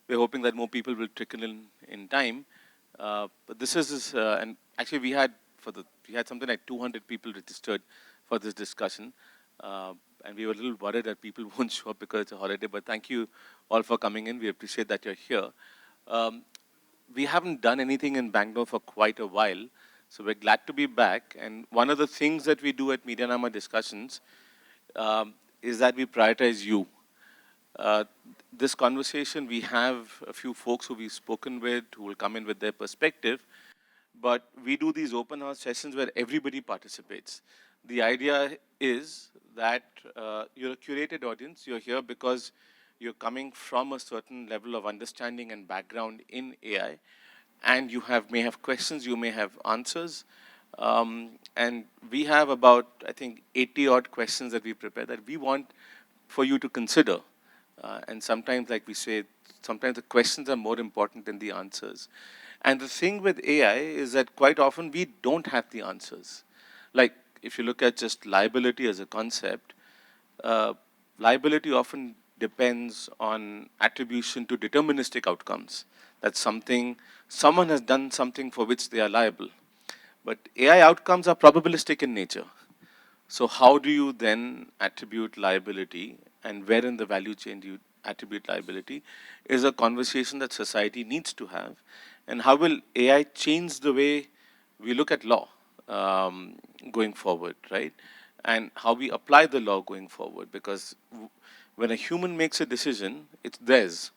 we're hoping that more people will trickle in time. But this is, and actually we had something like 200 people registered for this discussion. And we were a little worried that people won't show up because it's a holiday, but thank you all for coming in. We appreciate that you're here. Um, we haven't done anything in Bangalore for quite a while, so we're glad to be back. And one of the things that we do at MediaNama discussions is that we prioritize you. Uh, this conversation, we have a few folks who we've spoken with who will come in with their perspective, but we do these open house sessions where everybody participates. The idea is that you're a curated audience. You're here because you're coming from a certain level of understanding and background in AI, and you may have questions, you may have answers. And we have about, I think, 80 odd questions that we prepare that we want for you to consider. And sometimes, like we say, sometimes the questions are more important than the answers. And the thing with AI is that quite often we don't have the answers. Like, if you look at just liability as a concept, uh, liability often depends on attribution to deterministic outcomes. That's something, someone has done something for which they are liable. But AI outcomes are probabilistic in nature. So how do you then attribute liability, and where in the value chain do you attribute liability, is a conversation that society needs to have. And how will AI change the way we look at law going forward, right? And how we apply the law going forward, because when a human makes a decision, it's theirs.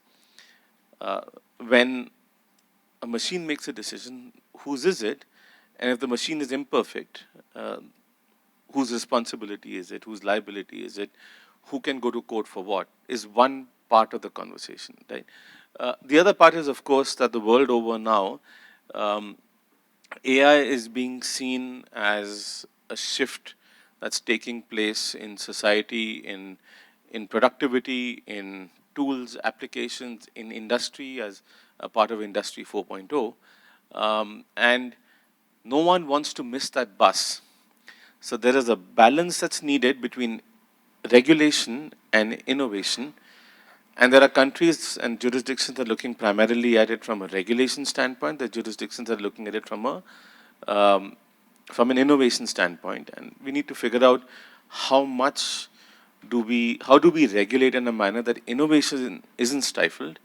When a machine makes a decision, whose is it? And if the machine is imperfect, whose responsibility is it? Whose liability is it? Who can go to court for what? Is one part of the conversation, right? The other part is, of course, that the world over now, um, AI is being seen as a shift that's taking place in society, in productivity, in tools, applications, in industry as a part of Industry 4.0. And no one wants to miss that bus. So there is a balance that's needed between regulation and innovation. And there are countries and jurisdictions that are looking primarily at it from a regulation standpoint. There are jurisdictions that are looking at it um, from an innovation standpoint. And we need to figure out how how do we regulate in a manner that innovation isn't stifled,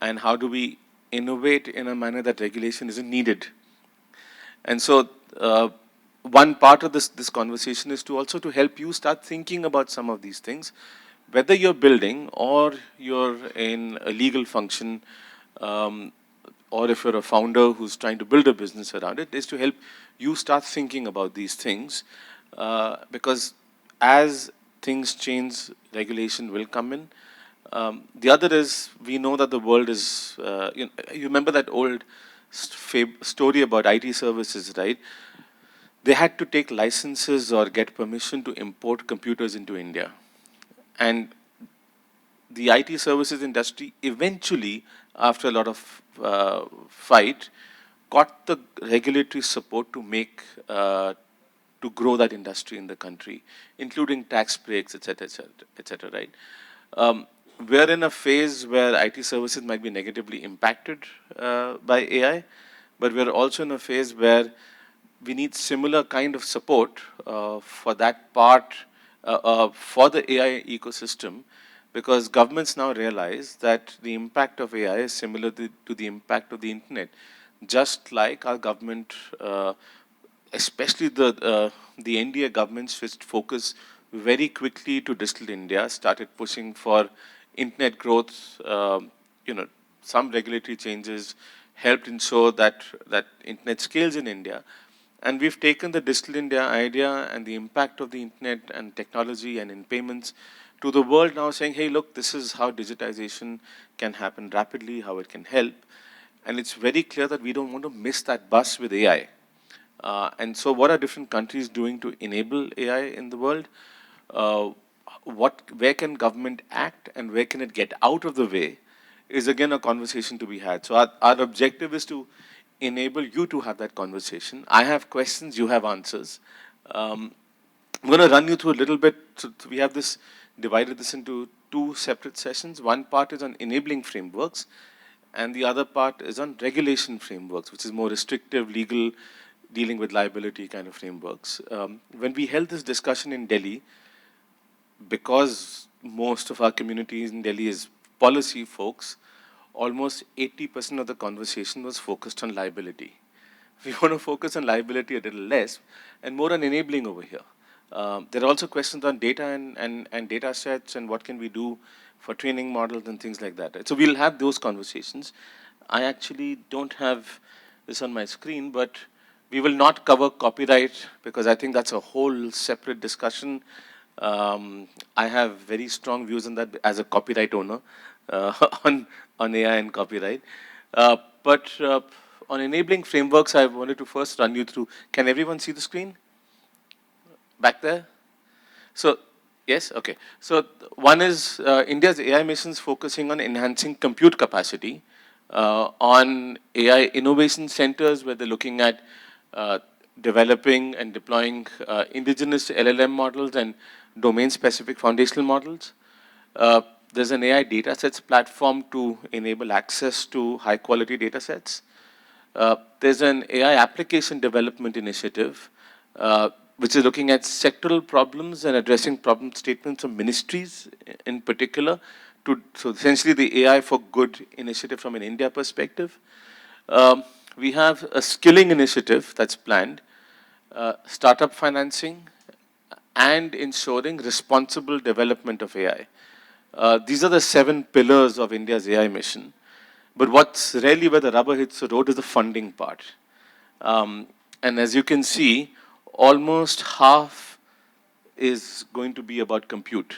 and how do we innovate in a manner that regulation isn't needed. And so, one part of this conversation is to also to help you start thinking about some of these things, whether you're building or you're in a legal function, um, or if you're a founder who's trying to build a business around it, is to help you start thinking about these things, because as things change, regulation will come in. The other is, we know that the world is, you remember that old story about IT services, right? They had to take licenses or get permission to import computers into India. And the IT services industry eventually, after a lot of fight, got the regulatory support to to grow that industry in the country, including tax breaks, et cetera, et cetera, et cetera, right? Um, we're in a phase where IT services might be negatively impacted by AI, but we're also in a phase where we need similar kind of support for that part, for the AI ecosystem, because governments now realize that the impact of AI is similar to the impact of the internet. Just like our government, especially the NDA government, switched focus very quickly to Digital India, started pushing for internet growth. Some regulatory changes helped ensure that internet scales in India. And we've taken the Digital India idea and the impact of the internet and technology and in payments to the world now, saying, hey, look, this is how digitization can happen rapidly, how it can help. And it's very clear that we don't want to miss that bus with AI. And so what are different countries doing to enable AI in the world? Uh, where can government act and where can it get out of the way is again a conversation to be had. So our objective is to enable you to have that conversation. I have questions, you have answers. Um, I'm going to run you through a little bit. So we have divided this into two separate sessions. One part is on enabling frameworks, and the other part is on regulation frameworks, which is more restrictive, legal, dealing with liability kind of frameworks. When we held this discussion in Delhi, because most of our community in Delhi is policy folks, almost 80% of the conversation was focused on liability. We want to focus on liability a little less and more on enabling over here. There are also questions on data and data sets and what can we do for training models and things like that. Right? So we'll have those conversations. I actually don't have this on my screen, but we will not cover copyright because I think that's a whole separate discussion. I have very strong views on that as a copyright owner uh, on AI and copyright. But on enabling frameworks, I wanted to first run you through. Can everyone see the screen back there? So, yes, okay. So one is India's AI missions focusing on enhancing compute capacity on AI innovation centers where they're looking at developing and deploying indigenous LLM models and domain-specific foundational models. There's an AI datasets platform to enable access to high-quality datasets. There's an AI application development initiative, which is looking at sectoral problems and addressing problem statements of ministries in particular. So essentially the AI for Good initiative from an India perspective. We have a skilling initiative that's planned, startup financing, and ensuring responsible development of AI. These are the 7 pillars of India's AI mission. But what's really where the rubber hits the road is the funding part. And as you can see, almost half is going to be about compute.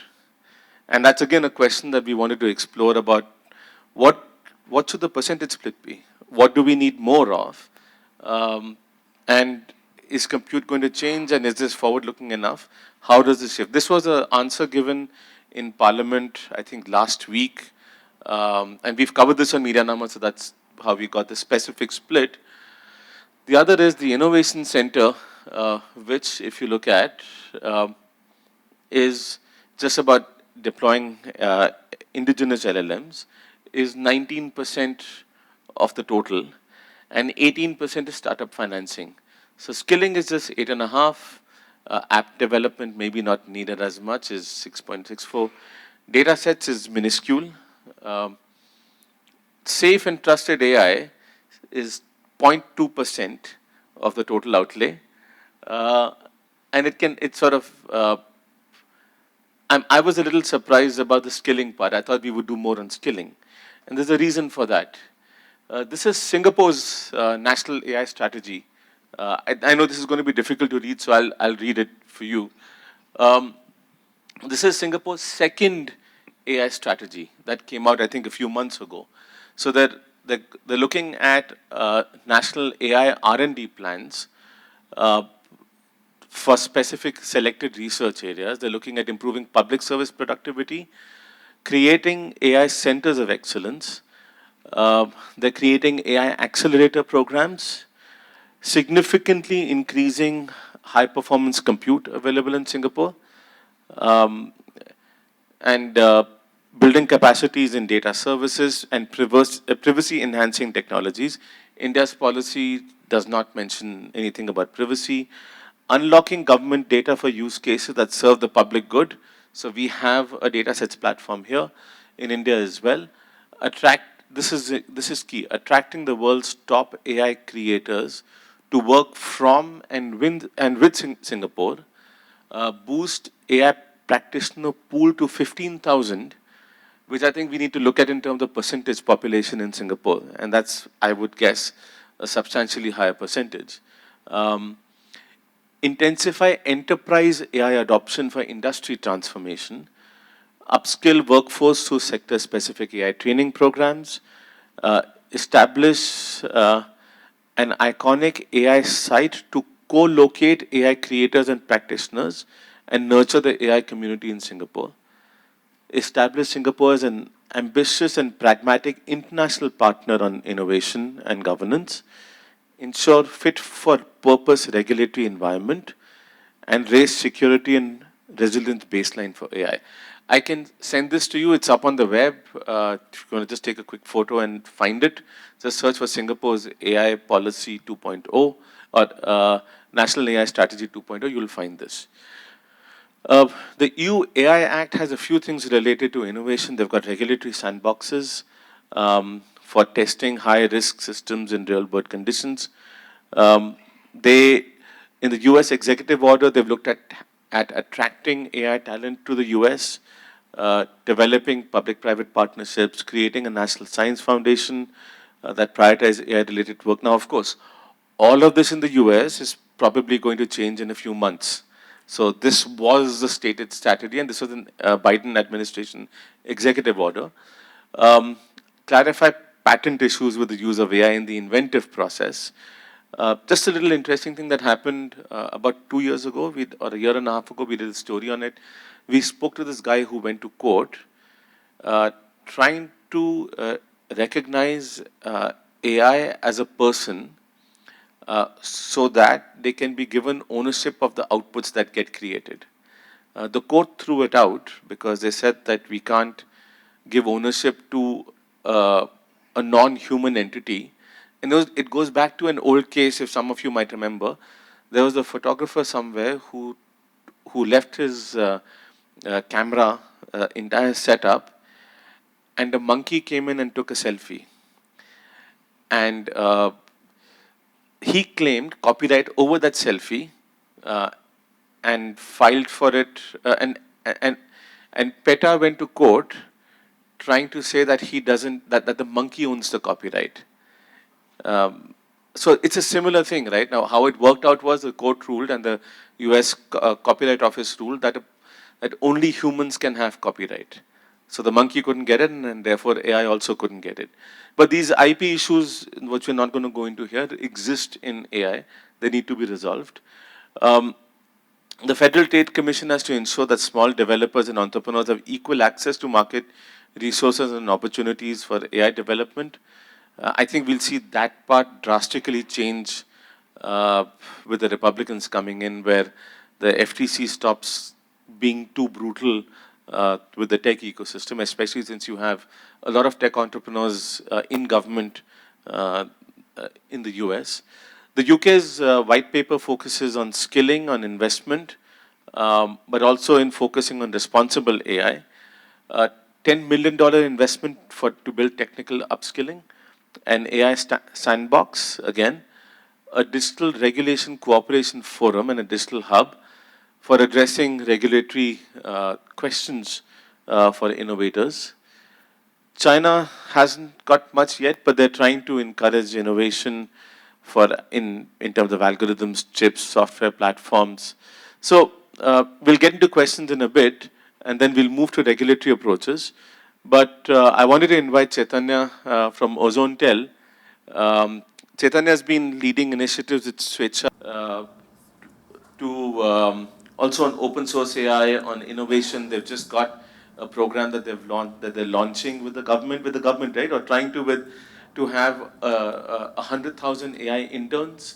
And that's again a question that we wanted to explore about what should the percentage split be? What do we need more of? And is compute going to change and is this forward-looking enough? How does this shift? This was an answer given in Parliament, I think last week. And we've covered this on MediaNama, so that's how we got the specific split. The other is the Innovation Center, which if you look at, is just about deploying indigenous LLMs, is 19% of the total, and 18% is startup financing. So skilling is just 8.5. App development maybe not needed as much, is 6.64. Data sets is minuscule. Safe and trusted AI is 0.2% of the total outlay. And it's sort of, I was a little surprised about the skilling part. I thought we would do more on skilling. And there's a reason for that. This is Singapore's national AI strategy. I know this is going to be difficult to read, so I'll read it for you. This is Singapore's second AI strategy that came out, I think, a few months ago. So they're looking at national AI R&D plans for specific selected research areas. They're looking at improving public service productivity, creating AI centers of excellence. They're creating AI accelerator programs, significantly increasing high-performance compute available in Singapore, and building capacities in data services and privacy-enhancing technologies. India's policy does not mention anything about privacy. Unlocking government data for use cases that serve the public good. So we have a datasets platform here in India as well. This is key, attracting the world's top AI creators to work from and with Singapore, boost AI practitioner pool to 15,000, which I think we need to look at in terms of percentage population in Singapore. And that's, I would guess, a substantially higher percentage. Intensify enterprise AI adoption for industry transformation, upskill workforce through sector-specific AI training programs, establish an iconic AI site to co-locate AI creators and practitioners and nurture the AI community in Singapore. Establish Singapore as an ambitious and pragmatic international partner on innovation and governance. Ensure fit-for-purpose regulatory environment and raise security and resilience baseline for AI. I can send this to you. It's up on the web. If you're going to just take a quick photo and find it, just search for Singapore's AI Policy 2.0 or National AI Strategy 2.0. You'll find this. The EU AI Act has a few things related to innovation. They've got regulatory sandboxes for testing high-risk systems in real-world conditions. They, in the US executive order, they've looked at attracting AI talent to the US, developing public-private partnerships, creating a national science foundation that prioritizes AI-related work. Now, of course, all of this in the US is probably going to change in a few months. So this was the stated strategy, and this was an Biden administration executive order. Clarify patent issues with the use of AI in the inventive process. Just a little interesting thing that happened about 2 years ago, or a year and a half ago, we did a story on it. We spoke to this guy who went to court trying to recognize AI as a person so that they can be given ownership of the outputs that get created. The court threw it out because they said that we can't give ownership to a non-human entity. And it goes back to an old case, if some of you might remember. There was a photographer somewhere who left his camera entire setup, and a monkey came in and took a selfie. And he claimed copyright over that selfie and filed for it. And PETA went to court trying to say that he doesn't, that the monkey owns the copyright. So it's a similar thing, right? Now, how it worked out was the court ruled, and the US Copyright Office ruled that only humans can have copyright. So the monkey couldn't get it, and therefore AI also couldn't get it. But these IP issues, which we're not going to go into here, exist in AI. They need to be resolved. The Federal Trade Commission has to ensure that small developers and entrepreneurs have equal access to market resources and opportunities for AI development. I think we'll see that part drastically change with the Republicans coming in, where the FTC stops being too brutal with the tech ecosystem, especially since you have a lot of tech entrepreneurs in government in the US. The UK's white paper focuses on skilling, on investment, but also in focusing on responsible AI. $10 million investment to build technical upskilling, an AI sandbox, again, a digital regulation cooperation forum and a digital hub for addressing regulatory questions for innovators. China hasn't got much yet, but they're trying to encourage innovation in terms of algorithms, chips, software platforms. So we'll get into questions in a bit, and then we'll move to regulatory approaches. But I wanted to invite Chaitanya from OzoneTel. Chaitanya has been leading initiatives at Swechha to also on open source AI, on innovation. They've just got a program that they're launching with the government, right? Or trying to have 100,000 AI interns.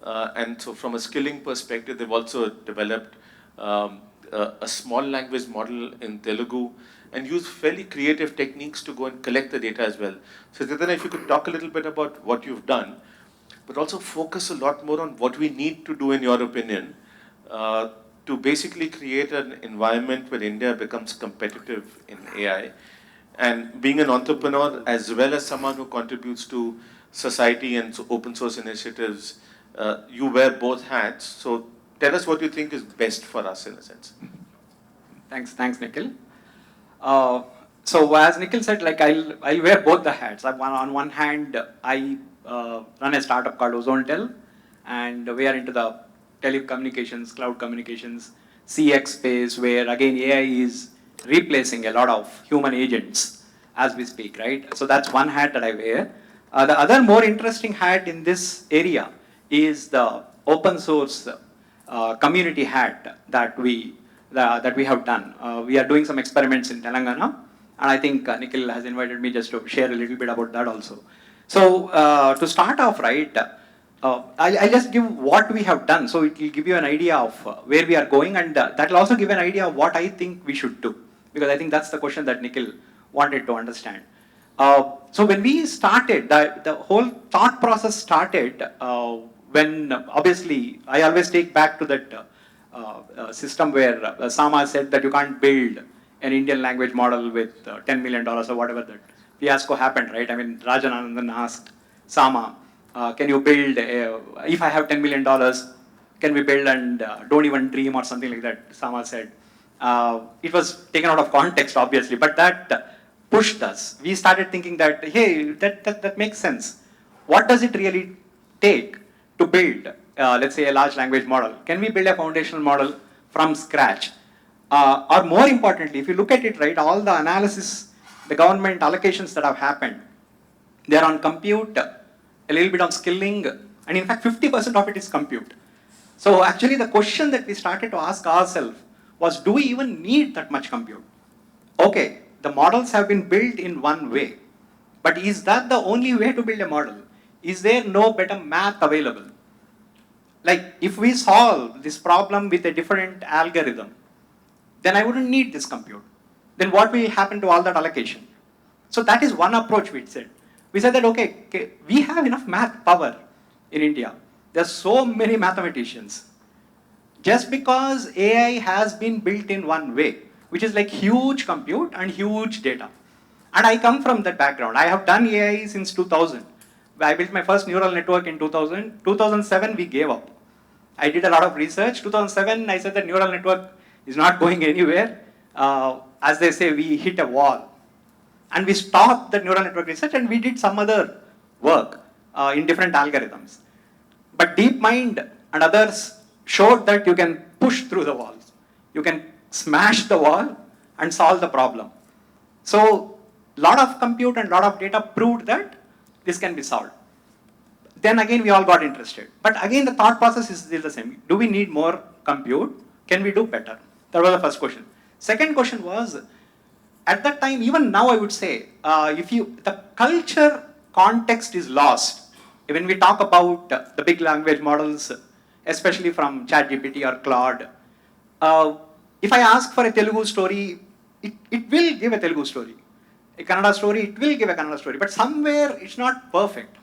And so from a skilling perspective, they've also developed a small language model in Telugu and use fairly creative techniques to go and collect the data as well. So Chaitanya, if you could talk a little bit about what you've done, but also focus a lot more on what we need to do, in your opinion, to basically create an environment where India becomes competitive in AI. And being an entrepreneur, as well as someone who contributes to society and open source initiatives, you wear both hats. So tell us what you think is best for us, in a sense. Thanks, Nikhil. So as Nikhil said, like I'll wear both the hats. On one hand, I run a startup called OzoneTel, and we are into the telecommunications, cloud communications, CX space, where again AI is replacing a lot of human agents as we speak, right? So that's one hat that I wear. The other more interesting hat in this area is the open source community hat that we have done. We are doing some experiments in Telangana, and I think Nikhil has invited me just to share a little bit about that also. So to start off, right, I'll just give what we have done, so it will give you an idea of where we are going, and that will also give an idea of what I think we should do, because I think that's the question that Nikhil wanted to understand. So when we started, the whole thought process started when obviously I always take back to that system where Sama said that you can't build an Indian language model with $10 million or whatever that fiasco happened, right? I mean, Rajanandan asked Sama, can you build, if I have $10 million, can we build and don't even dream or something like that, Sama said. It was taken out of context, obviously, but that pushed us. We started thinking that, hey, that makes sense. What does it really take to build, let's say, a large language model? Can we build a foundational model from scratch? Or more importantly, if you look at it, right, all the analysis, the government allocations that have happened, they're on compute, a little bit on skilling, and in fact 50% of it is compute. So actually the question that we started to ask ourselves was, do we even need that much compute? Okay, the models have been built in one way, but is that the only way to build a model? Is there no better math available? Like, if we solve this problem with a different algorithm, then I wouldn't need this compute. Then what will happen to all that allocation? So that is one approach we said. We said that, okay, we have enough math power in India. There are so many mathematicians. Just because AI has been built in one way, which is like huge compute and huge data. And I come from that background. I have done AI since 2000. I built my first neural network in 2000. 2007, we gave up. I did a lot of research. 2007, I said that neural network is not going anywhere. As they say, we hit a wall. And we stopped the neural network research and we did some other work in different algorithms. But DeepMind and others showed that you can push through the walls. You can smash the wall and solve the problem. So a lot of compute and a lot of data proved that this can be solved. Then again, we all got interested. But again, the thought process is still the same. Do we need more compute? Can we do better? That was the first question. Second question was, at that time, even now I would say, the culture context is lost. When we talk about the big language models, especially from ChatGPT or Claude, if I ask for a Telugu story, it will give a Telugu story. A Kannada story, it will give a Kannada story. But somewhere, it's not perfect.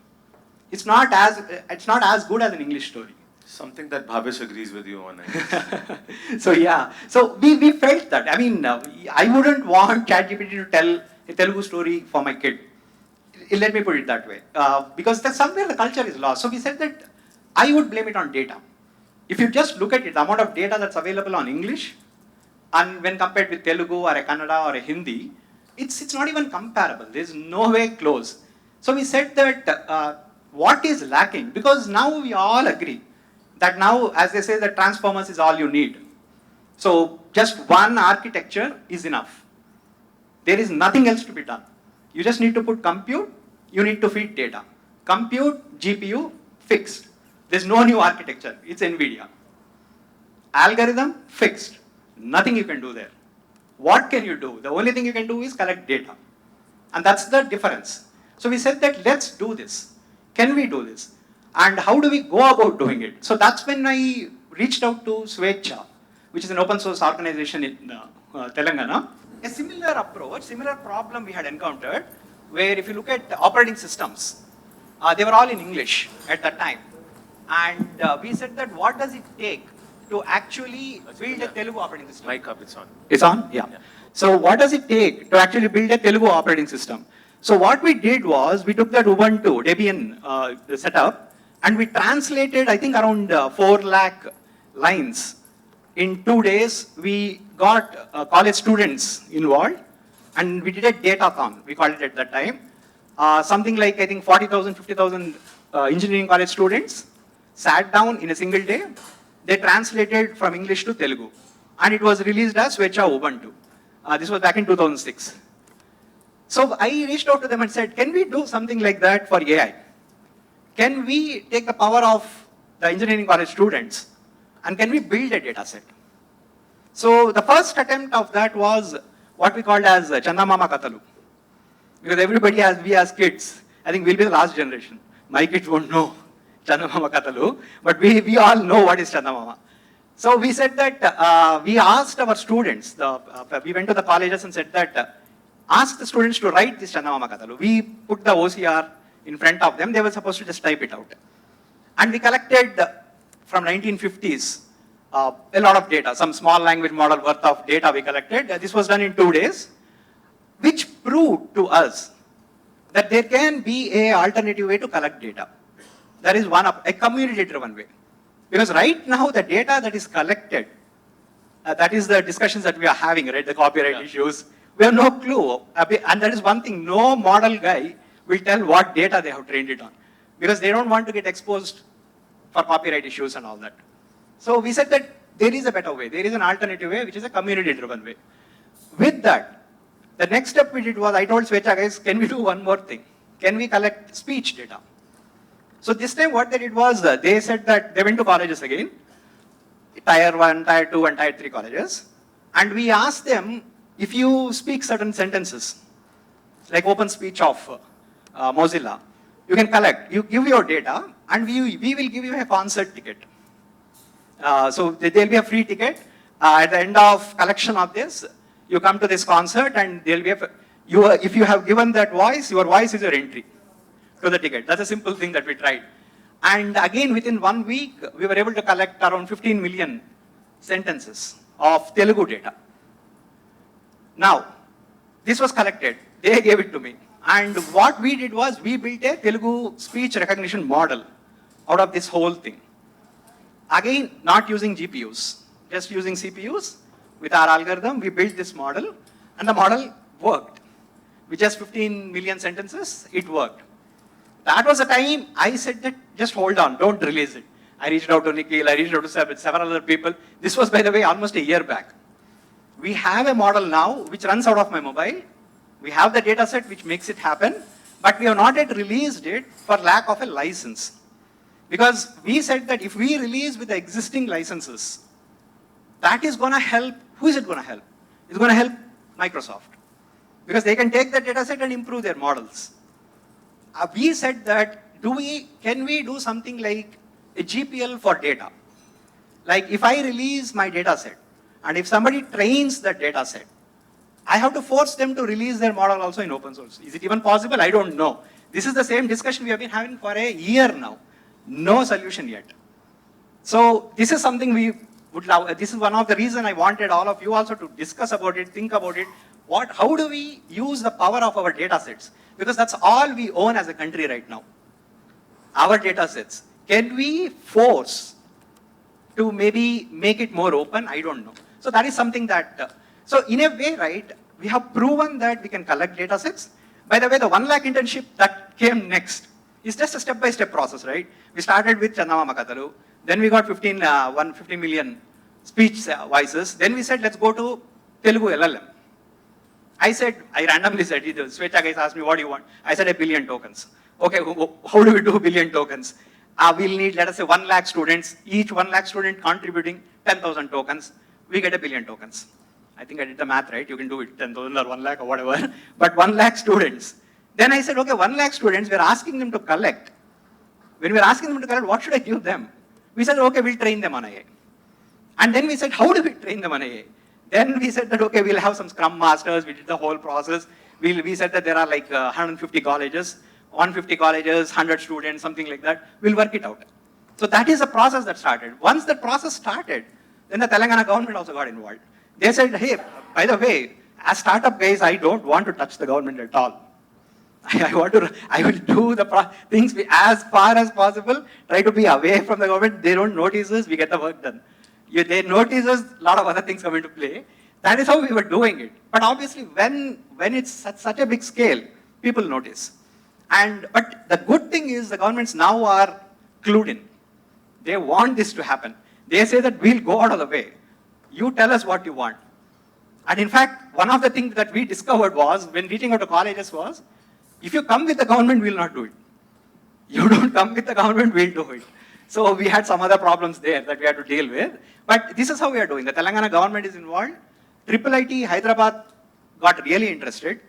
It's not as good as an English story. Something that Bhavesh agrees with you on. So yeah, so we felt that. I mean, I wouldn't want ChatGPT to tell a Telugu story for my kid. Let me put it that way. Because somewhere the culture is lost. So we said that I would blame it on data. If you just look at it, the amount of data that's available on English, and when compared with Telugu or a Kannada or a Hindi, it's not even comparable. There's no way close. So we said that what is lacking? Because now we all agree that now, as they say, that transformers is all you need. So just one architecture is enough. There is nothing else to be done. You just need to put compute, you need to feed data. Compute, GPU, fixed. There's no new architecture, it's NVIDIA. Algorithm, fixed. Nothing you can do there. What can you do? The only thing you can do is collect data. And that's the difference. So we said that let's do this. Can we do this? And how do we go about doing it? So that's when I reached out to Swecha, which is an open source organization in Telangana. A similar approach, similar problem we had encountered, where if you look at operating systems, they were all in English at that time. And we said that what does it take to actually build a Telugu operating system? Mic up, it's on. It's on? Yeah. So what does it take to actually build a Telugu operating system? So what we did was, we took that Ubuntu Debian setup, and we translated, I think, around 4 lakh lines. In 2 days, we got college students involved, and we did a datathon, we called it at that time. Something like, I think, 40,000, 50,000 engineering college students sat down in a single day. They translated from English to Telugu, and it was released as Swecha Ubuntu. This was back in 2006. So I reached out to them and said, can we do something like that for AI? Can we take the power of the engineering college students and can we build a data set? So the first attempt of that was what we called as Chandamama Kathalu. Because everybody, as we as kids, I think we'll be the last generation. My kids won't know Chandamama Katalu, but we all know what is Chandamama. So we said that we asked our students, we went to the colleges and said that ask the students to write this Chandamama Katalu. We put the OCR in front of them, they were supposed to just type it out. And we collected from 1950s a lot of data, some small language model worth of data we collected. This was done in 2 days, which proved to us that there can be an alternative way to collect data. There is a community-driven way. Because right now, the data that is collected, that is the discussions that we are having, right? The copyright issues. We have no clue. And that is one thing, no model guy will tell what data they have trained it on. Because they don't want to get exposed for copyright issues and all that. So we said that there is a better way. There is an alternative way, which is a community-driven way. With that, the next step we did was, I told Svecha guys, can we do one more thing? Can we collect speech data? So this time what they did was, they said that they went to colleges again, tier 1, tier 2 and tier 3 colleges. And we asked them, if you speak certain sentences, like open speech of Mozilla, you can collect, you give your data and we will give you a concert ticket. So there will be a free ticket. At the end of collection of this, you come to this concert and there will be if you have given that voice, your voice is your entry to the ticket. That's a simple thing that we tried. And again, within 1 week, we were able to collect around 15 million sentences of Telugu data. Now, this was collected. They gave it to me. And what we did was, we built a Telugu speech recognition model out of this whole thing. Again, not using GPUs, just using CPUs. With our algorithm, we built this model, and the model worked. With just 15 million sentences, it worked. That was the time I said that, just hold on, don't release it. I reached out to Nikhil, I reached out to several other people. This was, by the way, almost a year back. We have a model now which runs out of my mobile. We have the data set which makes it happen, but we have not yet released it for lack of a license. Because we said that if we release with the existing licenses, that is going to help. Who is it going to help? It's going to help Microsoft. Because they can take the data set and improve their models. We said that, can we do something like a GPL for data? Like if I release my data set, and if somebody trains that data set, I have to force them to release their model also in open source. Is it even possible? I don't know. This is the same discussion we have been having for a year now. No solution yet. So this is something we would love. This is one of the reasons I wanted all of you also to discuss about it, think about it. How do we use the power of our data sets? Because that's all we own as a country right now. Our data sets. Can we force to maybe make it more open? I don't know. So that is something that, so in a way, right, we have proven that we can collect data sets. By the way, the 1 lakh internship that came next is just a step-by-step process, right? We started with Chandamama Katalu, then we got 15 million speech voices. Then we said, let's go to Telugu LLM. I randomly said, Svecha guys asked me, what do you want? I said, 1 billion tokens. Okay, how do we do 1 billion tokens? We'll need, let us say, 1 lakh students, each 1 lakh student contributing 10,000 tokens. We get 1 billion tokens. I think I did the math right. You can do it 10,000 or 1 lakh or whatever. But 1 lakh students. Then I said, okay, 1 lakh students, we're asking them to collect. When we're asking them to collect, what should I give them? We said, okay, we'll train them on AI. And then we said, how do we train them on AI? Then we said that, okay, we'll have some Scrum Masters. We did the whole process. We said that there are like 150 colleges, 150 colleges, 100 students, something like that. We'll work it out. So that is a process that started. Once that process started, then the Telangana government also got involved. They said, hey, by the way, as startup guys, I don't want to touch the government at all. I will do the things as far as possible, try to be away from the government. They don't notice us, we get the work done. They notice us, a lot of other things come into play. That is how we were doing it. But obviously, when it's at such a big scale, people notice. But the good thing is the governments now are clued in. They want this to happen. They say that we'll go out of the way. You tell us what you want. And in fact, one of the things that we discovered was, when reaching out to colleges was, if you come with the government, we'll not do it. You don't come with the government, we'll do it. So we had some other problems there that we had to deal with. But this is how we are doing. The Telangana government is involved. IIIT Hyderabad got really interested.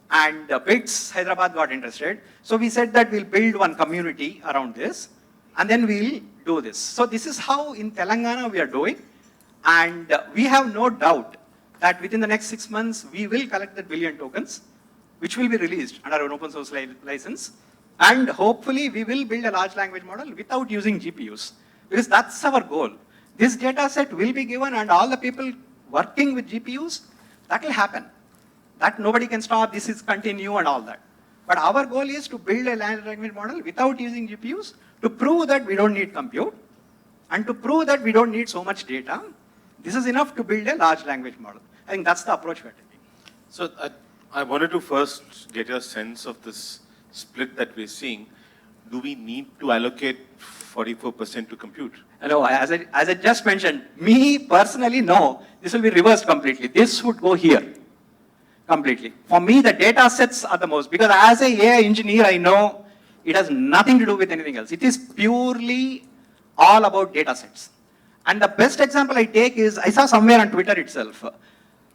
And BITS Hyderabad got interested. So we said that we'll build one community around this. and then we'll do this. So this is how in Telangana we are doing, and we have no doubt that within the next 6 months, we will collect the billion tokens, which will be released under an open source license. And hopefully, we will build a large language model without using GPUs, because that's our goal. This data set will be given, and all the people working with GPUs, that will happen. That nobody can stop, this is continue and all that. But our goal is to build a large language model without using GPUs to prove that we don't need compute and to prove that we don't need so much data. This is enough to build a large language model. I think that's the approach we're taking. So I wanted to first get a sense of this split that we're seeing. Do we need to allocate 44% to compute? No, as I just mentioned, me personally, no. This will be reversed completely. This would go here completely. For me, the data sets are the most, because as an AI engineer, I know it has nothing to do with anything else. It is purely all about data sets. And the best example I take is, I saw somewhere on Twitter itself,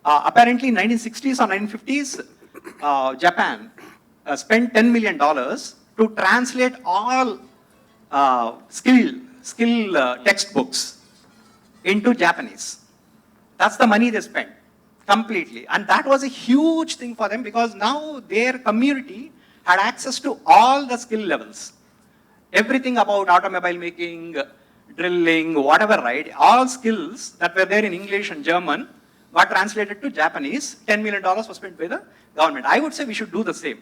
apparently in 1960s or 1950s, Japan spent $10 million to translate all skill textbooks into Japanese. That's the money they spent completely. And that was a huge thing for them, because now their community had access to all the skill levels. Everything about automobile making, drilling, whatever, right? All skills that were there in English and German got translated to Japanese. $10 million was spent by the government. I would say we should do the same.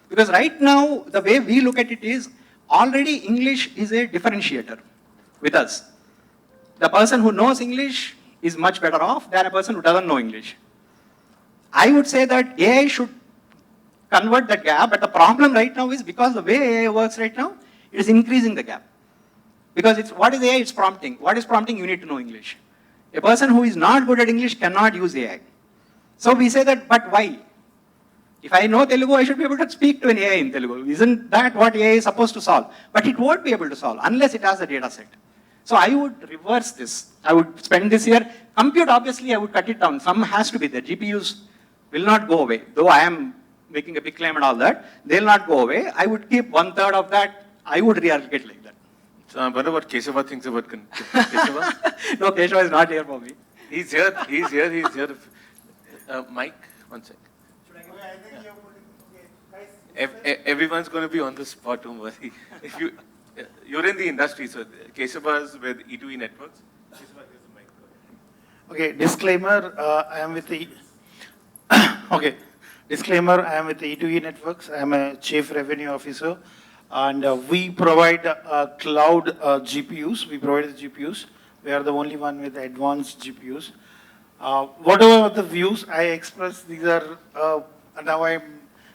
Because right now, the way we look at it is, already English is a differentiator with us. The person who knows English is much better off than a person who doesn't know English. I would say that AI should convert that gap, but the problem right now is, because the way AI works right now, it is increasing the gap. Because what is AI? It's prompting. What is prompting? You need to know English. A person who is not good at English cannot use AI. So we say that, but why? If I know Telugu, I should be able to speak to an AI in Telugu. Isn't that what AI is supposed to solve? But it won't be able to solve unless it has a data set. So I would reverse this. I would spend this year. Compute, obviously, I would cut it down. Some has to be there. GPUs will not go away. Though I am making a big claim and all that, they'll not go away. I would keep 1/3 of that. I would reallocate like that. So I wonder what Keshava thinks about Keshava. No, Keshava is not here for me. He's here. He's here. He's here. Mike, one sec. Everyone's going to be on the spot, don't worry. If you're in the industry, so Keshava is with E2E Networks. Keshava, here's the mic. Okay, disclaimer, I am with the okay, disclaimer, I am with the E2E Networks. I am a Chief Revenue Officer, and we provide cloud GPUs. We provide the GPUs. We are the only one with advanced GPUs. Whatever the views I express, these are, now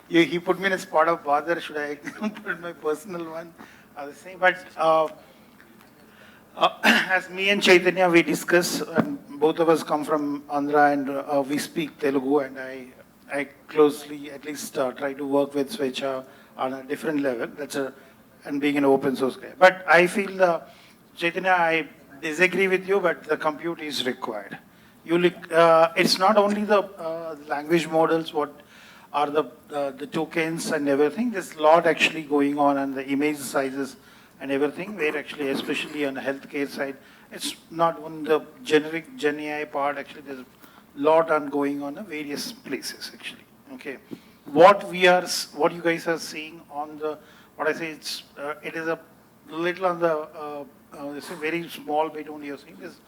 he put me in a spot of bother. Should I put my personal one? The same, but as me and Chaitanya, we discuss, and both of us come from Andhra, and we speak Telugu, and I closely at least try to work with Svecha on a different level. And being an open source guy. But I feel, Chaitanya, I disagree with you, but the compute is required. It's not only the language models, what are the tokens and everything. There's a lot actually going on, and the image sizes and everything, where actually, especially on the healthcare side, it's not on the generic Gen AI part, actually there's a lot going on in various places actually. Okay. What you guys are seeing on the, what I say, it is a little on the, it's a very small bit only you're seeing. There's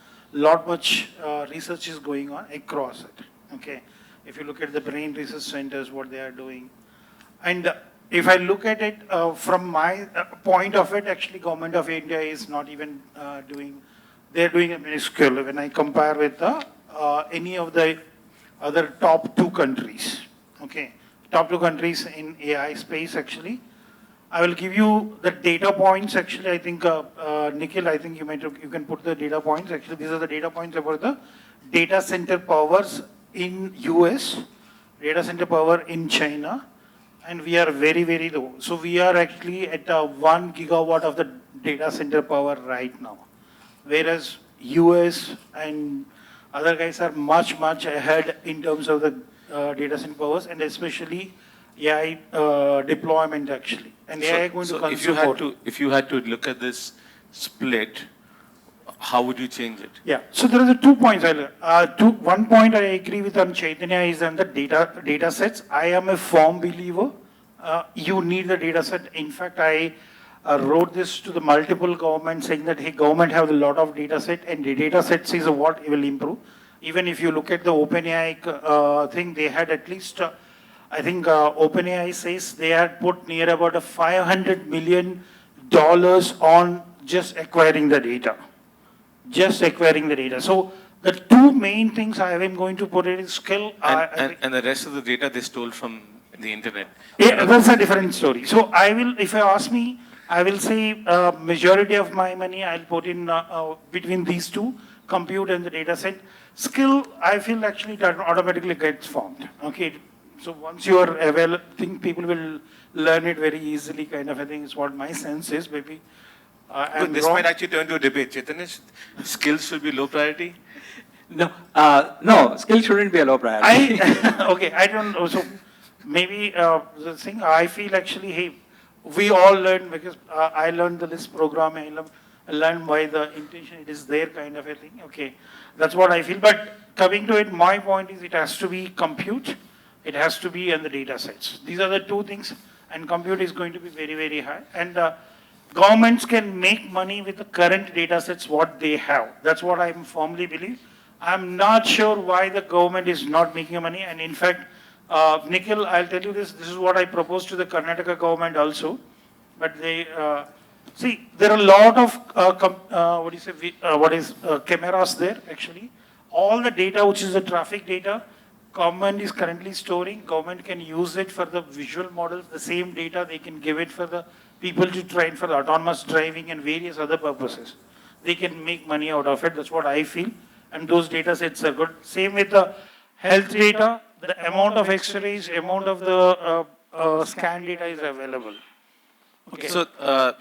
much research is going on across it. Okay. If you look at the brain research centers, what they are doing. And if I look at it from my point of it, actually government of India is not even they're doing a minuscule when I compare with any of the other top 2 countries. Okay. Top 2 countries in AI space actually. I will give you the data points actually. I think, Nikhil, I think you can put the data points. Actually, these are the data points about the data center powers in US, data center power in China, and we are very, very low. So we are actually at 1 gigawatt of the data center power right now. Whereas US and other guys are much, much ahead in terms of the data center powers, and especially AI deployment actually. And AI going to consume if you had to look at this split, how would you change it? Yeah, so there are the 2 points. One point I agree with on Chaitanya is on the data sets. I am a firm believer. You need the data set. In fact, I wrote this to the multiple governments saying that, hey, government have a lot of data set and the data sets is what will improve. Even if you look at the OpenAI thing, they had at least, I think OpenAI says they had put near about a $500 million on just acquiring the data. Just acquiring the data. So the two main things I am going to put it is skill. And the rest of the data they stole from the internet. Yeah, that's a different story. So I will, if you ask me, I will say majority of my money I'll put in between these two, compute and the data set. Skill, I feel actually that automatically gets formed. Okay, so once you are aware, I think people will learn it very easily, kind of a thing is what my sense is, maybe. But this might actually turn to a debate. Chaitanya, skills should be low priority? No, no, skill shouldn't be a low priority. Okay, I don't know. So maybe the thing I feel actually, hey, we all learn because I learned the list programming. I learned why the intention it is there, kind of a thing. Okay, that's what I feel. But coming to it, my point is it has to be compute. It has to be in the data sets. These are the two things, and compute is going to be very, very high. And governments can make money with the current data sets what they have. That's what I firmly believe. I'm not sure why the government is not making money. And in fact, Nikhil, I'll tell you this. This is what I proposed to the Karnataka government also. But they, see, there are a lot of, cameras there actually. All the data, which is the traffic data, government is currently storing. Government can use it for the visual models. The same data, they can give it for the people to train for the autonomous driving and various other purposes. They can make money out of it. That's what I feel. And those data sets are good. Same with the health data. The amount of X-rays, amount of the scan data is available. Okay. So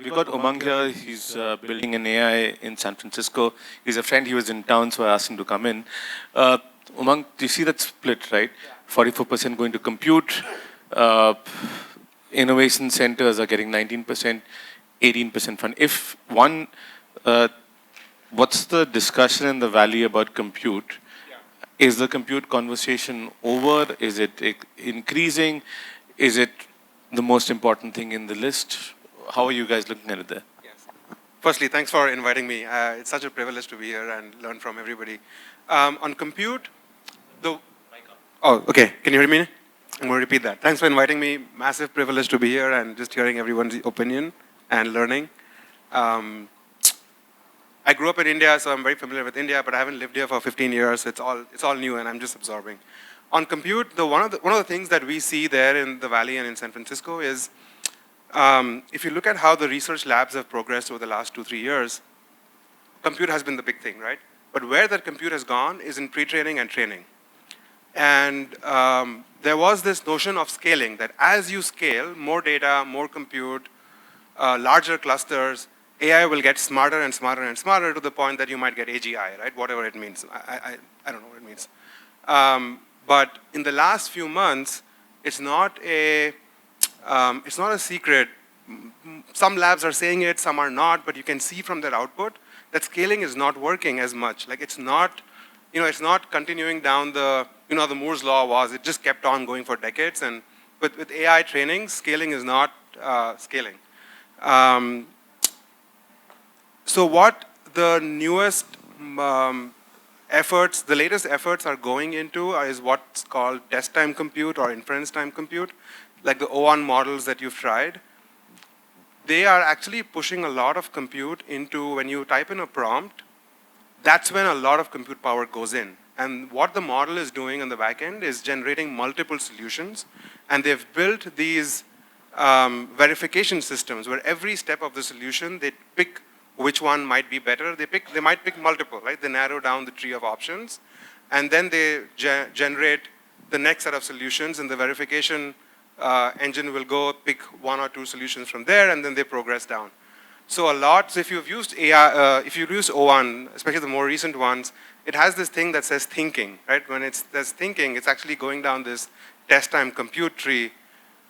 we got Umang here. He's building an AI in San Francisco. He's a friend. He was in town, so I asked him to come in. Umang, do you see that split, right? 44% going to compute. Innovation centers are getting 19%, 18% fund. If one, what's the discussion in the valley about compute? Yeah. Is the compute conversation over? Is it increasing? Is it the most important thing in the list? How are you guys looking at it there? Yes. Firstly, thanks for inviting me. It's such a privilege to be here and learn from everybody. On compute, oh, okay. Can you hear me? I'm going to repeat that. Thanks for inviting me. Massive privilege to be here and just hearing everyone's opinion and learning. I grew up in India, so I'm very familiar with India, but I haven't lived here for 15 years. It's all new, and I'm just absorbing. On compute, one of the things that we see there in the Valley and in San Francisco is, if you look at how the research labs have progressed over the last 2-3 years, compute has been the big thing, right? But where that compute has gone is in pre-training and training. And there was this notion of scaling, that as you scale, more data, more compute, larger clusters, AI will get smarter and smarter and smarter to the point that you might get AGI, right? Whatever it means. I don't know what it means. But in the last few months, it's not a secret. Some labs are saying it, some are not, but you can see from their output that scaling is not working as much. Like it's not continuing down the Moore's law was, it just kept on going for decades. And with AI training, scaling is not scaling. So what the newest efforts, the latest efforts are going into is what's called test time compute or inference time compute, like the O1 models that you've tried. They are actually pushing a lot of compute into, when you type in a prompt, that's when a lot of compute power goes in. And what the model is doing on the back end is generating multiple solutions. And they've built these verification systems where every step of the solution, they pick which one might be better. They might pick multiple, right? They narrow down the tree of options. And then they generate the next set of solutions, and the verification engine will go pick 1 or 2 solutions from there, and then they progress down. So so if you've used AI, if you've used O1, especially the more recent ones, it has this thing that says thinking, right? When there's thinking, it's actually going down this test time compute tree.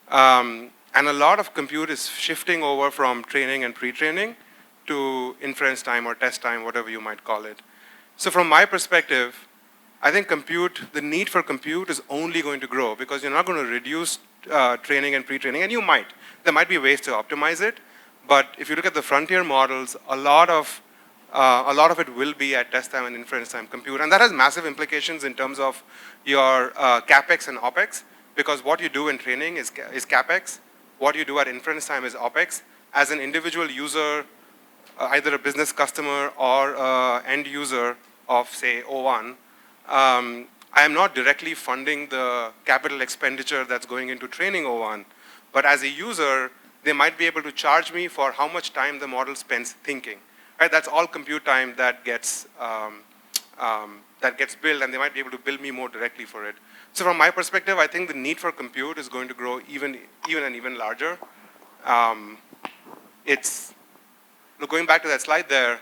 And a lot of compute is shifting over from training and pre-training to inference time or test time, whatever you might call it. So from my perspective, I think the need for compute is only going to grow because you're not going to reduce training and pre-training, and you might. There might be ways to optimize it, but if you look at the frontier models, a lot of it will be at test time and inference time compute, and that has massive implications in terms of your capex and opex, because what you do in training is capex, what you do at inference time is opex. As an individual user, either a business customer or end user of, say, O1, I am not directly funding the capital expenditure that's going into training O1, but as a user, they might be able to charge me for how much time the model spends thinking. Right? That's all compute time that gets billed, and they might be able to bill me more directly for it. So from my perspective, I think the need for compute is going to grow even larger. Going back to that slide there,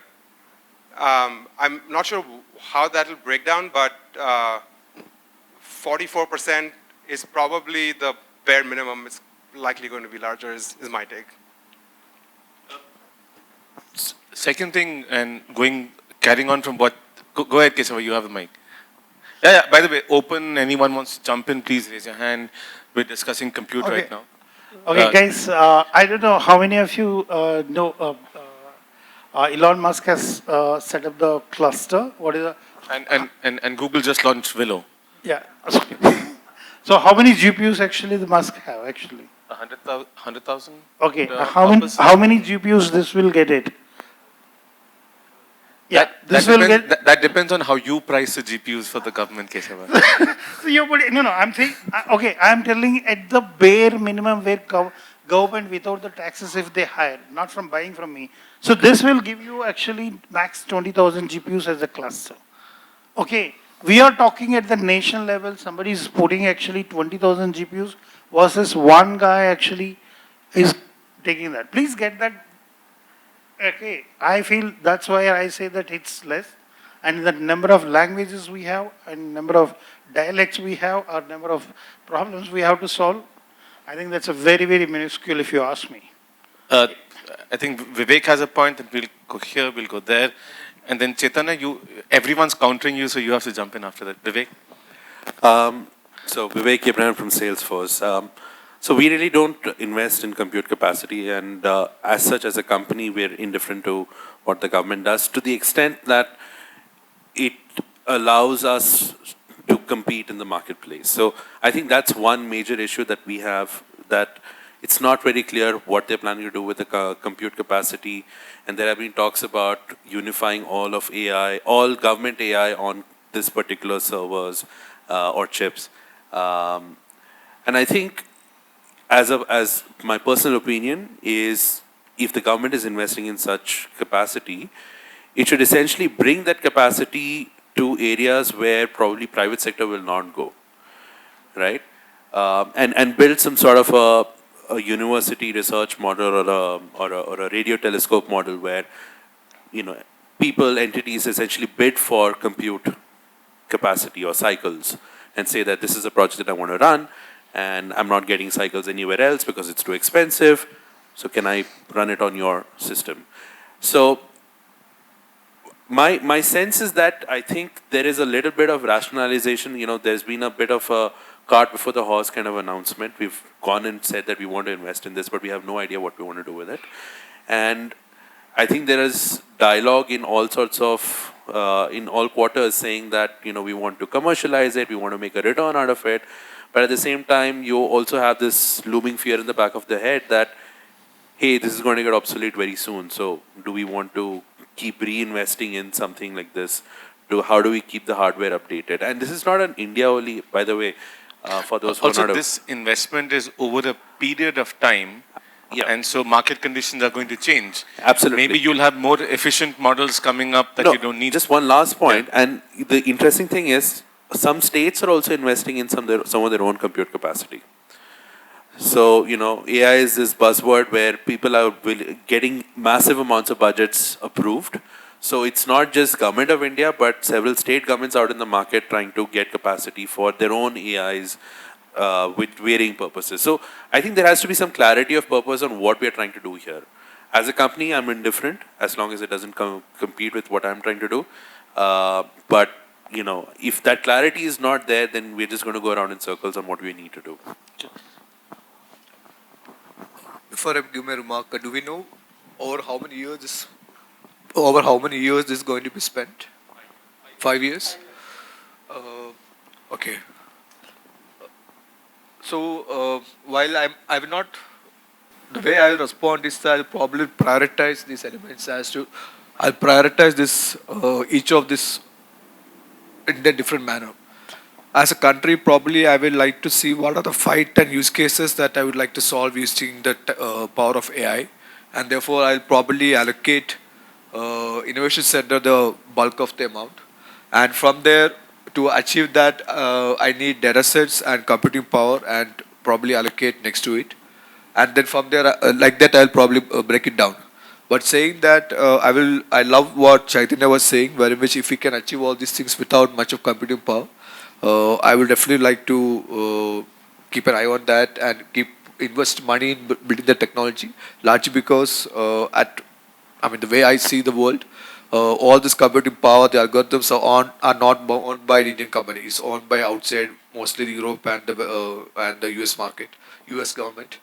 I'm not sure how that will break down, but 44% is probably the bare minimum. It's likely going to be larger, is my take. Second thing, and carrying on from what, go ahead, Kesava, you have the mic. Yeah, by the way, open, anyone wants to jump in, please raise your hand. We're discussing compute right now. Okay, guys, I don't know how many of you know Elon Musk has set up the cluster. What is the... And Google just launched Willow. Yeah. So how many GPUs actually the Musk have actually? 100,000? Okay, how many GPUs this will get it? Yeah, that depends on how you price the GPUs for the government, Kesava. So I'm saying, okay, I'm telling at the bare minimum where government without the taxes if they hire, not from buying from me. So this will give you actually max 20,000 GPUs as a cluster. Okay, we are talking at the nation level, somebody is putting actually 20,000 GPUs versus one guy actually is taking that. Please get that. Okay, I feel that's why I say that it's less. And the number of languages we have, and number of dialects we have, or number of problems we have to solve, I think that's a very, very minuscule if you ask me. I think Vivek has a point, and we'll go here, we'll go there. And then Chaitanya, everyone's countering you, so you have to jump in after that. Vivek? So Vivek Abraham from Salesforce. So we really don't invest in compute capacity, and as such, as a company, we're indifferent to what the government does, to the extent that it allows us to compete in the marketplace. So I think that's one major issue that we have, that it's not very clear what they're planning to do with the compute capacity, and there have been talks about unifying all of AI, all government AI on this particular servers or chips. And I think, as my personal opinion is, if the government is investing in such capacity, it should essentially bring that capacity to areas where probably private sector will not go, right? And build some sort of a university research model or a radio telescope model where, people, entities essentially bid for compute capacity or cycles and say that this is a project that I want to run, and I'm not getting cycles anywhere else because it's too expensive, so can I run it on your system? So my sense is that I think there is a little bit of rationalization. There's been a bit of a cart before the horse kind of announcement. We've gone and said that we want to invest in this, but we have no idea what we want to do with it. And I think there is dialogue in all sorts of, in all quarters, saying that, we want to commercialize it, we want to make a return out of it. But at the same time, you also have this looming fear in the back of the head that, hey, this is going to get obsolete very soon. So do we want to keep reinvesting in something like this? How do we keep the hardware updated? And this is not an India only, by the way, for those who are not... Also, this investment is over a period of time. Yeah. And so market conditions are going to change. Absolutely. Maybe you'll have more efficient models coming up that you don't need. Just one last point. Yeah. And the interesting thing is, some states are also investing in some of their own compute capacity. So, AI is this buzzword where people are getting massive amounts of budgets approved. So it's not just government of India, but several state governments out in the market trying to get capacity for their own AIs with varying purposes. So I think there has to be some clarity of purpose on what we are trying to do here. As a company, I'm indifferent as long as it doesn't compete with what I'm trying to do. But if that clarity is not there, then we're just going to go around in circles on what we need to do. Before I give my remark, do we know over how many years this is going to be spent? 5 years? Okay. So while I will not, the way I will respond is that I'll probably prioritize these elements I'll prioritize this each of this in a different manner. As a country, probably I would like to see what are the 5-10 use cases that I would like to solve using the power of AI, and therefore I'll probably allocate Innovation Center the bulk of the amount, and from there to achieve that I need datasets and computing power and probably allocate next to it, and then from there like that I'll probably break it down. But saying that, I love what Chaitanya was saying, very much if we can achieve all these things without much of computing power. I would definitely like to keep an eye on that and invest money in building the technology, largely because the way I see the world, all this computing power, the algorithms are not owned by Indian companies, owned by outside, mostly Europe and the US market, US government.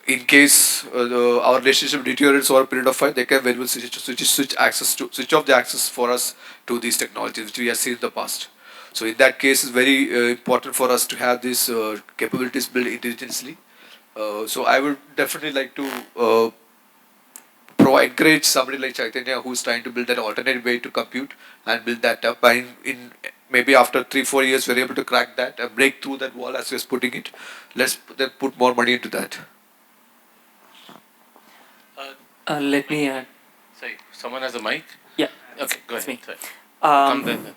In case our relationship deteriorates over a period of time, they can very well switch off the access for us to these technologies, which we have seen in the past. So in that case, it's very important for us to have these capabilities built indigenously. So I would definitely like to encourage somebody like Chaitanya who's trying to build an alternate way to compute and build that up. And in maybe after 3-4 years, we're able to crack that and break through that wall as we're putting it. Let's then put more money into that. Let me add. Sorry, someone has a mic? Yeah. Okay, go ahead. Me. Sorry. Come then.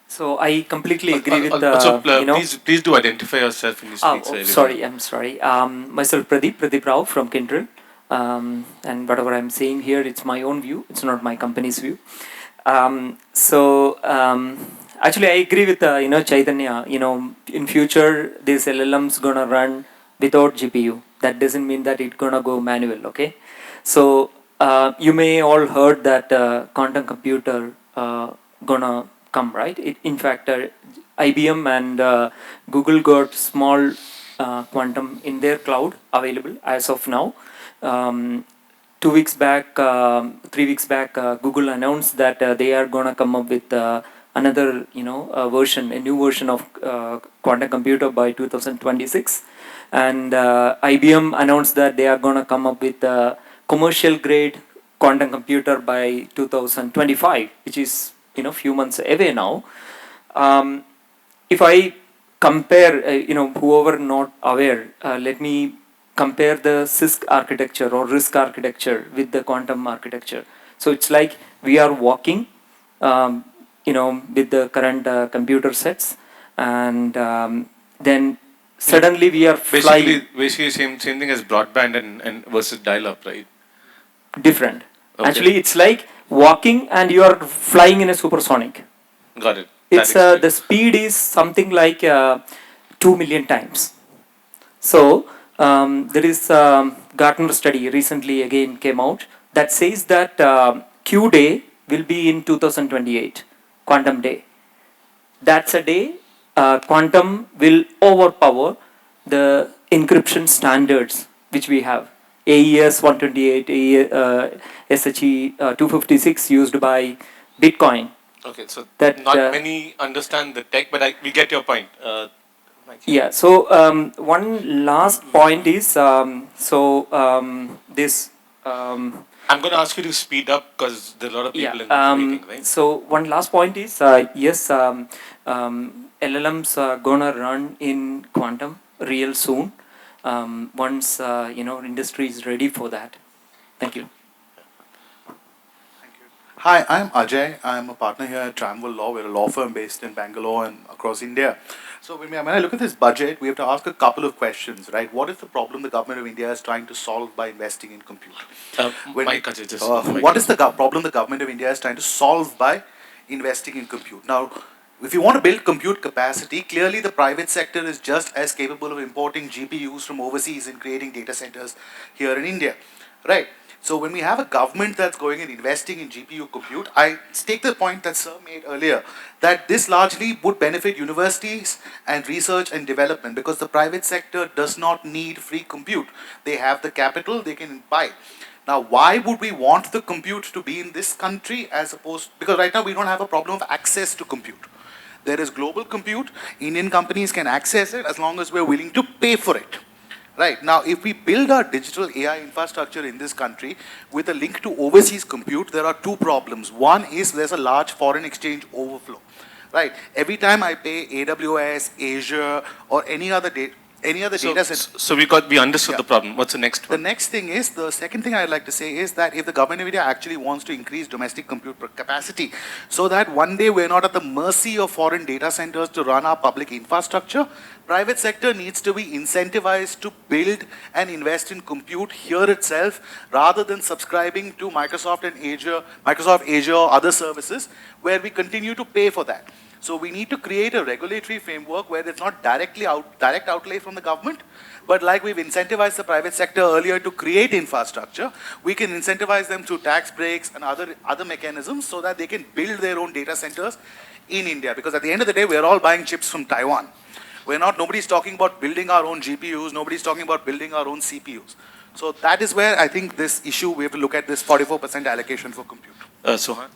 So I completely agree with Also, please do identify yourself when you speak. Sorry, I'm sorry. Myself Pradeep Rao from Kindred. And whatever I'm saying here, it's my own view. It's not my company's view. Actually, I agree with Chaitanya. In future, this LLM's gonna run without GPU. That doesn't mean that it's gonna go manual. Okay. So you may all heard that quantum computer gonna come, right? In fact, IBM and Google got small quantum in their cloud available as of now. 2 weeks back, 3 weeks back, Google announced that they are gonna come up with another, a new version of quantum computer by 2026, and IBM announced that they are gonna come up with a commercial grade quantum computer by 2025, which is few months away now. If I compare, whoever not aware, let me compare the CISC architecture or RISC architecture with the quantum architecture. So it's like we are walking, with the current computer sets, and then suddenly we are flying. Basically, same thing as broadband and versus dial-up, right? Different. Okay. Actually, it's like walking and you are flying in a supersonic. Got it. It's the speed is something like 2 million times. So there is Gartner study recently again came out that says that Q day will be in 2028, quantum day. That's a day quantum will overpower the encryption standards which we have. AES 128, SHE 256 used by Bitcoin. Okay, so that not many understand the tech, but we get your point. Yeah, so one last point is, this... I'm going to ask you to speed up because there are a lot of people in this meeting, right? So one last point is, yes, LLMs are going to run in quantum real soon. Once industry is ready for that. Thank you. Hi, I'm Ajay. I'm a partner here at Tramwell Law. We're a law firm based in Bangalore and across India. So when I look at this budget, we have to ask a couple of questions, right? What is the problem the government of India is trying to solve by investing in compute? What is the problem the government of India is trying to solve by investing in compute? Now, if you want to build compute capacity, clearly the private sector is just as capable of importing GPUs from overseas and creating data centers here in India. right? So when we have a government that's going and investing in GPU compute, I take the point that Sir made earlier, that this largely would benefit universities and research and development, because the private sector does not need free compute. They have the capital, they can buy. Now, why would we want the compute to be in this country as opposed, because right now we don't have a problem of access to compute. There is global compute, Indian companies can access it as long as we're willing to pay for it. Right, now if we build our digital AI infrastructure in this country with a link to overseas compute, there are two problems. One is there's a large foreign exchange overflow. Right, every time I pay AWS, Azure, or any other data set. So we understood the problem. What's the next one? The next thing is, the second thing I'd like to say is that if the government of India actually wants to increase domestic compute capacity, so that one day we're not at the mercy of foreign data centers to run our public infrastructure, private sector needs to be incentivized to build and invest in compute here itself, rather than subscribing to Microsoft Azure or other services where we continue to pay for that. So we need to create a regulatory framework where it's not direct outlay from the government, but like we've incentivized the private sector earlier to create infrastructure, we can incentivize them through tax breaks and other mechanisms so that they can build their own data centers in India. Because at the end of the day, we're all buying chips from Taiwan. Nobody's talking about building our own GPUs, nobody's talking about building our own CPUs. So that is where I think this issue, we have to look at this 44% allocation for compute. Sohan?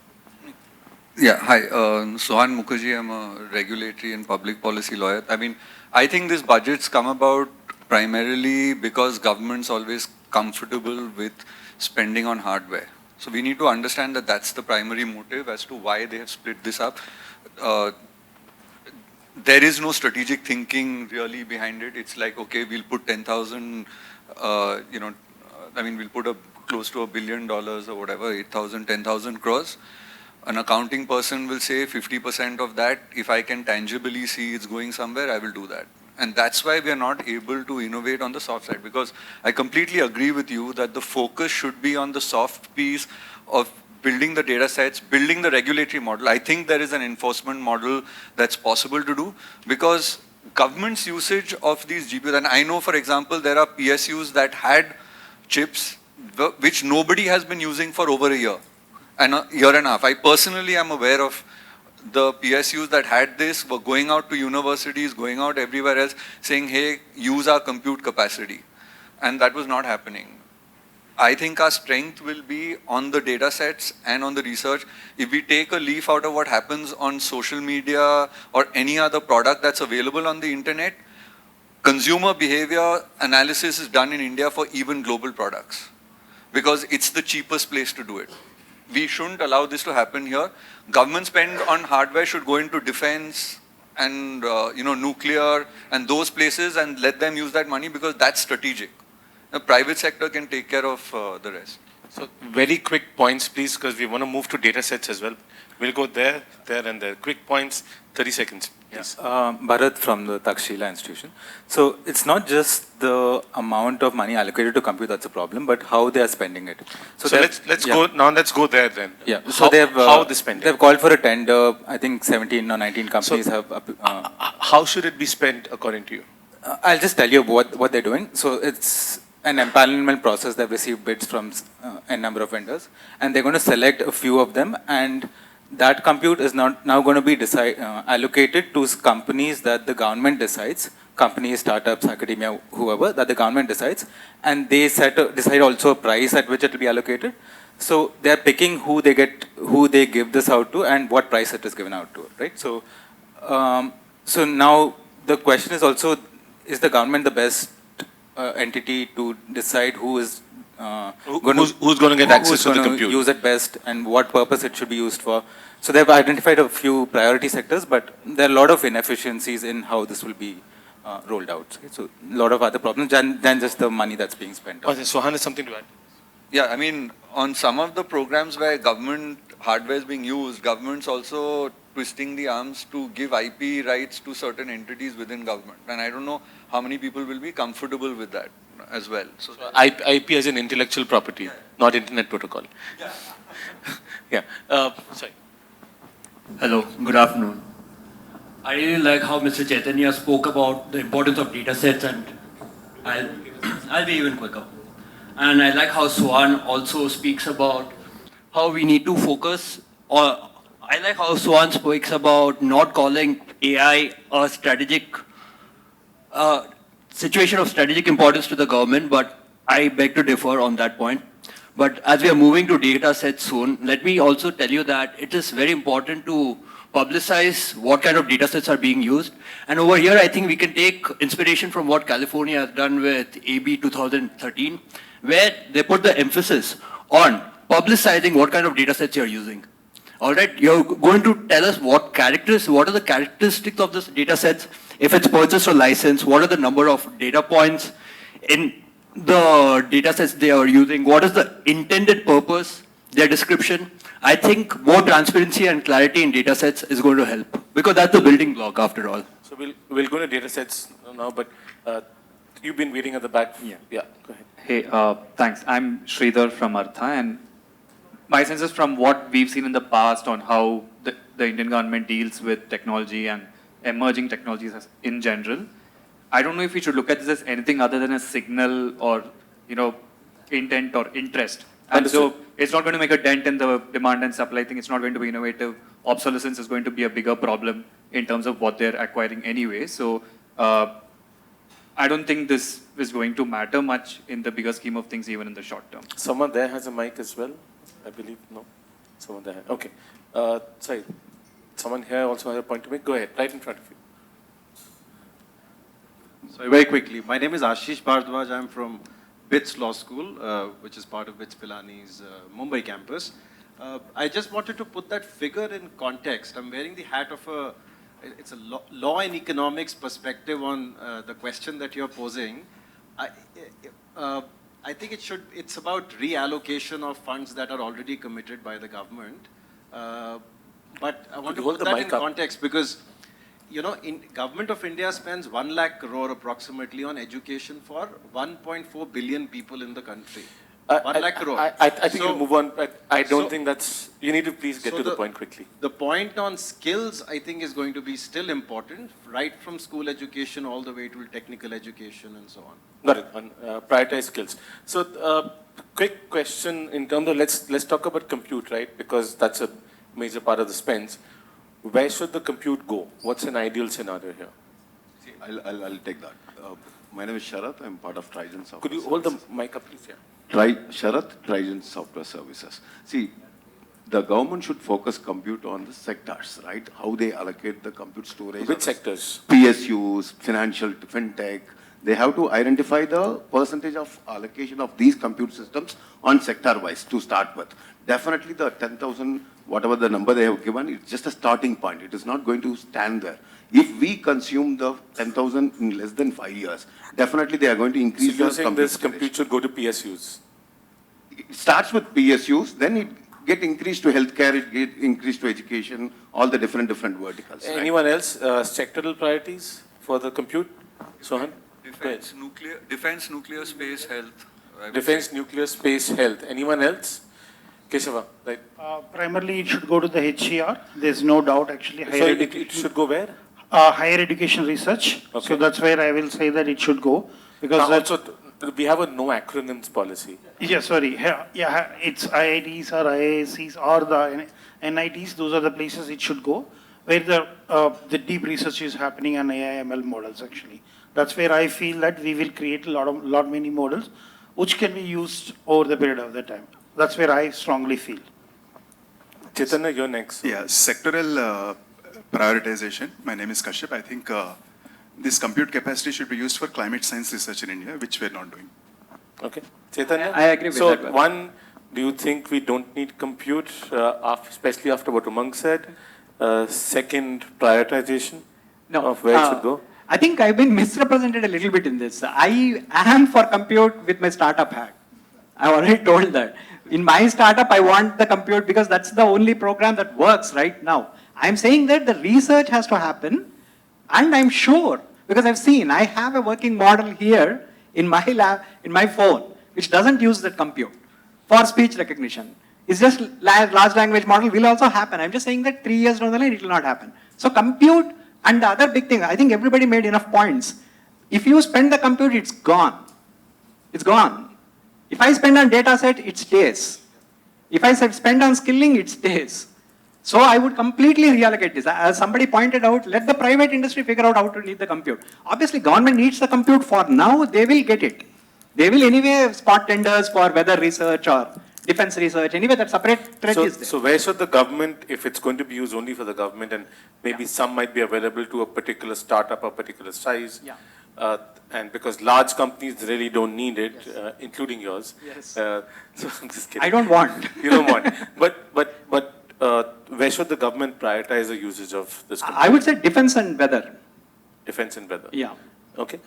Yeah, hi. Sohan Mukherjee, I'm a regulatory and public policy lawyer. I mean, I think these budgets come about primarily because government's always comfortable with spending on hardware. So we need to understand that that's the primary motive as to why they have split this up. There is no strategic thinking really behind it. It's like, okay, we'll put 10,000, we'll put close to $1 billion or whatever, 8,000, 10,000 crores. An accounting person will say 50% of that, if I can tangibly see it's going somewhere, I will do that. And that's why we are not able to innovate on the soft side, because I completely agree with you that the focus should be on the soft piece of building the data sets, building the regulatory model. I think there is an enforcement model that's possible to do, because government's usage of these GPUs, and I know, for example, there are PSUs that had chips which nobody has been using for over a year and a half. I personally am aware of the PSUs that had this, were going out to universities, going out everywhere else, saying, hey, use our compute capacity. And that was not happening. I think our strength will be on the data sets and on the research. If we take a leaf out of what happens on social media or any other product that's available on the internet, consumer behavior analysis is done in India for even global products, because it's the cheapest place to do it. We shouldn't allow this to happen here. Government spend on hardware should go into defense and nuclear and those places, and let them use that money, because that's strategic. The private sector can take care of the rest. So very quick points, please, because we want to move to data sets as well. We'll go there, and there. Quick points, 30 seconds, please. Bharat from the Takshila Institution. So it's not just the amount of money allocated to compute that's a problem, but how they are spending it. So let's go there then. Yeah. So how they spend it. They've called for a tender. I think 17 or 19 companies have. How should it be spent according to you? I'll just tell you what they're doing. So it's an empanelment process. They've received bids from a number of vendors, and they're going to select a few of them, and that compute is now going to be allocated to companies that the government decides, companies, startups, academia, whoever, that the government decides, and they decide also a price at which it will be allocated. So they're picking who they give this out to and what price it is given out to, right? So, so now the question is also, is the government the best entity to decide who is who's going to get access to the compute? Use it best and what purpose it should be used for. So they've identified a few priority sectors, but there are a lot of inefficiencies in how this will be rolled out. So a lot of other problems than just the money that's being spent. Okay, Sohan has something to add. Yeah, I mean, on some of the programs where government hardware is being used, government's also twisting the arms to give IP rights to certain entities within government. And I don't know how many people will be comfortable with that as well. So IP as an intellectual property, not internet protocol. Yeah. Sorry. Hello, good afternoon. I really like how Mr. Chaitanya spoke about the importance of data sets, and I'll be even quicker. And I like how Swan also speaks about how we need to focus, or I like how Swan speaks about not calling AI a strategic situation of strategic importance to the government, but I beg to differ on that point. But as we are moving to data sets soon, let me also tell you that it is very important to publicize what kind of data sets are being used. And over here, I think we can take inspiration from what California has done with AB 2013, where they put the emphasis on publicizing what kind of data sets you're using. All right, you're going to tell us what are the characteristics of this data sets, if it's purchased or licensed, what are the number of data points in the data sets they are using, what is the intended purpose, their description. I think more transparency and clarity in data sets is going to help, because that's the building block after all. So we'll go to data sets now, but you've been waiting at the back. Yeah, go ahead. Hey, thanks. I'm Sridhar from Artha, and my sense is from what we've seen in the past on how the Indian government deals with technology and emerging technologies in general, I don't know if we should look at this as anything other than a signal or, intent or interest. And so it's not going to make a dent in the demand and supply thing. It's not going to be innovative. Obsolescence is going to be a bigger problem in terms of what they're acquiring anyway. So I don't think this is going to matter much in the bigger scheme of things, even in the short term. Someone there has a mic as well, I believe. No? Someone there. Okay. Sorry. Someone here also has a point to make. Go ahead, right in front of you. So very quickly, my name is Ashish Bhardwaj. I'm from BITS Law School, which is part of BITS Pilani's Mumbai campus. I just wanted to put that figure in context. I'm wearing the hat of it's a law and economics perspective on the question that you're posing. I think it's about reallocation of funds that are already committed by the government. But I want to put that in context because, Government of India spends 1 lakh crore approximately on education for 1.4 billion people in the country. 1 lakh crore. I think we'll move on, but I don't think that's, you need to please get to the point quickly. The point on skills, I think, is going to be still important, right from school education all the way to technical education and so on. Got it, on prioritize skills. So, quick question in terms of, let's talk about compute, right? Because that's a major part of the spends. Where should the compute go? What's an ideal scenario here? See, I'll take that. My name is Sharath. I'm part of Trigen Software. Could you hold the mic up, please? Sharath, Trigen Software Services. See, the government should focus compute on the sectors, right? How they allocate the compute storage. Which sectors? PSUs, financial, fintech. They have to identify the percentage of allocation of these compute systems on sector-wise to start with. Definitely the 10,000, whatever the number they have given, it's just a starting point. It is not going to stand there. If we consume the 10,000 in less than 5 years, definitely they are going to increase the compute. This compute should go to PSUs? It starts with PSUs, then it get increased to healthcare, it get increased to education, all the different verticals. Anyone else? Sectoral priorities for the compute? Sohan? Defense, nuclear, space, health. Defense, nuclear, space, health. Anyone else? Keshava, right? Primarily, it should go to the HCR. There's no doubt, actually. So it should go where? Higher education research. Okay. So that's where I will say that it should go. Because also, we have a no acronyms policy. Yeah, sorry. Yeah, it's IITs or IIScs or the NITs. Those are the places it should go, where the deep research is happening on AI/ML models, actually. That's where I feel that we will create lot many models which can be used over the period of the time. That's where I strongly feel. Chaitanya, you're next. Yeah, sectoral prioritization. My name is Kashyap. I think this compute capacity should be used for climate science research in India, which we're not doing. Okay. Chaitanya? I agree with that. So, one, do you think we don't need compute, especially after what Umang said? Second, prioritization of where it should go? I think I've been misrepresented a little bit in this. I am for compute with my startup hat. I already told that. In my startup, I want the compute because that's the only program that works right now. I'm saying that the research has to happen, and I'm sure, because I've seen, I have a working model here in my lab, in my phone, which doesn't use that compute for speech recognition. It's just large language model will also happen. I'm just saying that 3 years down the line, it will not happen. So compute, and the other big thing, I think everybody made enough points. If you spend the compute, it's gone. It's gone. If I spend on data set, it stays. If I spend on skilling, it stays. So I would completely reallocate this. As somebody pointed out, let the private industry figure out how to need the compute. Obviously, government needs the compute for now, they will get it. They will anyway spot tenders for weather research or defense research. Anyway, that separate thread is there. So where should the government, if it's going to be used only for the government, and maybe some might be available to a particular startup or particular size, and because large companies really don't need it, including yours. Yes. So I'm just kidding. I don't want. You don't want. But where should the government prioritize the usage of this? I would say defense and weather. Defense and weather. Yeah. Okay.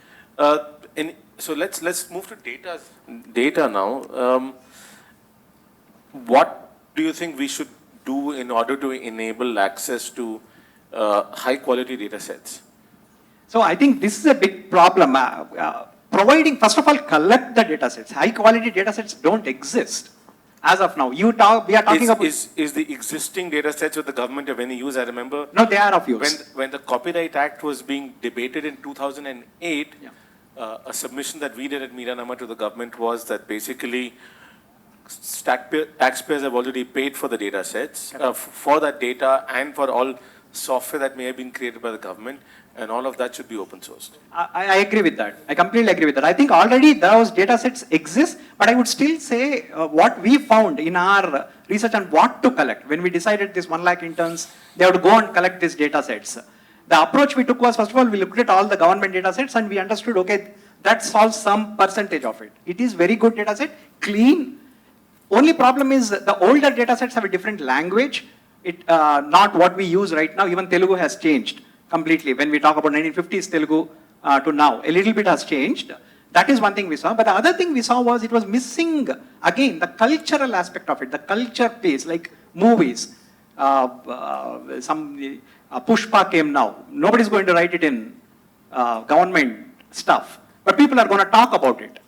So let's move to data now. What do you think we should do in order to enable access to high quality data sets? So I think this is a big problem. Providing, first of all, collect the data sets. High quality data sets don't exist as of now. We are talking about... Is the existing data sets with the government of any use? I remember... No, they are of use. When the Copyright Act was being debated in 2008, a submission that we did at MediaNama to the government was that basically taxpayers have already paid for the data sets, for that data and for all software that may have been created by the government, and all of that should be open sourced. I agree with that. I completely agree with that. I think already those data sets exist, but I would still say what we found in our research on what to collect, when we decided this 1 lakh interns, they have to go and collect these data sets. The approach we took was, first of all, we looked at all the government data sets and we understood, okay, that solves some percentage of it. It is very good data set, clean. Only problem is the older data sets have a different language. Not what we use right now. Even Telugu has changed completely. When we talk about 1950s Telugu to now, a little bit has changed. That is one thing we saw. But the other thing we saw was it was missing, again, the cultural aspect of it, the culture piece, like movies. Pushpa came now. Nobody's going to write it in government stuff. But people are going to talk about it.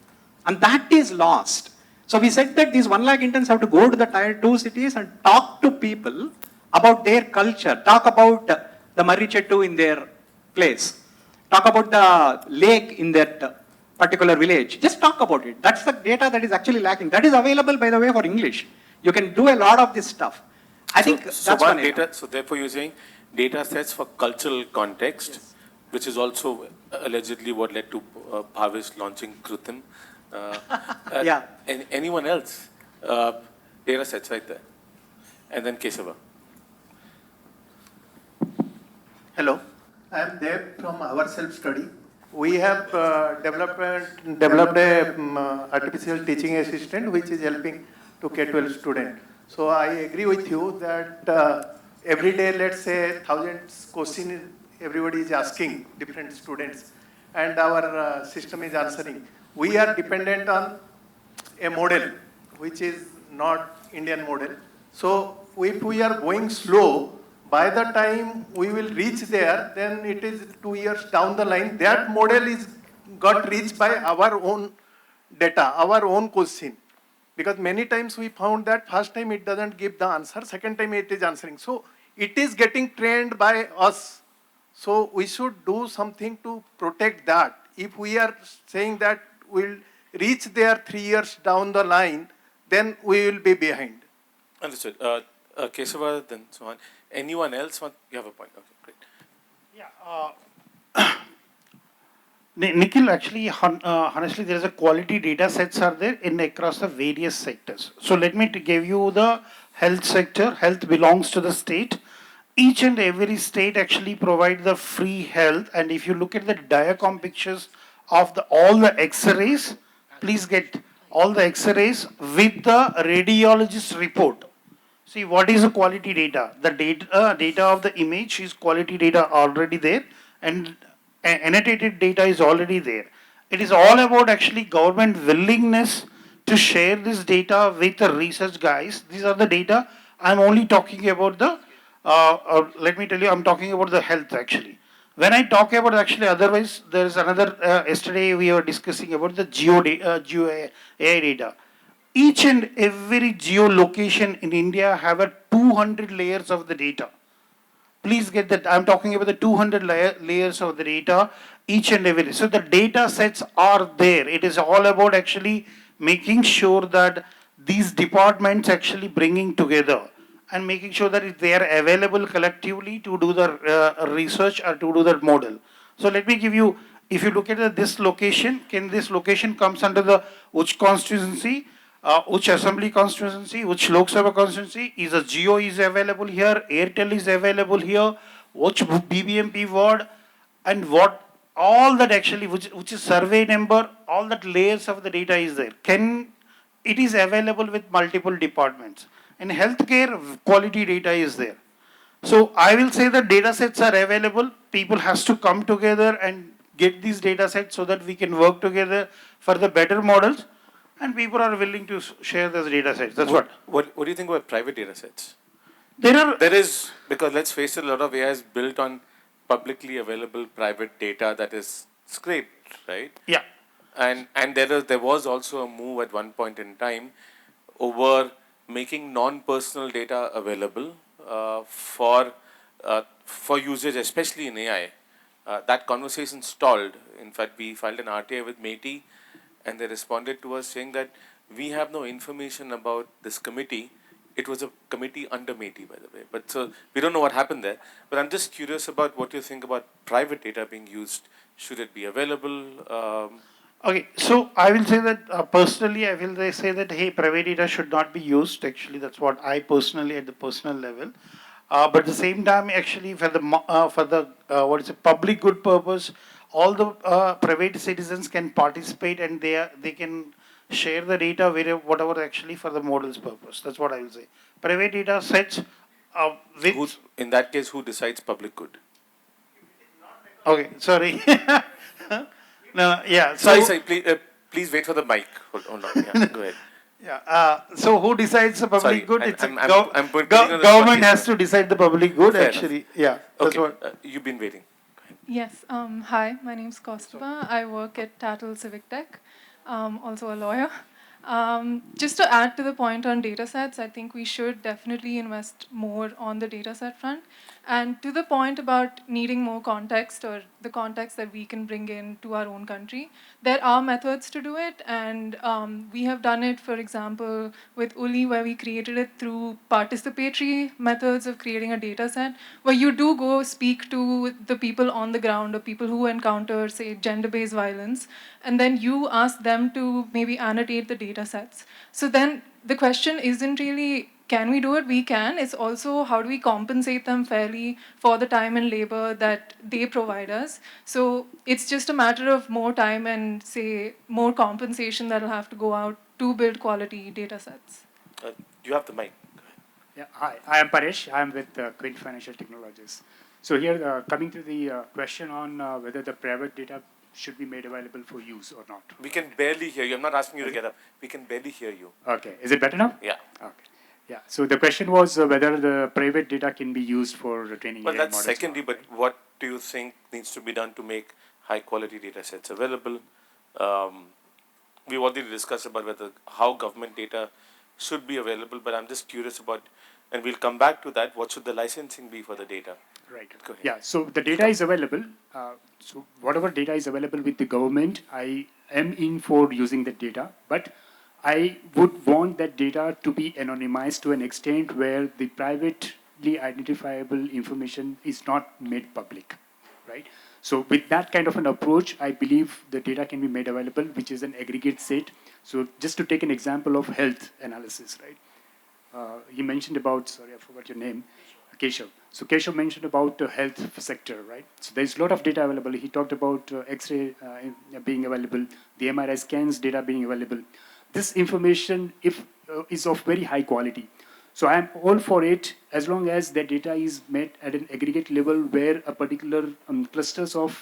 And that is lost. So we said that these 1 lakh interns have to go to the tier 2 cities and talk to people about their culture, talk about the Marichettu in their place, talk about the lake in that particular village. Just talk about it. That's the data that is actually lacking. That is available, by the way, for English. You can do a lot of this stuff. I think that's one data. So therefore you're saying data sets for cultural context, which is also allegedly what led to Bhavish launching Krutim. And anyone else? Data sets right there. And then Kesava. Hello, I am Dev from our self-study. We have developed a artificial teaching assistant which is helping to K-12 student. So I agree with you that every day, let's say, thousands questions everybody is asking, different students, and our system is answering. We are dependent on a model which is not Indian model. So if we are going slow, by the time we will reach there, then it is 2 years down the line. That model is got reached by our own data, our own question. Because many times we found that first time it doesn't give the answer, second time it is answering. So it is getting trained by us. So we should do something to protect that. If we are saying that we'll reach there 3 years down the line, then we will be behind. Understood. Kesava, then so on. Anyone else want? You have a point. Okay, great. Yeah. Nikhil, actually, honestly, there is a quality data sets are there in across the various sectors. So let me give you the health sector. Health belongs to the state. Each and every state actually provide the free health. And if you look at the diacom pictures of all the X-rays, please get all the X-rays with the radiologist report. See, what is the quality data? The data of the image is quality data already there, and annotated data is already there. It is all about actually government willingness to share this data with the research guys. These are the data. I'm only talking about the, let me tell you, I'm talking about the health actually. When I talk about actually, otherwise, there is another, yesterday we were discussing about the geo AI data. Each and every geolocation in India have a 200 layers of the data. Please get that. I'm talking about the 200 layers of the data, each and every. So the data sets are there. It is all about actually making sure that these departments actually bringing together and making sure that they are available collectively to do the research or to do the model. So let me give you, if you look at this location, this location comes under the which constituency, which assembly constituency, which Lok Sabha constituency, is a Geo is available here, Airtel is available here, which BBMP ward, and what all that actually, which is survey number, all that layers of the data is there. It is available with multiple departments. In healthcare, quality data is there. So I will say that data sets are available. People has to come together and get these data sets so that we can work together for the better models. And people are willing to share those data sets. That's what. What do you think about private data sets? There is, because let's face it, a lot of AI is built on publicly available private data that is scraped, right? Yeah. And there was also a move at one point in time over making non-personal data available for usage, especially in AI. That conversation stalled. In fact, we filed an RTI with METI, and they responded to us saying that we have no information about this committee. It was a committee under METI, by the way. But so we don't know what happened there. But I'm just curious about what you think about private data being used. Should it be available? Okay, so I will say that personally, I will say that hey, private data should not be used. Actually, that's what I personally, at the personal level. But at the same time, actually, for the what is it, public good purpose, all the private citizens can participate and they can share the data whatever actually for the model's purpose. That's what I will say. Private data sets with. In that case, who decides public good? Okay, sorry. No, yeah. So, sorry, please wait for the mic. Hold on. Yeah, go ahead. Yeah. So who decides the public good? It's government has to decide the public good. Fair actually, enough. Yeah. That's Okay. what. You've been waiting. Yes. Hi, my name's Kaustubha. I work at Tattle Civic Tech. Also a lawyer. Just to add to the point on data sets, I think we should definitely invest more on the data set front. And to the point about needing more context or the context that we can bring in to our own country, there are methods to do it. And we have done it, for example, with Uli, where we created it through participatory methods of creating a data set, where you do go speak to the people on the ground or people who encounter, say, gender-based violence, and then you ask them to maybe annotate the data sets. So then the question isn't really, can we do it? We can. It's also how do we compensate them fairly for the time and labor that they provide us. So it's just a matter of more time and, say, more compensation that will have to go out to build quality data sets. You have the mic. Yeah, hi, I am Paresh. I am with Quint Financial Technologies. So here, coming to the question on whether the private data should be made available for use or not. We can barely hear you. I'm not asking you to get up. We can barely hear you. Okay. Is it better now? Yeah. Okay. Yeah. So the question was whether the private data can be used for training. Well, AI that's models secondary, but what do you think needs to be done to make high quality data sets available? We've already discussed about how government data should be available, but I'm just curious about, and we'll come back to that, what should the licensing be for the data? Right. Go ahead. Yeah. So the data is available. So whatever data is available with the government, I am in for using that data, but I would want that data to be anonymized to an extent where the privately identifiable information is not made public, right? So with that kind of an approach, I believe the data can be made available, which is an aggregate set. So just to take an example of health analysis, right? You mentioned about, sorry, I forgot your name, Keshav. So Keshav mentioned about the health sector, right? So there's a lot of data available. He talked about X-ray being available, the MRI scans data being available. This information is of very high quality. So I am all for it as long as the data is met at an aggregate level where a particular clusters of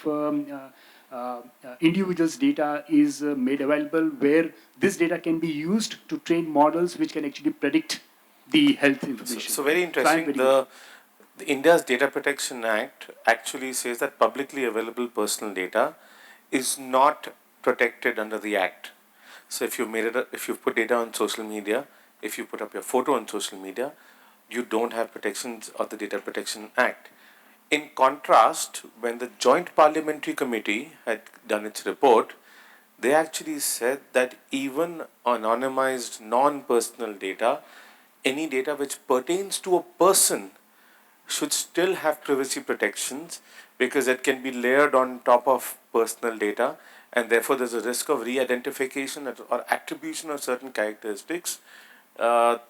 individuals' data is made available, where this data can be used to train models which can actually predict the health information. So very interesting. The India's Data Protection Act actually says that publicly available personal data is not protected under the Act. So if you've put data on social media, if you put up your photo on social media, you don't have protections of the Data Protection Act. In contrast, when the Joint Parliamentary Committee had done its report, they actually said that even anonymized non-personal data, any data which pertains to a person, should still have privacy protections because it can be layered on top of personal data, and therefore there's a risk of re-identification or attribution of certain characteristics. And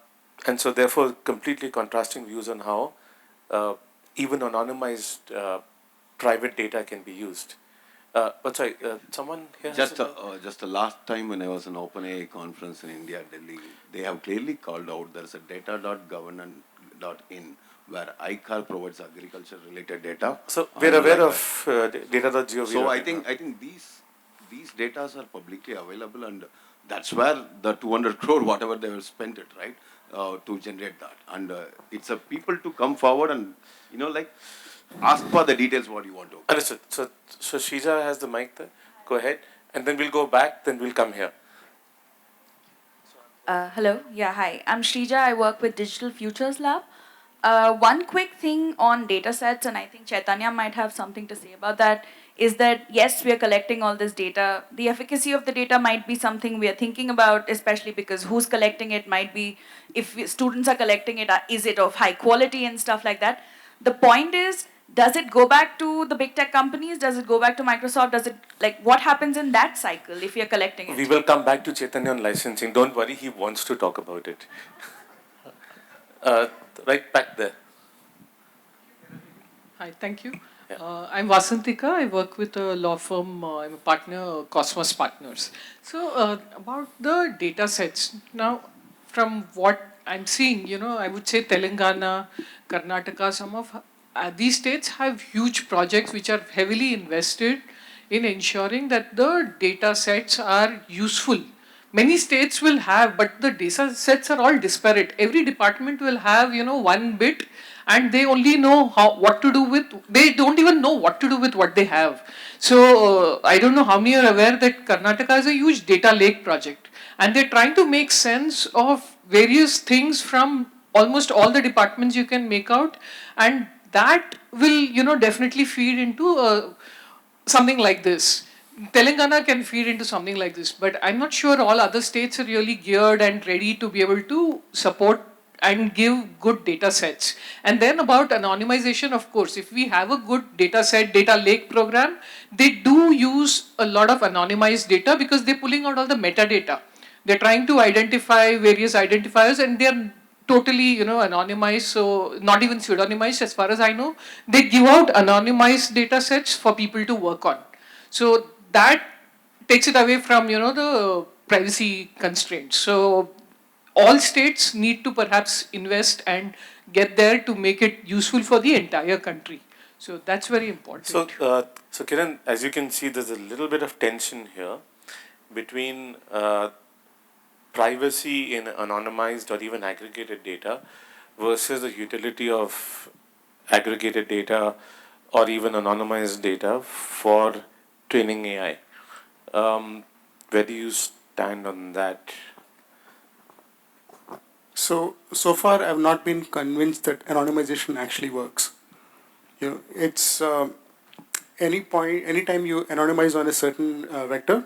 so therefore completely contrasting views on how even anonymized private data can be used. But sorry, someone here? Just the last time when I was in OpenAI conference in India, Delhi, they have clearly called out there's a data.governance.in where ICAR provides agriculture related data. So we're aware of data.gov. So I think these data are publicly available, and that's where the 200 crore whatever they have spent it, right, to generate that. And it's a people to come forward and ask for the details what you want to. Understood. So Shrija has the mic there. Go ahead, and then we'll go back. Then we'll come here. Hello. Yeah, hi. I'm Shrija. I work with Digital Futures Lab. One quick thing on datasets, and I think Chaitanya might have something to say about that, is that yes, we are collecting all this data. The efficacy of the data might be something we are thinking about, especially because who's collecting it might be, if students are collecting it, is it of high quality and stuff like that. The point is, does it go back to the big tech companies? Does it go back to Microsoft? Does it, what happens in that cycle if you're collecting it? We will come back to Chaitanya on licensing. Don't worry, he wants to talk about it. Right back there. Hi, thank you. I'm Vasantika. I work with a law firm. I'm a partner, Cosmos Partners. So about the data sets. Now, from what I'm seeing, I would say Telangana, Karnataka, some of these states have huge projects which are heavily invested in ensuring that the data sets are useful. Many states will have, but the data sets are all disparate. Every department will have, one bit, and they only know what to do with, they don't even know what to do with what they have. So I don't know how many are aware that Karnataka is a huge data lake project, and they're trying to make sense of various things from almost all the departments you can make out, and that will, definitely feed into something like this. Telangana can feed into something like this, but I'm not sure all other states are really geared and ready to be able to support and give good data sets. And then about anonymization, of course, if we have a good data set, data lake program, they do use a lot of anonymized data because they're pulling out all the metadata. They're trying to identify various identifiers, and they're totally, anonymized, so not even pseudonymized as far as I know. They give out anonymized data sets for people to work on. So that takes it away from, the privacy constraints. So all states need to perhaps invest and get there to make it useful for the entire country. So that's very important. So Kiran, as you can see, there's a little bit of tension here between privacy in anonymized or even aggregated data versus the utility of aggregated data or even anonymized data for training AI. Where do you stand on that? So far I've not been convinced that anonymization actually works. It's anytime you anonymize on a certain vector,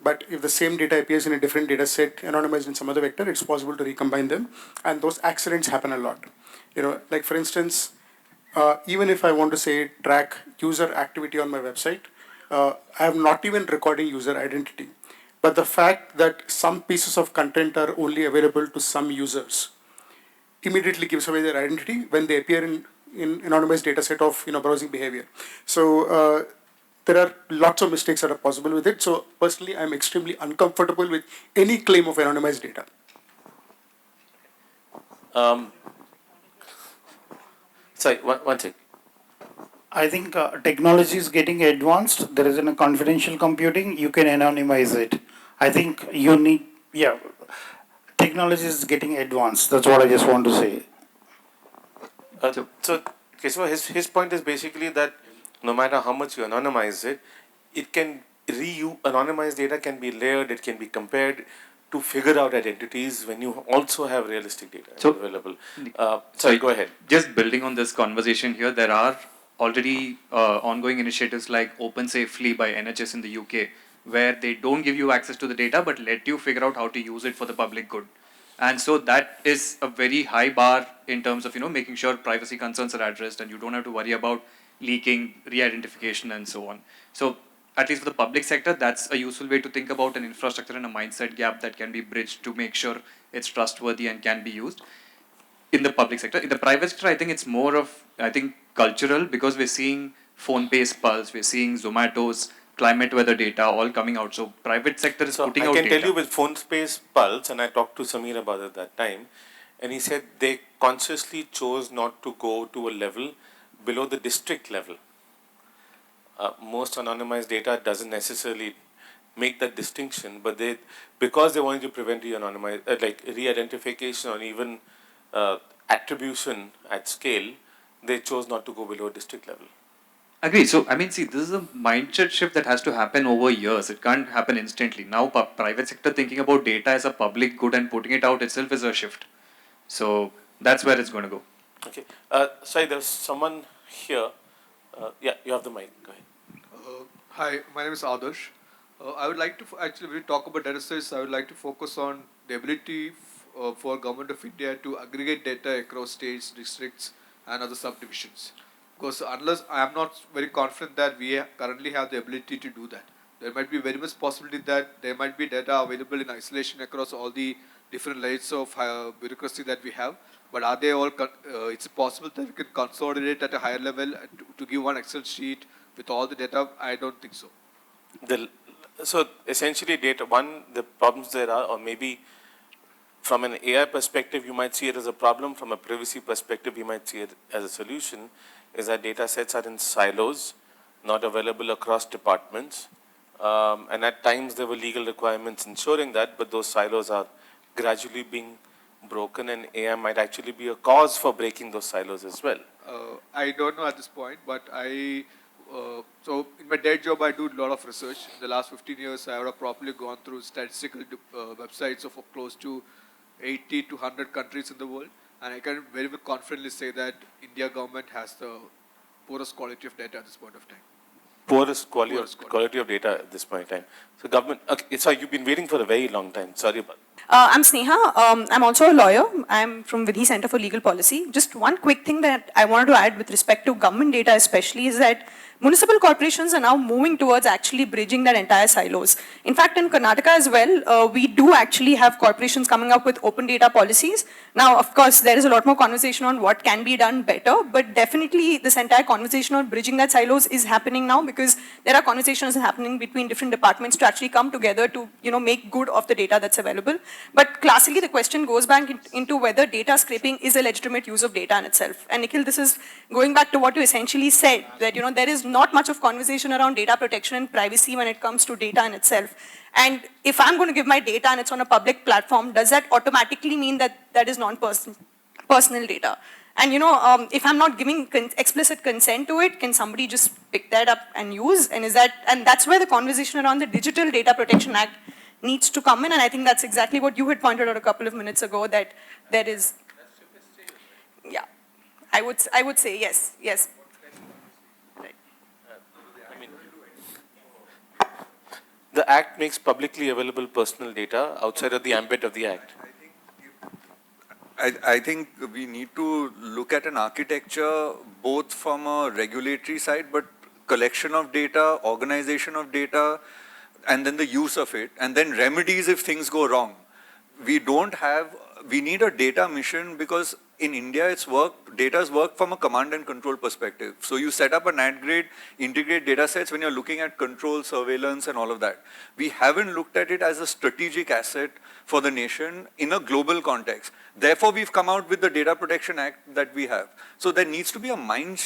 but if the same data appears in a different data set anonymized in some other vector, it's possible to recombine them, and those accidents happen a lot. Like for instance, even if I want to say track user activity on my website, I am not even recording user identity. But the fact that some pieces of content are only available to some users immediately gives away their identity when they appear in anonymized data set of browsing behavior. So there are lots of mistakes that are possible with it. So personally, I'm extremely uncomfortable with any claim of anonymized data. Sorry, one second. I think technology is getting advanced. There is a confidential computing. You can anonymize it. I think you need, technology is getting advanced. That's what I just want to say. So his point is basically that no matter how much you anonymize it, it can anonymized data can be layered, it can be compared to figure out identities when you also have realistic data available. Sorry, go ahead. Just building on this conversation here, there are already ongoing initiatives like Open Safely by NHS in the UK, where they don't give you access to the data but let you figure out how to use it for the public good. And so that is a very high bar in terms of making sure privacy concerns are addressed and you don't have to worry about leaking, re-identification and so on. So at least for the public sector, that's a useful way to think about an infrastructure and a mindset gap that can be bridged to make sure it's trustworthy and can be used in the public sector. In the private sector, I think it's more of, cultural, because we're seeing PhonePe's Pulse, we're seeing Zomato's climate weather data all coming out. So private sector is putting out data. I can tell you with PhonePe's Pulse, and I talked to Samir about it that time, and he said they consciously chose not to go to a level below the district level. Most anonymized data doesn't necessarily make that distinction, but because they wanted to prevent re-identification or even attribution at scale, they chose not to go below district level. Agree. So, this is a mindset shift that has to happen over years. It can't happen instantly. Now, private sector thinking about data as a public good and putting it out itself is a shift. So, that's where it's going to go. Okay. Sorry, there's someone here. Yeah, you have the mic. Go ahead. Hi, my name is Adarsh. I would like to, actually, when we talk about data sets, I would like to focus on the ability for Government of India to aggregate data across states, districts, and other subdivisions. Because unless I am not very confident that we currently have the ability to do that. There might be very much possibility that there might be data available in isolation across all the different layers of bureaucracy that we have. But are they all, it's possible that we can consolidate at a higher level to give one Excel sheet with all the data? I don't think so. So essentially the problems there are, or maybe from an AI perspective, you might see it as a problem. From a privacy perspective, you might see it as a solution, is that data sets are in silos, not available across departments. And at times there were legal requirements ensuring that, but those silos are gradually being broken, and AI might actually be a cause for breaking those silos as well. I don't know at this point, but so in my day job, I do a lot of research. In the last 15 years, I have probably gone through statistical websites of close to 80 to 100 countries in the world. And I can very confidently say that India government has the poorest quality of data at this point of time. Poorest quality of data at this point in time. So government, okay, so you've been waiting for a very long time. Sorry about that. I'm Sneha. I'm also a lawyer. I'm from Vidhi Center for Legal Policy. Just one quick thing that I wanted to add with respect to government data especially is that municipal corporations are now moving towards actually bridging that entire silos. In fact, in Karnataka as well, we do actually have corporations coming up with open data policies. Now, of course, there is a lot more conversation on what can be done better, but definitely this entire conversation on bridging that silos is happening now because there are conversations happening between different departments to actually come together to, make good of the data that's available. But classically, the question goes back into whether data scraping is a legitimate use of data in itself. And Nikhil, this is going back to what you essentially said, that, there is not much of conversation around data protection and privacy when it comes to data in itself. And if I'm going to give my data and it's on a public platform, does that automatically mean that that is non-personal data? And if I'm not giving explicit consent to it, can somebody just pick that up and use? And that's where the conversation around the Digital Data Protection Act needs to come in. And I think that's exactly what you had pointed out a couple of minutes ago, that there is. Yeah, I would say yes. The Act makes publicly available personal data outside of the ambit of the Act. I think we need to look at an architecture both from a regulatory side, but collection of data, organization of data, and then the use of it, and then remedies if things go wrong. We need a data mission because in India, data's work from a command and control perspective. So you set up an integrate data sets when you're looking at control, surveillance, and all of that. We haven't looked at it as a strategic asset for the nation in a global context. Therefore, we've come out with the Data Protection Act that we have. So there needs to be a mind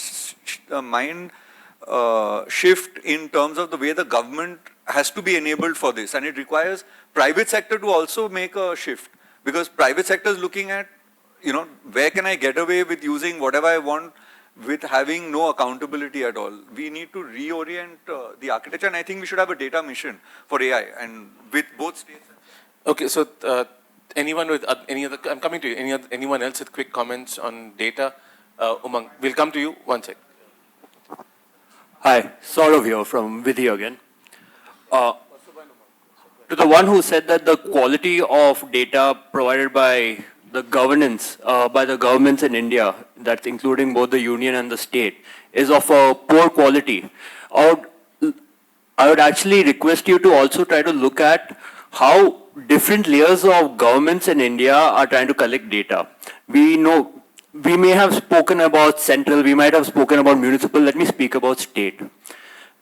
shift in terms of the way the government has to be enabled for this. And it requires private sector to also make a shift. Because private sector is looking at, where can I get away with using whatever I want with having no accountability at all. We need to reorient the architecture, and I think we should have a data mission for AI and with both states. Okay, so anyone with any other, I'm coming to you, anyone else with quick comments on data? Umang, we'll come to you, one sec. Hi, Saurav here from Vidhi again. to the one who said that the quality of data provided by the governance, by the governments in India, that's including both the union and the state, is of a poor quality. I would actually request you to also try to look at how different layers of governments in India are trying to collect data. We know, we may have spoken about central, we might have spoken about municipal, let me speak about state.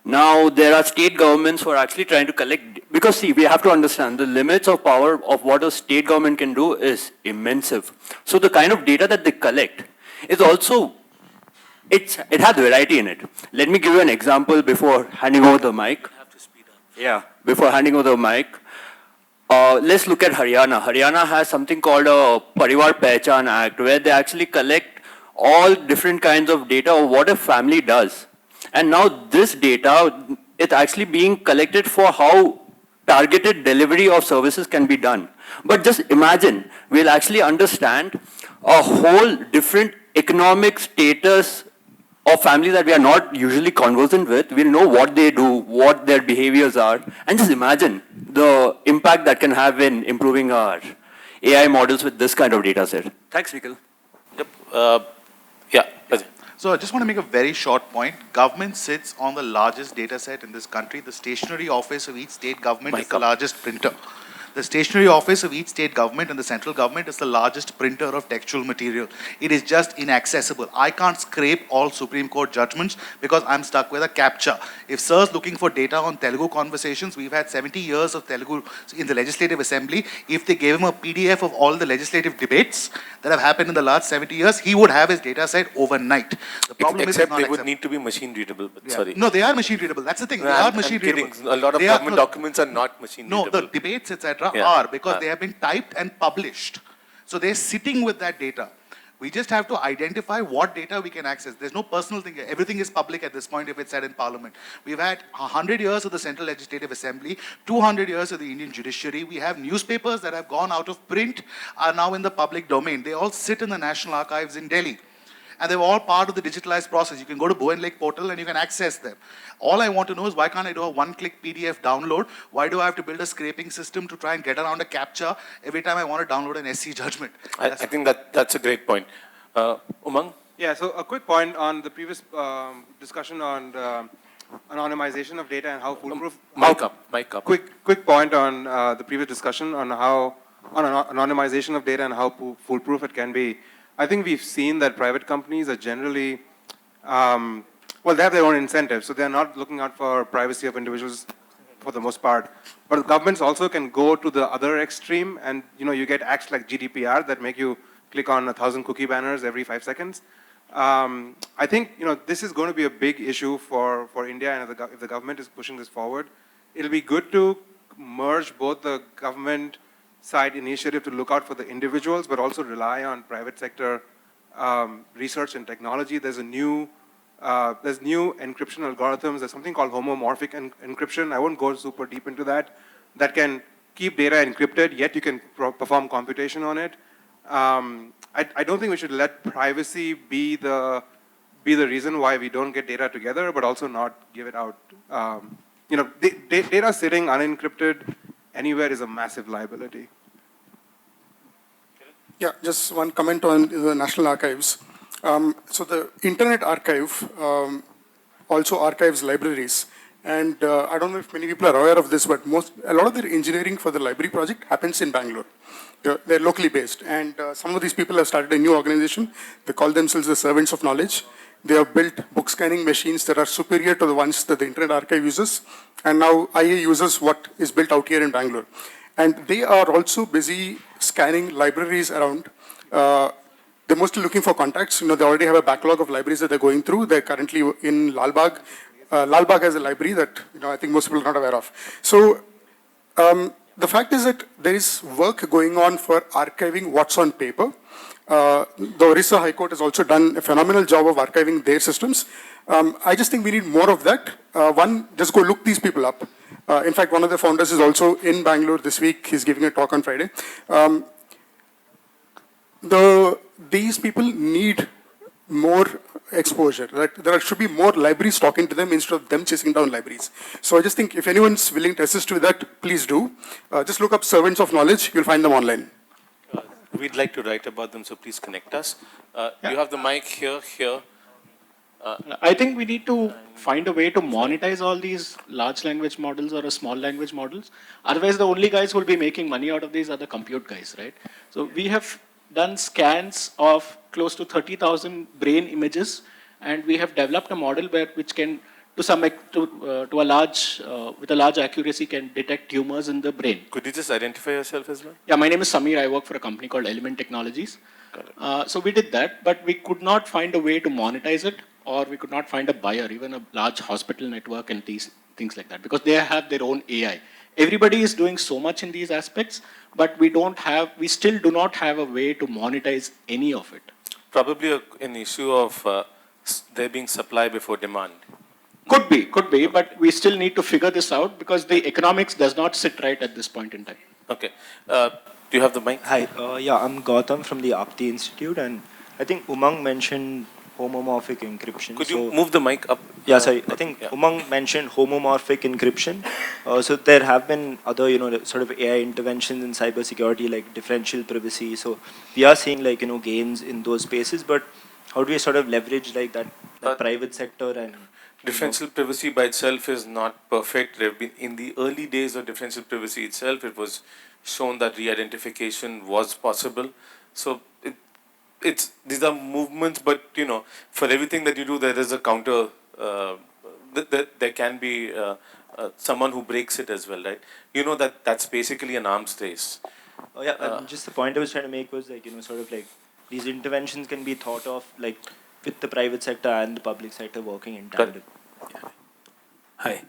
Now, there are state governments who are actually trying to collect, because see, we have to understand the limits of power of what a state government can do is immense. So the kind of data that they collect is also, it has variety in it. Let me give you an example before handing over the mic. Yeah, before handing over the mic. Let's look at Haryana. Haryana has something called a Parivar Pehchan Act, where they actually collect all different kinds of data of what a family does. And now this data is actually being collected for how targeted delivery of services can be done. But just imagine, we'll actually understand a whole different economic status of families that we are not usually conversant with. We'll know what they do, what their behaviors are, and just imagine the impact that can have in improving our AI models with this kind of data set. Thanks, Nikhil. Yep. Yeah. So I just want to make a very short point. Government sits on the largest data set in this country. The stationery office of each state government is the largest printer. The stationery office of each state government and the central government is the largest printer of textual material. It is just inaccessible. I can't scrape all Supreme Court judgments because I'm stuck with a captcha. If sir's looking for data on Telugu conversations, we've had 70 years of Telugu in the Legislative Assembly. If they gave him a PDF of all the legislative debates that have happened in the last 70 years, he would have his data set overnight. The problem Except they would need to be machine readable. But sorry. No, they are machine readable. That's the thing. They are machine readable. A lot of government documents are not machine readable. No, the debates, etc. are because they have been typed and published. So they're sitting with that data. We just have to identify what data we can access. There's no personal thing. Everything is public at this point if it's said in Parliament. We've had 100 years of the Central Legislative Assembly, 200 years of the Indian judiciary. We have newspapers that have gone out of print, are now in the public domain. They all sit in the National Archives in Delhi. And they're all part of the digitalized process. You can go to Bowen Lake portal and you can access them. All I want to know is why can't I do a one-click PDF download? Why do I have to build a scraping system to try and get around a captcha every time I want to download an SC judgment? I think that's a great point. Umang? Yeah, so a quick point on the previous discussion on anonymization of data and how foolproof. Mic up. Quick point on the previous discussion on how anonymization of data and how foolproof it can be. I think we've seen that private companies are generally, well, they have their own incentives, so they're not looking out for privacy of individuals for the most part. But governments also can go to the other extreme, and you get acts like GDPR that make you click on 1,000 cookie banners every 5 seconds. I think this is going to be a big issue for India, and if the government is pushing this forward, it'll be good to merge both the government side initiative to look out for the individuals, but also rely on private sector research and technology. There's new encryption algorithms. There's something called homomorphic encryption. I won't go super deep into that. That can keep data encrypted, yet you can perform computation on it. I don't think we should let privacy be the reason why we don't get data together, but also not give it out. Data sitting unencrypted anywhere is a massive liability. Yeah, just one comment on the National Archives. So the Internet Archive also archives libraries. And I don't know if many people are aware of this, but a lot of their engineering for the library project happens in Bangalore. They're locally based. And some of these people have started a new organization. They call themselves the Servants of Knowledge. They have built book scanning machines that are superior to the ones that the Internet Archive uses. And now IA uses what is built out here in Bangalore. And they are also busy scanning libraries around. They're mostly looking for contacts. They already have a backlog of libraries that they're going through. They're currently in Lalbagh. Lalbagh has a library that I think most people are not aware of. So the fact is that there is work going on for archiving what's on paper. The Orissa High Court has also done a phenomenal job of archiving their systems. I just think we need more of that. One, just go look these people up. In fact, one of the founders is also in Bangalore this week. He's giving a talk on Friday. These people need more exposure. There should be more libraries talking to them instead of them chasing down libraries. So I just think if anyone's willing to assist with that, please do. Just look up servants of knowledge. You'll find them online. We'd like to write about them, so please connect us. You have the mic here. I think we need to find a way to monetize all these large language models or small language models. Otherwise, the only guys who will be making money out of these are the compute guys, right? So we have done scans of close to 30,000 brain images, and we have developed a model which can, with a large accuracy, can detect tumors in the brain. Could you just identify yourself as well? Yeah, my name is Samir. I work for a company called Element Technologies. So we did that, but we could not find a way to monetize it, or we could not find a buyer, even a large hospital network and these things like that, because they have their own AI. Everybody is doing so much in these aspects, but we still do not have a way to monetize any of it. Probably an issue of there being supply before demand. Could be, but we still need to figure this out because the economics does not sit right at this point in time. Okay. Do you have the mic? Hi, yeah, I'm Gautam from the Apti Institute, and I think Umang mentioned homomorphic encryption. Could you move the mic up? Yeah, sorry. I think Umang mentioned homomorphic encryption. So there have been other, sort of AI interventions in cybersecurity, like differential privacy. So we are seeing, gains in those spaces. But how do we sort of leverage like that private sector and differential privacy by itself is not perfect. There have been, in the early days of differential privacy itself, it was shown that re-identification was possible. So these are movements, but for everything that you do, there is a counter. There can be someone who breaks it as well, right? That's basically an arms race. Oh yeah, just the point I was trying to make was sort of like these interventions can be thought of like with the private sector and the public sector working in tandem. Yeah. Hi.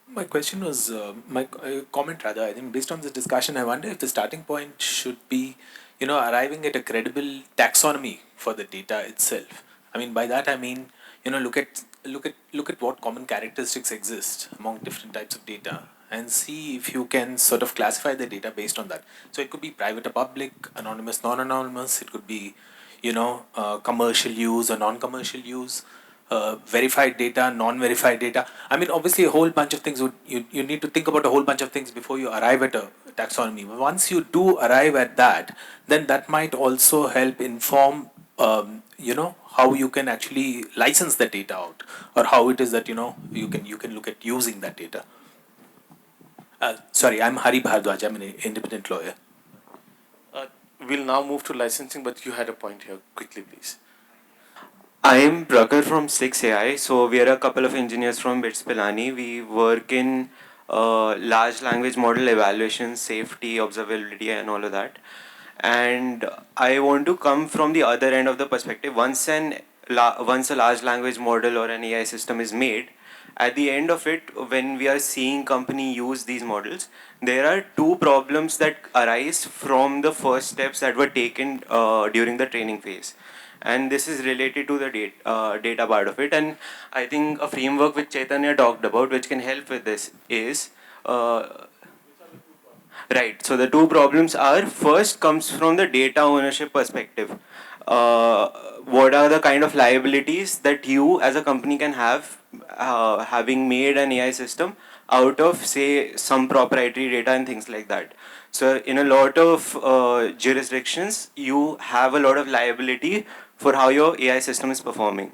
My question was, my comment rather, I think based on this discussion, I wonder if the starting point should be, arriving at a credible taxonomy for the data itself. I mean, by that I mean, look at what common characteristics exist among different types of data and see if you can sort of classify the data based on that. So it could be private or public, anonymous, non-anonymous. It could be, commercial use or non-commercial use. Verified data, non-verified data. I mean, obviously a whole bunch of things, you need to think about a whole bunch of things before you arrive at a taxonomy. Once you do arrive at that, then that might also help inform, how you can actually license the data out, or how it is that, you can look at using that data. Sorry, I'm Hari Bhardwaj, I'm an independent lawyer. We'll now move to licensing, but you had a point here. Quickly, please. I am Prakhar from 6AI. So we are a couple of engineers from BITS Pilani. We work in large language model evaluation, safety, observability, and all of that. And I want to come from the other end of the perspective. Once a large language model or an AI system is made, at the end of it, when we are seeing company use these models, there are two problems that arise from the first steps that were taken during the training phase. And this is related to the data part of it. And I think a framework which Chaitanya talked about, which can help with this, is right. So the two problems are, first comes from the data ownership perspective. What are the kind of liabilities that you as a company can have having made an AI system out of, say, some proprietary data and things like that. So in a lot of jurisdictions, you have a lot of liability for how your AI system is performing.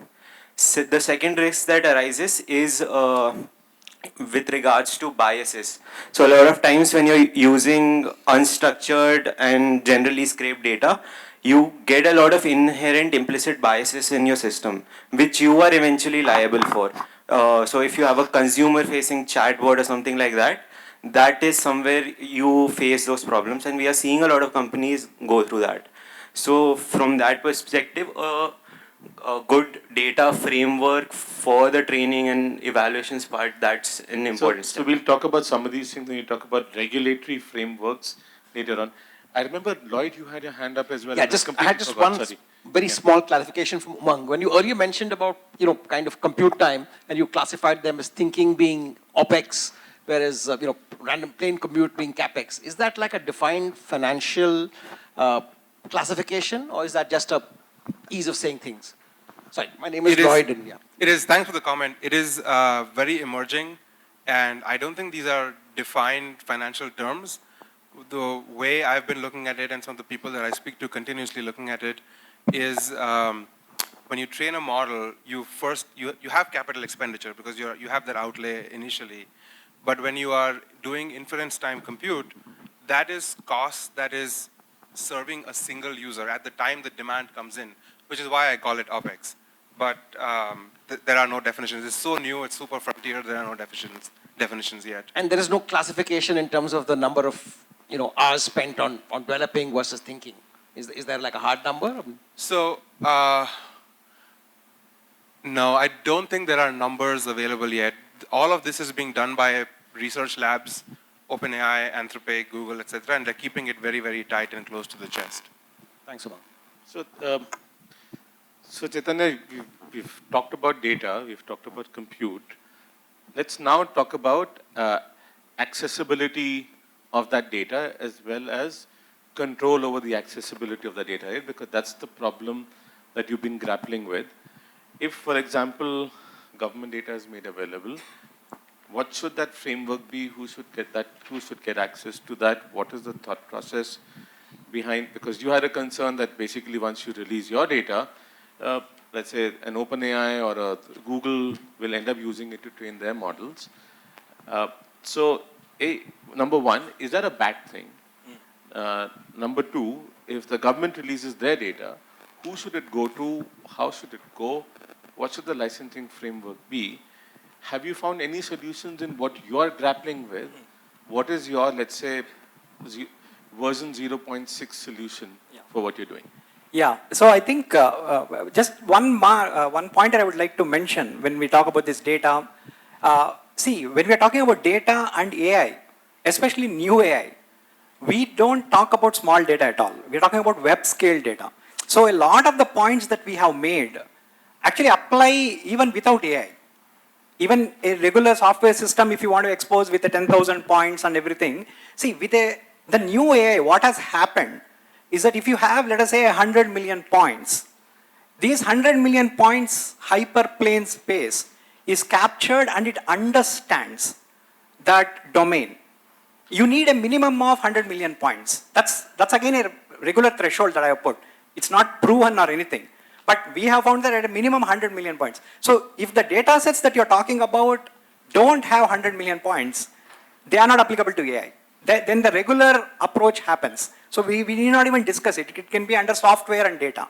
So the second risk that arises is with regards to biases. So a lot of times when you're using unstructured and generally scraped data, you get a lot of inherent implicit biases in your system, which you are eventually liable for. So if you have a consumer-facing chatbot or something like that, that is somewhere you face those problems, and we are seeing a lot of companies go through that. So from that perspective, a good data framework for the training and evaluations part, that's an important step. So we'll talk about some of these things when you talk about regulatory frameworks later on. I remember, Lloyd, you had your hand up as well. Yeah, I had just one very small clarification from Umang. When you earlier mentioned about, kind of compute time, and you classified them as thinking being OPEX, whereas, random plain compute being CAPEX, is that like a defined financial classification, or is that just ease of saying things. Sorry, my name is Lloyd. And yeah. It is, thanks for the comment. It is very emerging, and I don't think these are defined financial terms. The way I've been looking at it, and some of the people that I speak to continuously looking at it, is when you train a model, you have capital expenditure because you have that outlay initially. But when you are doing inference time compute, that is cost that is serving a single user at the time the demand comes in, which is why I call it OpEx. But there are no definitions. It's so new, it's super frontier, there are no definitions yet. And there is no classification in terms of the number of hours spent on developing versus thinking. Is there like a hard number? So, no, I don't think there are numbers available yet. All of this is being done by research labs, OpenAI, Anthropic, Google, etc., and they're keeping it very, very tight and close to the chest. Thanks, Umang. So Chaitanya, we've talked about data, we've talked about compute. Let's now talk about accessibility of that data as well as control over the accessibility of the data, right? Because that's the problem that you've been grappling with. If, for example, government data is made available, what should that framework be? Who should get that? Who should get access to that? What is the thought process behind? Because you had a concern that basically once you release your data, let's say an OpenAI or a Google will end up using it to train their models. So, number one, is that a bad thing? Number two, if the government releases their data, who should it go to? How should it go? What should the licensing framework be? Have you found any solutions in what you are grappling with? What is your, let's say, version 0.6 solution for what you're doing? Yeah, so I think just one point that I would like to mention when we talk about this data. See, when we are talking about data and AI, especially new AI, we don't talk about small data at all. We're talking about web scale data. So a lot of the points that we have made actually apply even without AI. Even a regular software system, if you want to expose with the 10,000 points and everything, see, with the new AI, what has happened is that if you have, let us say, 100 million points, these 100 million points hyperplane space is captured and it understands that domain. You need a minimum of 100 million points. That's again a regular threshold that I have put. It's not proven or anything. But we have found that at a minimum 100 million points. So if the data sets that you're talking about don't have 100 million points, they are not applicable to AI. Then the regular approach happens. So we need not even discuss it. It can be under software and data.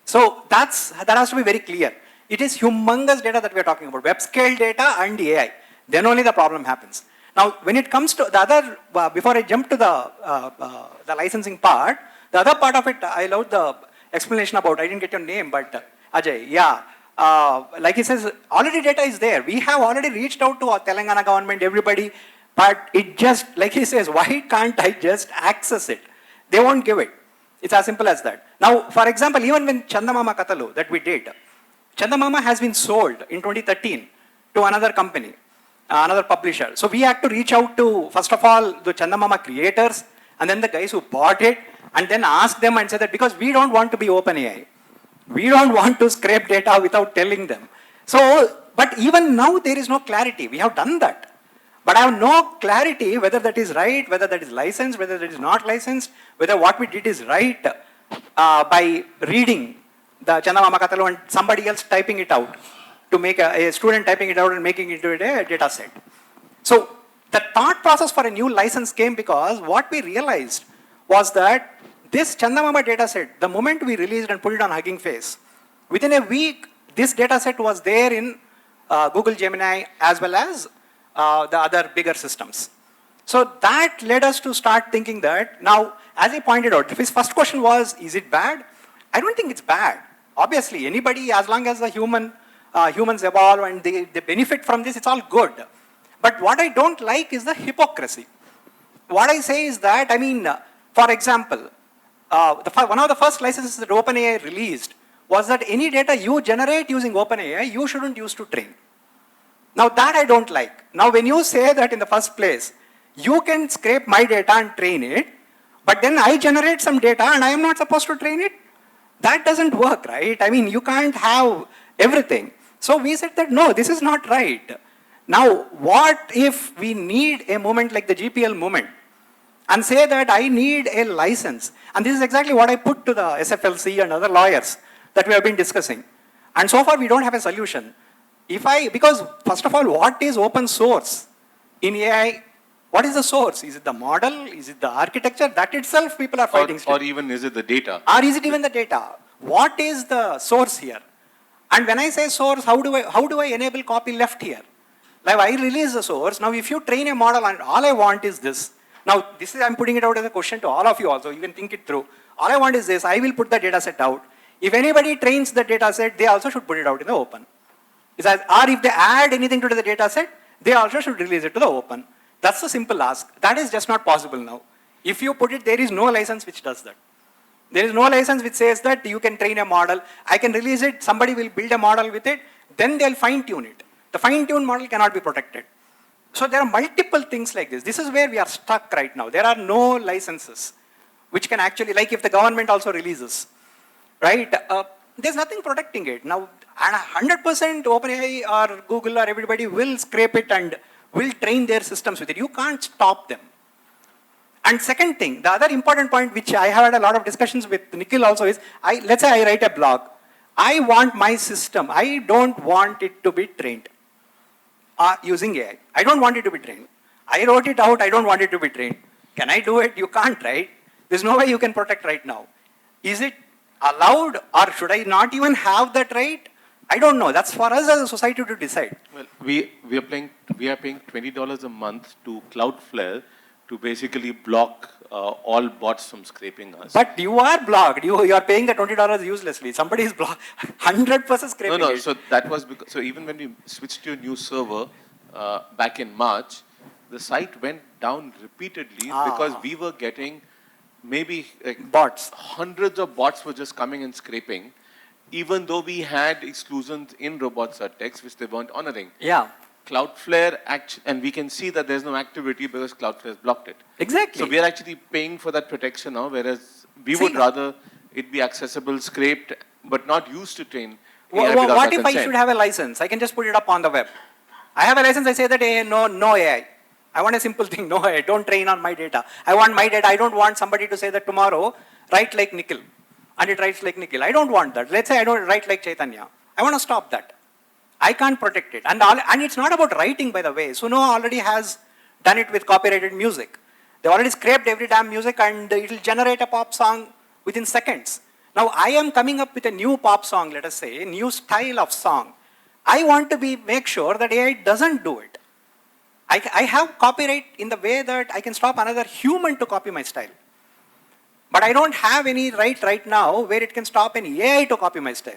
So that has to be very clear. It is humongous data that we are talking about, web scale data and AI. Then only the problem happens. Now, when it comes to the other, before I jump to the licensing part, the other part of it, I love the explanation about, I didn't get your name, but Ajay, yeah. Like he says, already data is there. We have already reached out to our Telangana government, everybody, but it just, like he says, why can't I just access it? They won't give it. It's as simple as that. Now, for example, even when Chandamama Katalu that we did, Chandamama has been sold in 2013 to another company, another publisher. So we had to reach out to, first of all, the Chandamama creators, and then the guys who bought it, and then ask them and say that because we don't want to be OpenAI. We don't want to scrape data without telling them. So, but even now there is no clarity. We have done that. But I have no clarity whether that is right, whether that is licensed, whether that is not licensed, whether what we did is right by reading the Chandamama Katalu and somebody else typing it out, to make a student typing it out and making it into a data set. So the thought process for a new license came because what we realized was that this Chandamama data set, the moment we released and put it on Hugging Face, within a week, this data set was there in Google Gemini as well as the other bigger systems. So that led us to start thinking that, now, as I pointed out, his first question was, is it bad? I don't think it's bad. Obviously, anybody, as long as the humans evolve and they benefit from this, it's all good. But what I don't like is the hypocrisy. What I say is that, I mean, for example, one of the first licenses that OpenAI released was that any data you generate using OpenAI, you shouldn't use to train. Now that I don't like. Now when you say that in the first place, you can scrape my data and train it, but then I generate some data and I am not supposed to train it, That doesn't work, right? I mean, you can't have everything. So we said that, no, this is not right. Now, what if we need a movement like the GPL movement and say that I need a license? And this is exactly what I put to the SFLC and other lawyers that we have been discussing. And so far, we don't have a solution. Because first of all, what is open source in AI? What is the source? Is it the model? Is it the architecture? That itself people are fighting still. Or even is it the data? Or is it even the data? What is the source here? And when I say source, how do I enable copy left here? Like I release the source. Now if you train a model and all I want is this. Now this is, I'm putting it out as a question to all of you also. You can think it through. All I want is this. I will put the data set out. If anybody trains the data set, they also should put it out in the open. Or if they add anything to the data set, they also should release it to the open. That's the simple ask. That is just not possible now. If you put it, there is no license which does that. There is no license which says that you can train a model. I can release it, somebody will build a model with it, then they'll fine tune it. The fine tuned model cannot be protected. So there are multiple things like this. This is where we are stuck right now. There are no licenses which can actually, like if the government also releases, right? There's nothing protecting it. Now, and 100% OpenAI or Google or everybody will scrape it and will train their systems with it. You can't stop them. And second thing, the other important point which I have had a lot of discussions with Nikhil also is, let's say I write a blog. I want my system, I don't want it to be trained using AI. I don't want it to be trained. I wrote it out, I don't want it to be trained. Can I do it? You can't, right? There's no way you can protect right now. Is it allowed or should I not even have that right? I don't know. That's for us as a society to decide. Well, we are paying $20 a month to Cloudflare to basically block all bots from scraping us. But you are blocked. You are paying the $20 uselessly. Somebody is blocked. 100% scraping No. it. So that was because. So even when we switched to a new server back in March, the site went down repeatedly because we were getting maybe bots. Hundreds of bots were just coming and scraping, even though we had exclusions in robots.txt which they weren't honoring. Yeah. Cloudflare, and we can see that there's no activity because Cloudflare has blocked it. Exactly. So we are actually paying for that protection now, whereas we would rather it be accessible, scraped, but not used to train. What if I should have a license? I can just put it up on the web. I have a license, I say that no AI. I want a simple thing, no AI, don't train on my data. I want my data, I don't want somebody to say that tomorrow, write like Nikhil. And it writes like Nikhil. I don't want that. Let's say I don't write like Chaitanya. I want to stop that. I can't protect it. And it's not about writing, by the way. Suno already has done it with copyrighted music. They already scraped every damn music and it will generate a pop song within seconds. Now I am coming up with a new pop song, let us say, a new style of song. I want to make sure that AI doesn't do it. I have copyright in the way that I can stop another human to copy my style. But I don't have any right now where it can stop an AI to copy my style.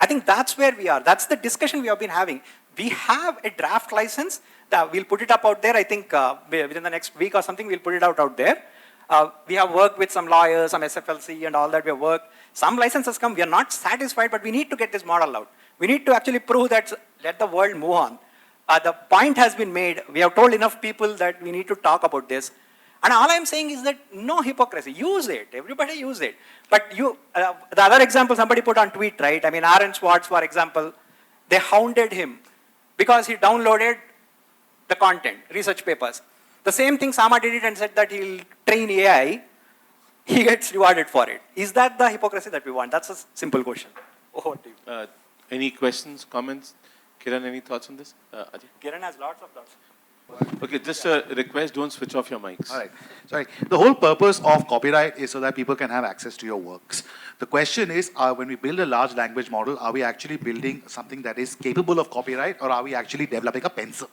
I think that's where we are. That's the discussion we have been having. We have a draft license. We'll put it up out there. I think within the next week or something, we'll put it out there. We have worked with some lawyers, some SFLC and all that. We have worked. Some licenses come. We are not satisfied, but we need to get this model out. We need to actually prove that, let the world move on. The point has been made. We have told enough people that we need to talk about this. And all I'm saying is that no hypocrisy. Use it. Everybody use it. But the other example somebody put on tweet, right? I mean, Aaron Swartz, for example, they hounded him because he downloaded the content, research papers. The same thing Sama did it and said that he'll train AI. He gets rewarded for it. Is that the hypocrisy that we want? That's a simple question. Over to you. Any questions, comments? Kiran, any thoughts on this? Ajay? Kiran has lots of thoughts. Okay, just a request, don't switch off your mics. All right. Sorry. The whole purpose of copyright is so that people can have access to your works. The question is, when we build a large language model, are we actually building something that is capable of copyright, or are we actually developing a pencil?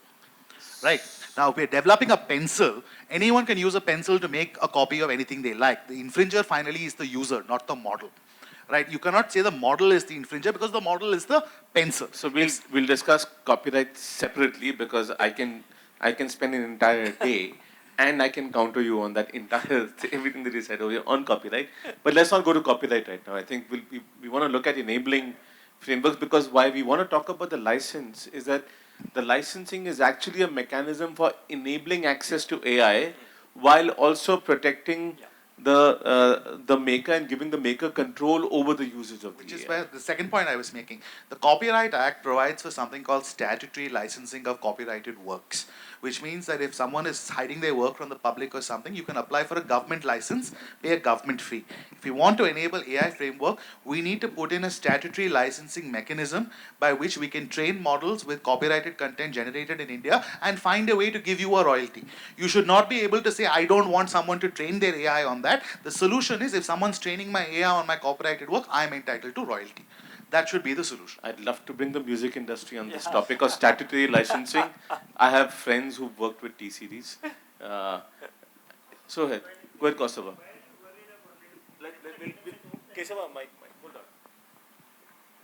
Right. Now, if we're developing a pencil, anyone can use a pencil to make a copy of anything they like. The infringer finally is the user, not the model. Right? You cannot say the model is the infringer because the model is the pencil. So we'll discuss copyright separately because I can spend an entire day and I can counter you on that entire everything that you said over here on copyright. But let's not go to copyright right now. I think we want to look at enabling frameworks, because why we want to talk about the license is that the licensing is actually a mechanism for enabling access to AI while also protecting the maker and giving the maker control over the usage of Which the is AI. where the second point I was making. The Copyright Act provides for something called statutory licensing of copyrighted works, which means that if someone is hiding their work from the public or something, you can apply for a government license, pay a government fee. If we want to enable AI framework, we need to put in a statutory licensing mechanism by which we can train models with copyrighted content generated in India and find a way to give you a royalty. You should not be able to say, I don't want someone to train their AI on that. The solution is, if someone's training my AI on my copyrighted work, I am entitled to royalty. That should be the solution. I'd love to bring the music industry on this topic of statutory licensing. I have friends who've worked with T-Series. So ahead. Go ahead, Kaustubh. Kesava, Mike, hold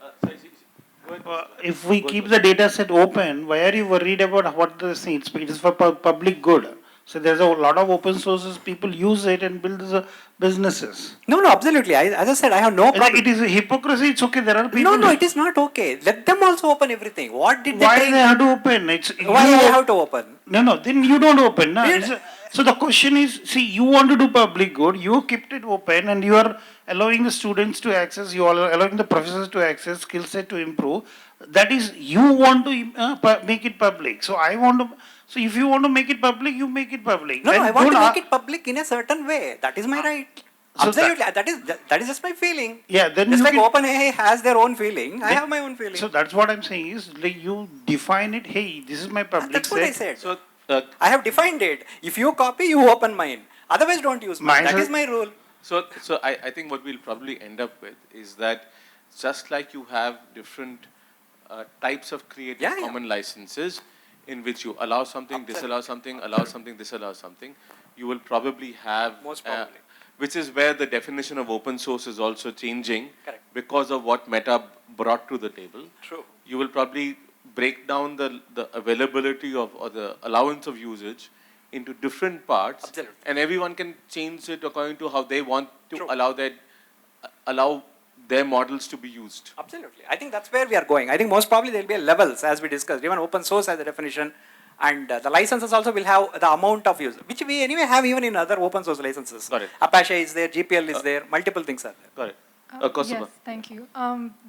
on. If we keep the data set open, why are you worried about what the things? It is for public good. So there's a lot of open sources, people use it and build the businesses. No, absolutely. As I said, I have no problem. It is a hypocrisy, it's okay, there are people. No, it is not okay. Let them also open everything. What did they Why think? they have to open? Why they have to open? No, then you don't open. No? So the question is, see, you want to do public good, you kept it open and you are allowing the students to access, you are allowing the professors to access, skill set to improve. That is, you want to make it public. So I want to, so if you want to make it public, you make it public. No, I want to make it public in a certain way. That is my right. So absolutely. That is just my feeling. Yeah, then just you like can, OpenAI has their own feeling, I have my own feeling. So that's what I'm saying is, like, you define it, hey, this is my public That's what I set. said. I have defined it. If you copy, you open mine. Otherwise, don't use mine. That is my rule. So I think what we'll probably end up with is that just like you have different types of creative common licenses in which you allow something, disallow something, allow something, disallow something, you will probably have, which is where the definition of open source is also changing because of what Meta brought to the table. True. You will probably break down the availability of or the allowance of usage into different parts, and everyone can change it according to how they want to allow their models to be used. Absolutely. I think that's where we are going. I think most probably there will be levels, as we discussed. Even open source has a definition, and the licenses also will have the amount of use, which we anyway have even in other open source licenses. Got it. Apache is there, GPL is there, multiple things are there. Got it. Yes, thank you.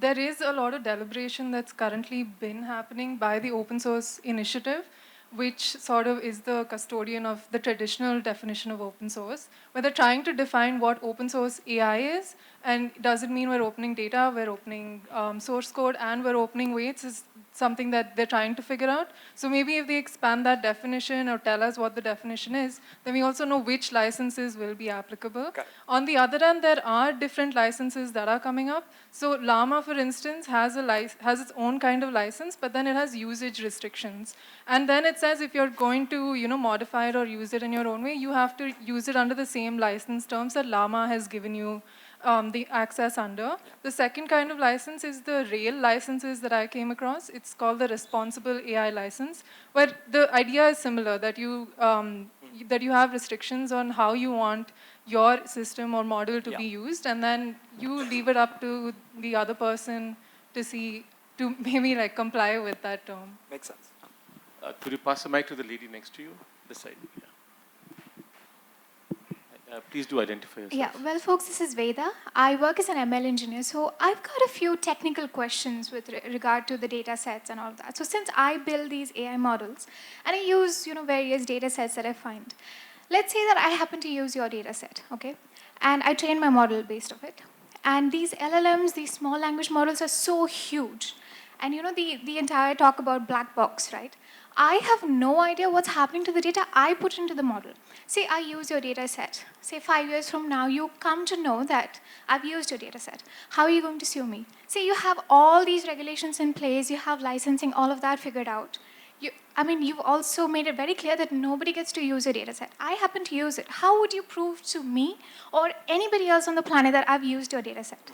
There is a lot of deliberation that's currently been happening by the open source initiative, which sort of is the custodian of the traditional definition of open source, where they're trying to define what open source AI is, and does it mean we're opening data, we're opening source code, and we're opening weights is something that they're trying to figure out. So maybe if they expand that definition or tell us what the definition is, then we also know which licenses will be applicable. On the other hand, there are different licenses that are coming up. So Llama, for instance, has its own kind of license, but then it has usage restrictions. And then it says if you're going to modify it or use it in your own way, you have to use it under the same license terms that Llama has given you the access under. The second kind of license is the rail licenses that I came across. It's called the responsible AI license, where the idea is similar, that you have restrictions on how you want your system or model to be used, and then you leave it up to the other person to maybe like comply with that term. Makes sense. Could you pass the mic to the lady next to you? This side. Yeah. Please do identify yourself. Yeah, well, folks, this is Veda. I work as an ML engineer, so I've got a few technical questions with regard to the data sets and all of that. So since I build these AI models, and I use various data sets that I find, let's say that I happen to use your data set, okay? And I train my model based off it. And these LLMs, these small language models are so huge. And the entire talk about black box, right? I have no idea what's happening to the data I put into the model. Say I use your data set. Say 5 years from now, you come to know that I've used your data set. How are you going to sue me? Say you have all these regulations in place, you have licensing, all of that figured out. You've also made it very clear that nobody gets to use your data set. I happen to use it. How would you prove to me or anybody else on the planet that I've used your data set?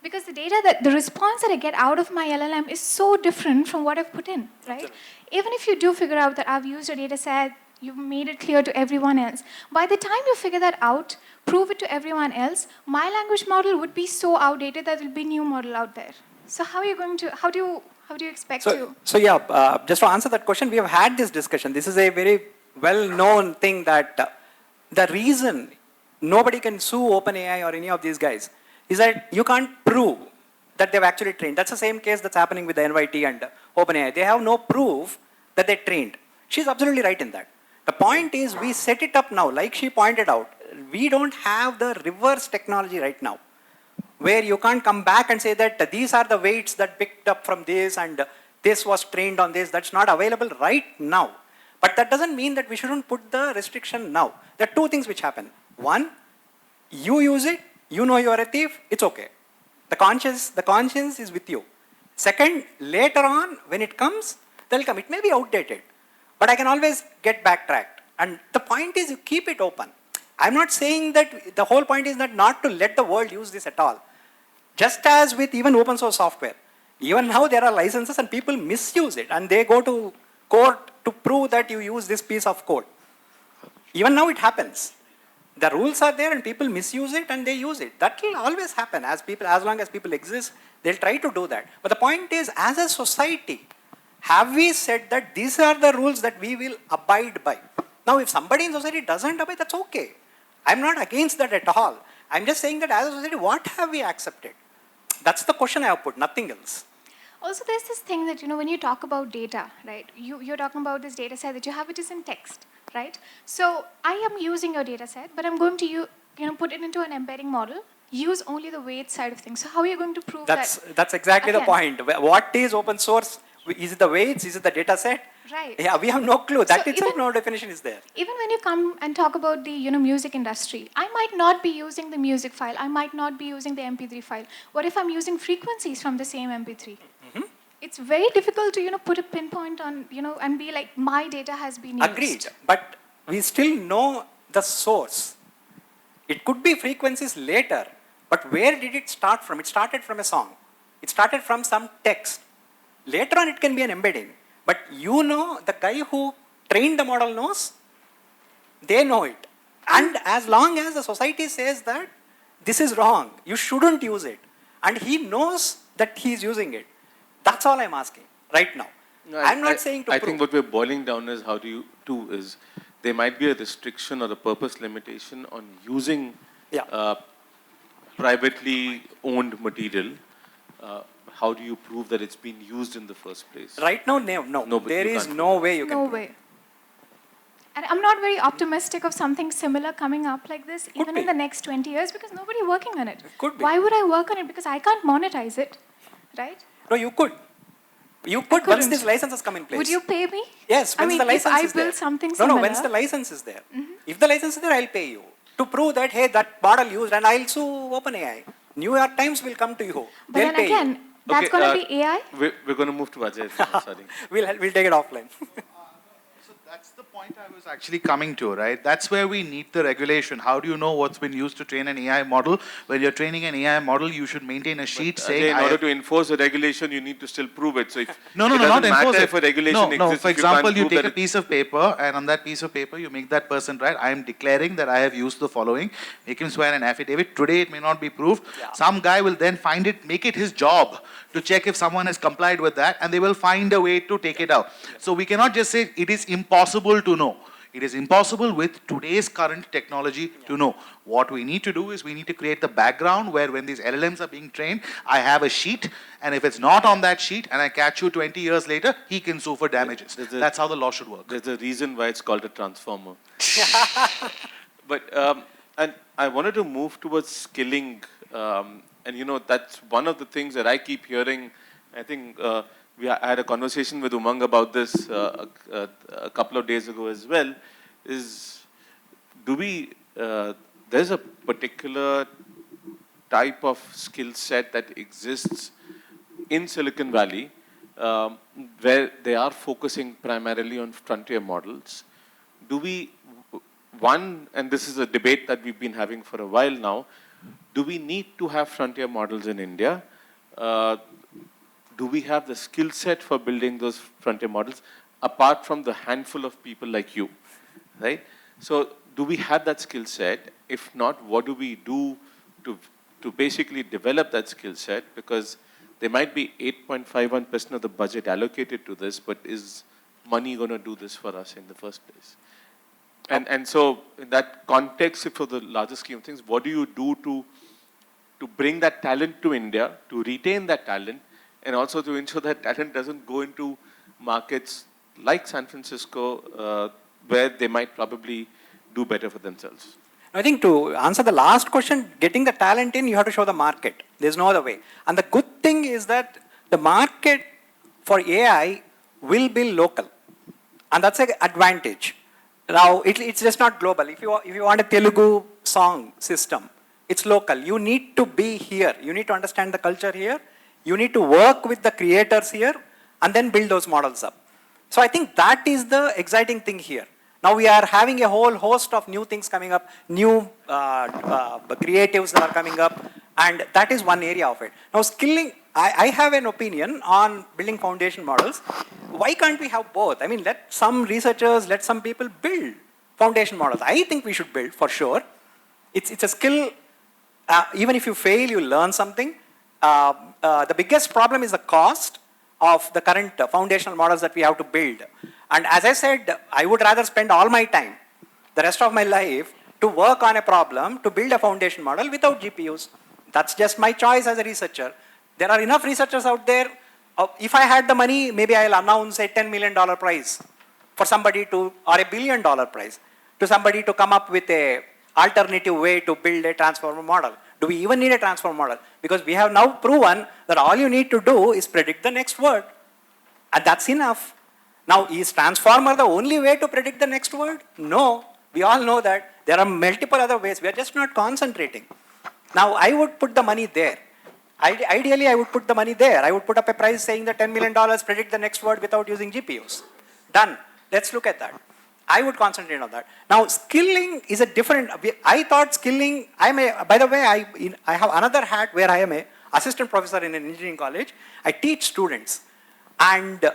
Because the response that I get out of my LLM is so different from what I've put in, right? Even if you do figure out that I've used your data set, you've made it clear to everyone else. By the time you figure that out, prove it to everyone else, my language model would be so outdated that there'll be a new model out there. So how do you expect to? So yeah, just to answer that question, we have had this discussion. This is a very well-known thing that the reason nobody can sue OpenAI or any of these guys, is that you can't prove that they've actually trained. That's the same case that's happening with the NYT and OpenAI. They have no proof that they trained. She's absolutely right in that. The point is we set it up now, like she pointed out. We don't have the reverse technology right now, where you can't come back and say that these are the weights that picked up from this and this was trained on this. That's not available right now. But that doesn't mean that we shouldn't put the restriction now. There are two things which happen. One, you use it, you know you are a thief, it's okay. The conscience is with you. Second, later on, when it comes, they'll come. It may be outdated, but I can always get backtracked. And the point is you keep it open. I'm not saying that the whole point is not to let the world use this at all. Just as with even open source software, even now there are licenses and people misuse it and they go to court to prove that you use this piece of code. Even now it happens. The rules are there and people misuse it and they use it. That will always happen as long as people exist, they'll try to do that. But the point is, as a society, have we said that these are the rules that we will abide by? Now, if somebody in society doesn't abide, that's okay. I'm not against that at all. I'm just saying that as a society, what have we accepted? That's the question I have put, nothing else. Also, there's this thing that, when you talk about data, right, you're talking about this data set that you have, which is in text, right? So I am using your data set, but I'm going to put it into an embedding model, use only the weight side of things. So how are you going to prove that? That's exactly the point. What is open source? Is it the weights? Is it the data set? Right. Yeah, we have no clue. That itself, no definition is there. Even when you come and talk about the music industry, I might not be using the music file. I might not be using the MP3 file. What if I'm using frequencies from the same MP3? Mm-hmm. It's very difficult to put a pinpoint on and be like, my data has been used. Agreed. But we still know the source. It could be frequencies later, but where did it start from? It started from a song. It started from some text. Later on, it can be an embedding. But the guy who trained the model knows, they know it. And as long as the society says that this is wrong, you shouldn't use it, and he knows that he's using it, that's all I'm asking right now. No, I'm not saying to I prove. think what we're boiling down is is there might be a restriction or a purpose limitation on using privately owned material. How do you prove that it's been used in the first place? Right now, no. There is no way you can prove. No way. And I'm not very optimistic of something similar coming up like this, even in the next 20 years, because nobody's working on it. Could be. Why would I work on it? Because I can't monetize it, right? No, you could. You could once this licenses come in place. Would you pay me? Yes, once the license is there. If I build something similar. No, once the license is there. Mm-hmm. If the license is there, I'll pay you. To prove that, hey, that model used, and I'll sue OpenAI. New York Times will come to you. But then again, that's going to be AI? We're going to move to Ajay. Sorry. We'll take it offline. So that's the point I was actually coming to, right? That's where we need the regulation. How do you know what's been used to train an AI model? When you're training an AI model, you should maintain a sheet saying... in order to enforce a regulation, you need to still prove it. So if not enforce it. If a regulation exists, for example, you take a piece of paper, and on that piece of paper, you make that person write, I am declaring that I have used the following. Make him swear an affidavit. Today, it may not be proved. Yeah. Some guy will then find it, make it his job to check if someone has complied with that, and they will find a way to take it out. So we cannot just say it is impossible to know. It is impossible with today's current technology to know. What we need to do is we need to create the background where when these LLMs are being trained, I have a sheet, and if it's not on that sheet and I catch you 20 years later, he can sue for damages. That's how the law should work. There's a reason why it's called a transformer. But and I wanted to move towards skilling, and that's one of the things that I keep hearing. I think I had a conversation with Umang about this a couple of days ago as well. There's a particular type of skill set that exists in Silicon Valley where they are focusing primarily on frontier models. And this is a debate that we've been having for a while now, do we need to have frontier models in India? Do we have the skill set for building those frontier models, apart from the handful of people like you, right? So do we have that skill set? If not, what do we do to basically develop that skill set? Because there might be 8.51% of the budget allocated to this, but is money going to do this for us in the first place? And so in that context, for the larger scheme of things, what do you do to bring that talent to India, to retain that talent, and also to ensure that talent doesn't go into markets like San Francisco, where they might probably do better for themselves? I think to answer the last question, getting the talent in, you have to show the market. There's no other way. And the good thing is that the market for AI will be local. And that's an advantage. Now, it's just not global. If you want a Telugu song system, it's local. You need to be here. You need to understand the culture here. You need to work with the creators here and then build those models up. So I think that is the exciting thing here. Now we are having a whole host of new things coming up, new creatives that are coming up, and that is one area of it. Now skilling, I have an opinion on building foundation models. Why can't we have both? I mean, let some researchers, let some people build foundation models. I think we should build for sure. It's a skill. Even if you fail, you learn something. The biggest problem is the cost of the current foundational models that we have to build. And as I said, I would rather spend all my time, the rest of my life, to work on a problem, to build a foundation model without GPUs. That's just my choice as a researcher. There are enough researchers out there. If I had the money, maybe I'll announce a $10 million prize for somebody to, or $1 billion prize, to somebody to come up with a alternative way to build a transformer model. Do we even need a transformer model? Because we have now proven that all you need to do is predict the next word. And that's enough. Now, is transformer the only way to predict the next word? No. We all know that there are multiple other ways. We are just not concentrating. Now, I would put the money there. Ideally, I would put the money there. I would put up a price saying that $10 million predict the next word without using GPUs. Done. Let's look at that. I would concentrate on that. Now, skilling is a different, I thought skilling, by the way, I have another hat where I am an assistant professor in an engineering college. I teach students. And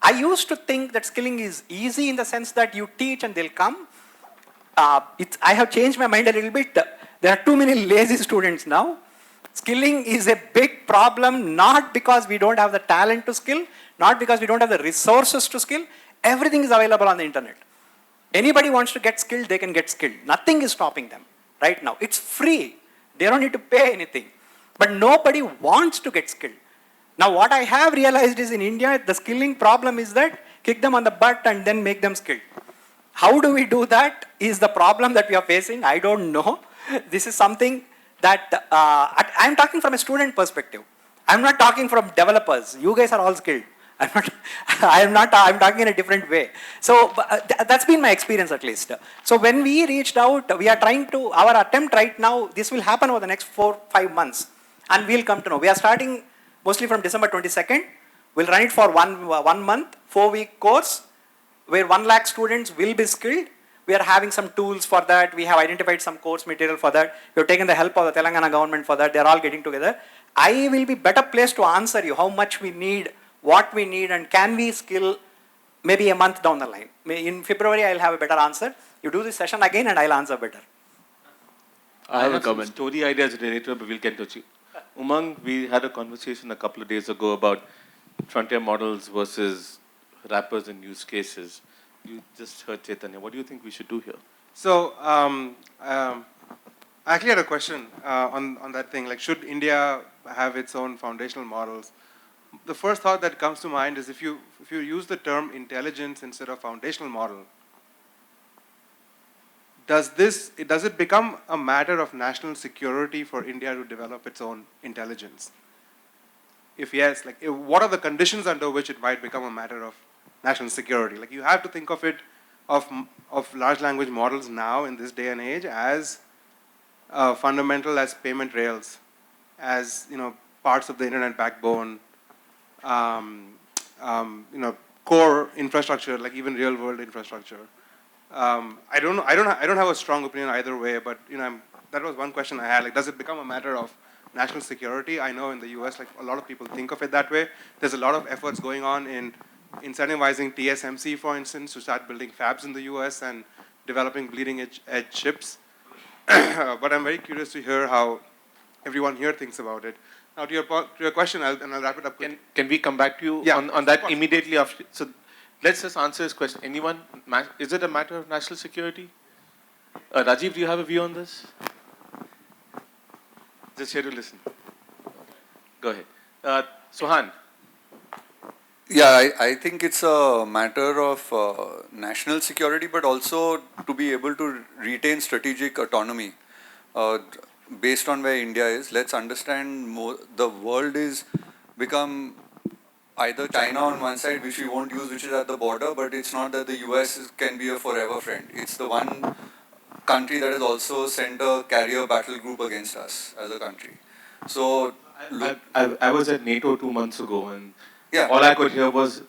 I used to think that skilling is easy in the sense that you teach and they'll come. I have changed my mind a little bit. There are too many lazy students now. Skilling is a big problem, not because we don't have the talent to skill, not because we don't have the resources to skill. Everything is available on the internet. Anybody wants to get skilled, they can get skilled. Nothing is stopping them right now. It's free. They don't need to pay anything. But nobody wants to get skilled. Now what I have realized is in India, the skilling problem is that kick them on the butt and then make them skilled. How do we do that is the problem that we are facing. I don't know. This is something that I'm talking from a student perspective. I'm not talking from developers. You guys are all skilled. I'm talking in a different way. So that's been my experience at least. So when we reached out, we are trying to, our attempt right now, this will happen over the next 4-5 months. And we'll come to know. We are starting mostly from December 22nd. We'll run it for one month, 4-week course, where 1 lakh students will be skilled. We are having some tools for that. We have identified some course material for that. We have taken the help of the Telangana government for that. They're all getting together. I will be better placed to answer you how much we need, what we need, and can we skill maybe a month down the line. In February, I'll have a better answer. You do this session again and I'll answer better. I have some story ideas related, but we'll get to you. Umang, we had a conversation a couple of days ago about frontier models versus wrappers and use cases. You just heard Chaitanya. What do you think we should do here? So, I actually had a question on that thing. Like, should India have its own foundational models? The first thought that comes to mind is if you use the term intelligence instead of foundational model, does it become a matter of national security for India to develop its own intelligence? If yes, like what are the conditions under which it might become a matter of national security? Like you have to think of it of large language models now in this day and age as fundamental as payment rails, as parts of the internet backbone, core infrastructure, like even real world infrastructure. I don't have a strong opinion either way, but that was one question I had. Like, does it become a matter of national security? I know in the US, like a lot of people think of it that way. There's a lot of efforts going on in incentivizing TSMC, for instance, to start building fabs in the US and developing bleeding edge chips. But I'm very curious to hear how everyone here thinks about it. Now, to your question, and I'll wrap it up. Can we come back to you on that immediately after? So let's just answer this question. Anyone, is it a matter of national security? Rajiv, do you have a view on this? Just here to listen. Go ahead. Suhan. Yeah, I think it's a matter of national security, but also to be able to retain strategic autonomy based on where India is. Let's understand the world is become either China on one side, which we won't use, which is at the border, but it's not that the US can be a forever friend. It's the one country that has also sent a carrier battle group against us as a country. So I was at NATO 2 months ago, and yeah, all I could hear was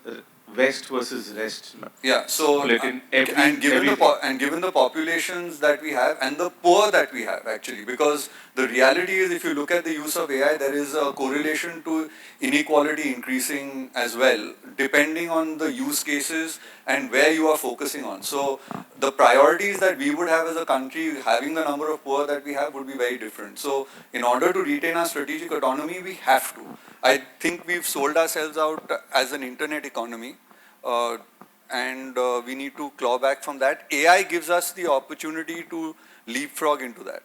West versus rest. Yeah, so and given the populations that we have and the poor that we have actually, because the reality is if you look at the use of AI, there is a correlation to inequality increasing as well, depending on the use cases and where you are focusing on. So the priorities that we would have as a country, having the number of poor that we have would be very different. So in order to retain our strategic autonomy, we have to. I think we've sold ourselves out as an internet economy, and we need to claw back from that. AI gives us the opportunity to leapfrog into that,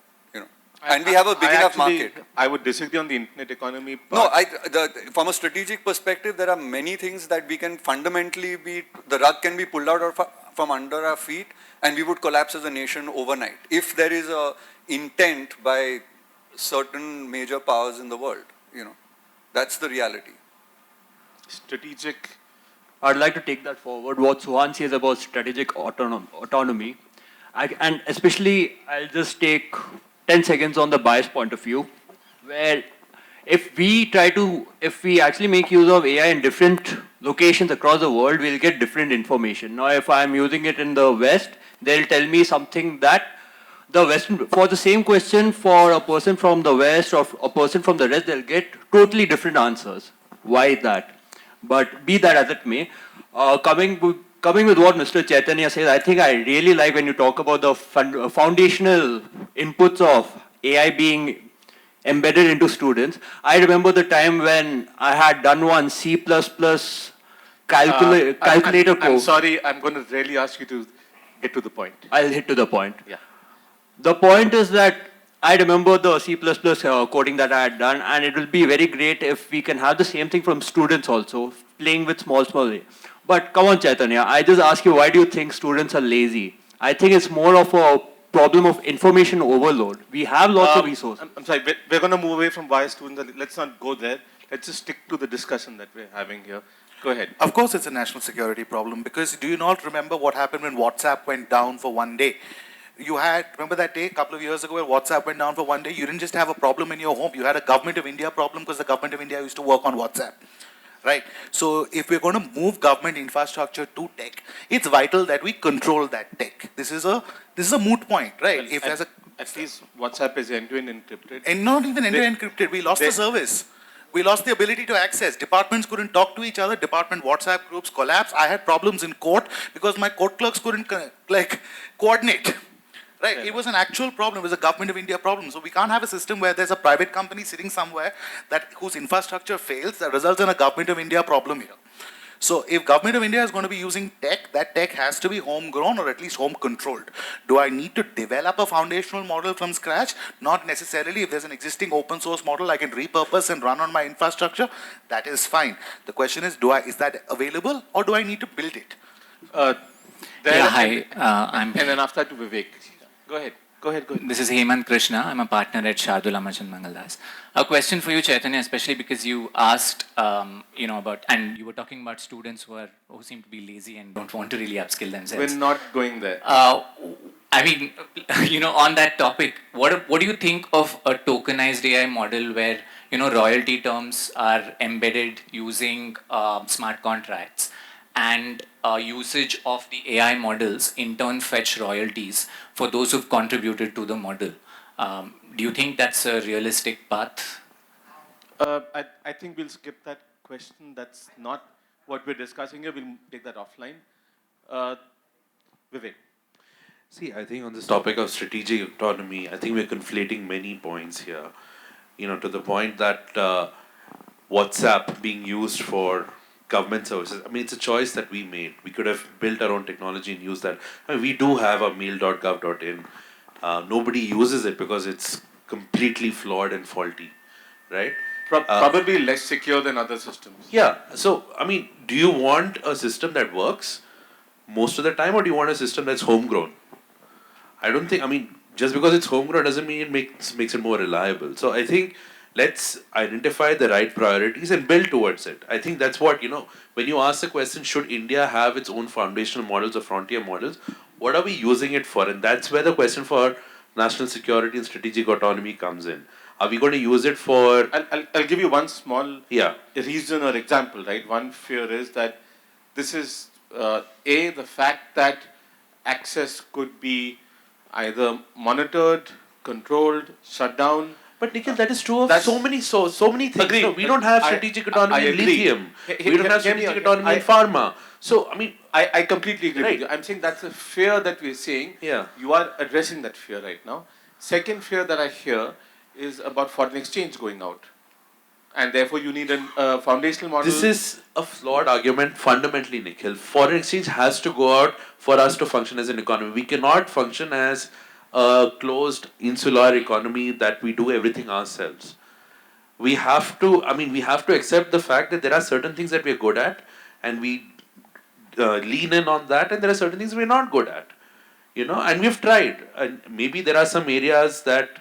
and we have a big enough market. I would disagree on the internet economy part. No, from a strategic perspective, there are many things that we can fundamentally the rug can be pulled out from under our feet, and we would collapse as a nation overnight if there is a intent by certain major powers in the world, That's the reality. Strategic. I'd like to take that forward. What Suhan says about strategic autonomy, and especially I'll just take 10 seconds on the bias point of view, where if we actually make use of AI in different locations across the world, we'll get different information. Now, if I'm using it in the West, they'll tell me something that for the same question for a person from the West or a person from the West, they'll get totally different answers. Why that? But be that as it may, coming with what Mr. Chaitanya says, I think I really like when you talk about the foundational inputs of AI being embedded into students. I remember the time when I had done one C++ calculator code. I'm sorry, I'm going to really ask you to get to the point. I'll hit to the point. Yeah. The point is that I remember the C++ coding that I had done, and it will be very great if we can have the same thing from students also, playing with small. But come on, Chaitanya, I just ask you, why do you think students are lazy? I think it's more of a problem of information overload. We have lots of resources. I'm sorry, we're going to move away from why students are, let's not go there. Let's just stick to the discussion that we're having here. Go ahead. Of course it's a national security problem, because do you not remember what happened when WhatsApp went down for one day? Remember that day a couple of years ago where WhatsApp went down for one day? You didn't just have a problem in your home, you had a government of India problem because the government of India used to work on WhatsApp. Right? So if we're going to move government infrastructure to tech, it's vital that we control that tech. This is a moot point, right? Well, at least WhatsApp is end-to-end encrypted. And not even end-to-end encrypted. We lost the service. We lost the ability to access. Departments couldn't talk to each other. Department WhatsApp groups collapsed. I had problems in court because my court clerks couldn't coordinate. Right, it was an actual problem. It was a government of India problem. So we can't have a system where there's a private company sitting somewhere whose infrastructure fails that results in a government of India problem here. So if government of India is going to be using tech, that tech has to be homegrown or at least home controlled. Do I need to develop a foundational model from scratch? Not necessarily. If there's an existing open source model I can repurpose and run on my infrastructure, that is fine. The question is, is that available or do I need to build it? Hi. And then after that to Vivek. Go ahead. This is Hemant Krishna. I'm a partner at Shardul Amachan Mangaldas. A question for you, Chaitanya, especially because you asked, about, and you were talking about students who seem to be lazy and don't want to really upskill themselves. We're not going there. On that topic, what do you think of a tokenized AI model where, royalty terms are embedded using smart contracts, and usage of the AI models in turn fetch royalties for those who've contributed to the model? Do you think that's a realistic path? I think we'll skip that question. That's not what we're discussing here. We'll take that offline. Vivek. See, I think on this topic of strategic autonomy, I think we're conflating many points here. To the point that WhatsApp being used for government services. I mean, it's a choice that we made. We could have built our own technology and used that. I mean, we do have a mail.gov.in. Nobody uses it because it's completely flawed and faulty, right? Probably less secure than other systems. Yeah. So, I mean, do you want a system that works most of the time, or do you want a system that's homegrown? I don't think, I mean, just because it's homegrown doesn't mean it makes it more reliable. So I think let's identify the right priorities and build towards it. I think that's what, when you ask the question, should India have its own foundational models or frontier models, what are we using it for? And that's where the question for national security and strategic autonomy comes in. Are we going to use it for... I'll give you one small reason or example, right? One fear is that this is, the fact that access could be either monitored, controlled, shut down. But Nikhil, that is true of so many things. Agreed, no, we don't have strategic autonomy in lithium. We don't have strategic autonomy in pharma. So, I mean... I completely agree with you. I'm saying that's a fear that we're seeing. Yeah. You are addressing that fear right now. Second fear that I hear is about foreign exchange going out. And therefore you need a foundational model. This is a flawed argument fundamentally, Nikhil. Foreign exchange has to go out for us to function as an economy. We cannot function as a closed insular economy that we do everything ourselves. We have to accept the fact that there are certain things that we are good at and we lean in on that, and there are certain things we're not good at. And we've tried. And maybe there are some areas that,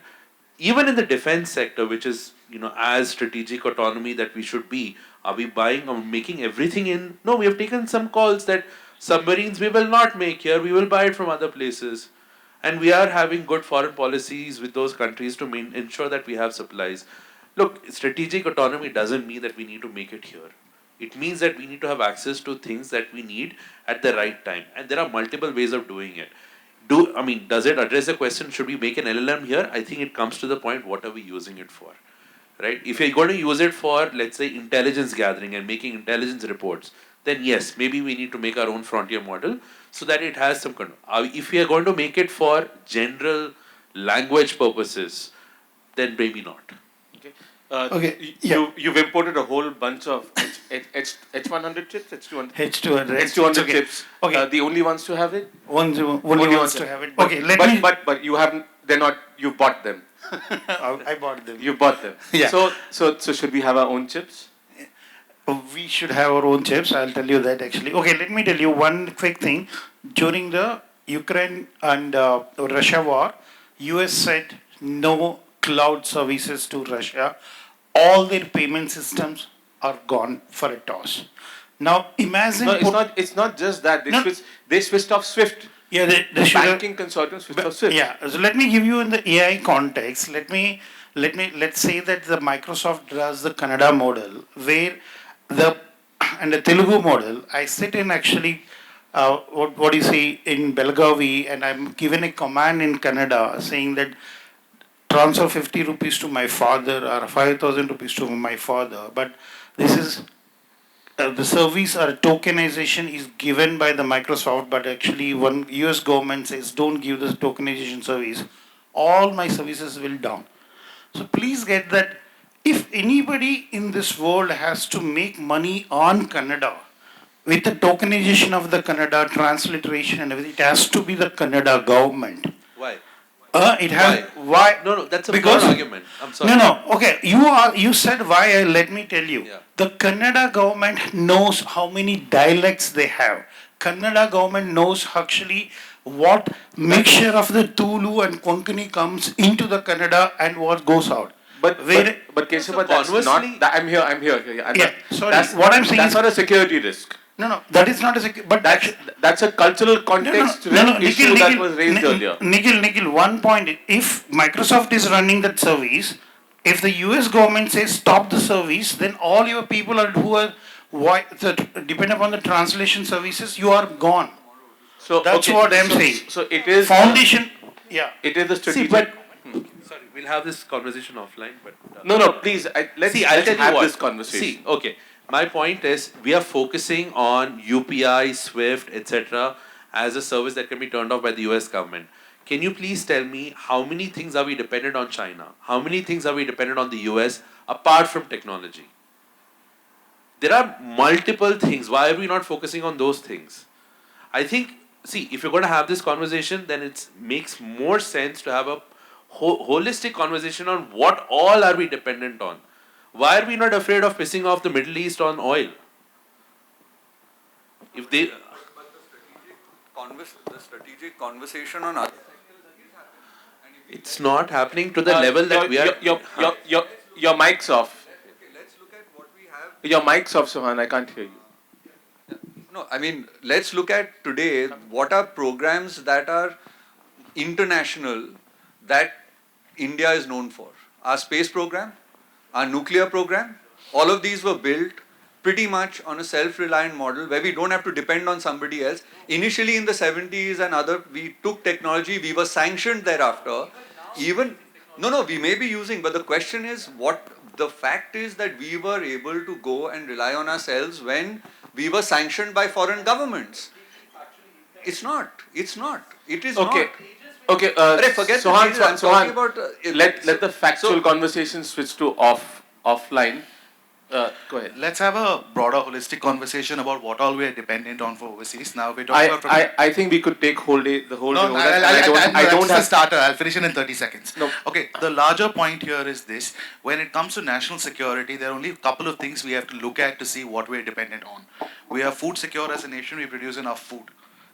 even in the defense sector, which is, as strategic autonomy that we should be, are we buying or making everything in? No, we have taken some calls that submarines we will not make here, we will buy it from other places. And we are having good foreign policies with those countries to ensure that we have supplies. Look, strategic autonomy doesn't mean that we need to make it here. It means that we need to have access to things that we need at the right time. And there are multiple ways of doing it. Does it address the question, should we make an LLM here? I think it comes to the point, what are we using it for? Right? If you're going to use it for, let's say, intelligence gathering and making intelligence reports, then yes, maybe we need to make our own frontier model so that it has some control. If we are going to make it for general language purposes, then maybe not. You've imported a whole bunch of H100 chips, H200? H200 chips. Okay. The only ones to have it? Only ones to have it. Okay, but you haven't, you bought them. I bought them. You bought them. Yeah. So should we have our own chips? We should have our own chips. I'll tell you that actually. Okay, let me tell you one quick thing. During the Ukraine and Russia war, US said no cloud services to Russia. All their payment systems are gone for a toss. Now imagine. No, it's not just that. They switched off SWIFT. Yeah, the banking consortium switched off SWIFT. Yeah. So let me give you in the AI context. Let's say that the Microsoft does the Kannada model where the Telugu model. I sit in actually what do you say in Belgavi, and I'm given a command in Kannada saying that transfer 50 rupees to my father or 5,000 rupees to my father. But this is the service or tokenization is given by the Microsoft, but actually one US government says don't give this tokenization service. All my services will down. So please get that if anybody in this world has to make money on Kannada, with the tokenization of the Kannada, transliteration and everything, it has to be the Kannada government. Why? It has why? No, that's a flawed argument. I'm sorry. No. Okay, you said why. Let me tell you. Yeah. The Kannada government knows how many dialects they have. Kannada government knows actually what mixture of the Tulu and Konkani comes into the Kannada and what goes out. But Kesava, that's not. I'm here. Yeah. Sorry. What I'm saying that's is not a security risk. No, that is not a security. But that's a cultural context issue that was raised earlier. Nikhil, one point. If Microsoft is running that service, if the US government says stop the service, then all your people depend upon the translation services, you are gone. So that's what I'm saying. So it is foundation. It is the strategic. Sorry, we'll have this conversation offline. But no, please. Let's have this conversation. Okay. My point is, we are focusing on UPI, SWIFT, etc. as a service that can be turned off by the US government. Can you please tell me how many things are we dependent on China? How many things are we dependent on the US apart from technology? There are multiple things. Why are we not focusing on those things? I think, see, if you're going to have this conversation, then it makes more sense to have a holistic conversation on what all are we dependent on. Why are we not afraid of pissing off the Middle East on oil? If they... The strategic conversation on other... It's not happening to the level that we are... Your mic's off. Your mic's off, Sohan. I can't hear you. No, I mean, let's look at today, what are programs that are international that India is known for? Our space program, our nuclear program, all of these were built pretty much on a self-reliant model where we don't have to depend on somebody else. Initially in the 70s and other, we took technology, we were sanctioned thereafter. Even, no, we may be using, but the question is the fact is that we were able to go and rely on ourselves when we were sanctioned by foreign governments. It is not. Okay, forget Sohan, let the factual conversation switch to offline. Go ahead. Let's have a broader, holistic conversation about what all we are dependent on for overseas. Now we're talking about... I think we could take the whole day over that. I don't have a starter. I'll finish it in 30 seconds. No. Okay, the larger point here is this. When it comes to national security, there are only a couple of things we have to look at to see what we're dependent on. We are food secure as a nation. We produce enough food.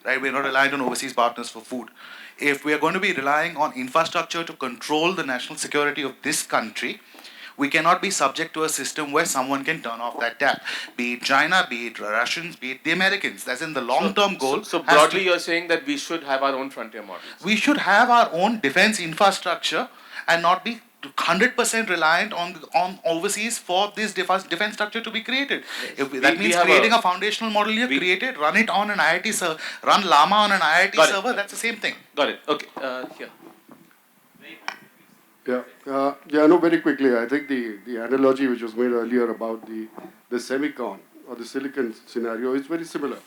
Right? We're not reliant on overseas partners for food. If we are going to be relying on infrastructure to control the national security of this country, we cannot be subject to a system where someone can turn off that tap. Be it China, be it Russians, be it the Americans. That's in the long-term goal. So broadly, you're saying that we should have our own frontier models. We should have our own defense infrastructure and not be 100% reliant on overseas for this defense structure to be created. That means creating a foundational model here, run it on an IIT server, run Llama on an IIT server. That's the same thing. Got it. Okay. Here. No, very quickly, I think the analogy which was made earlier about the semicon or the silicon scenario is very similar.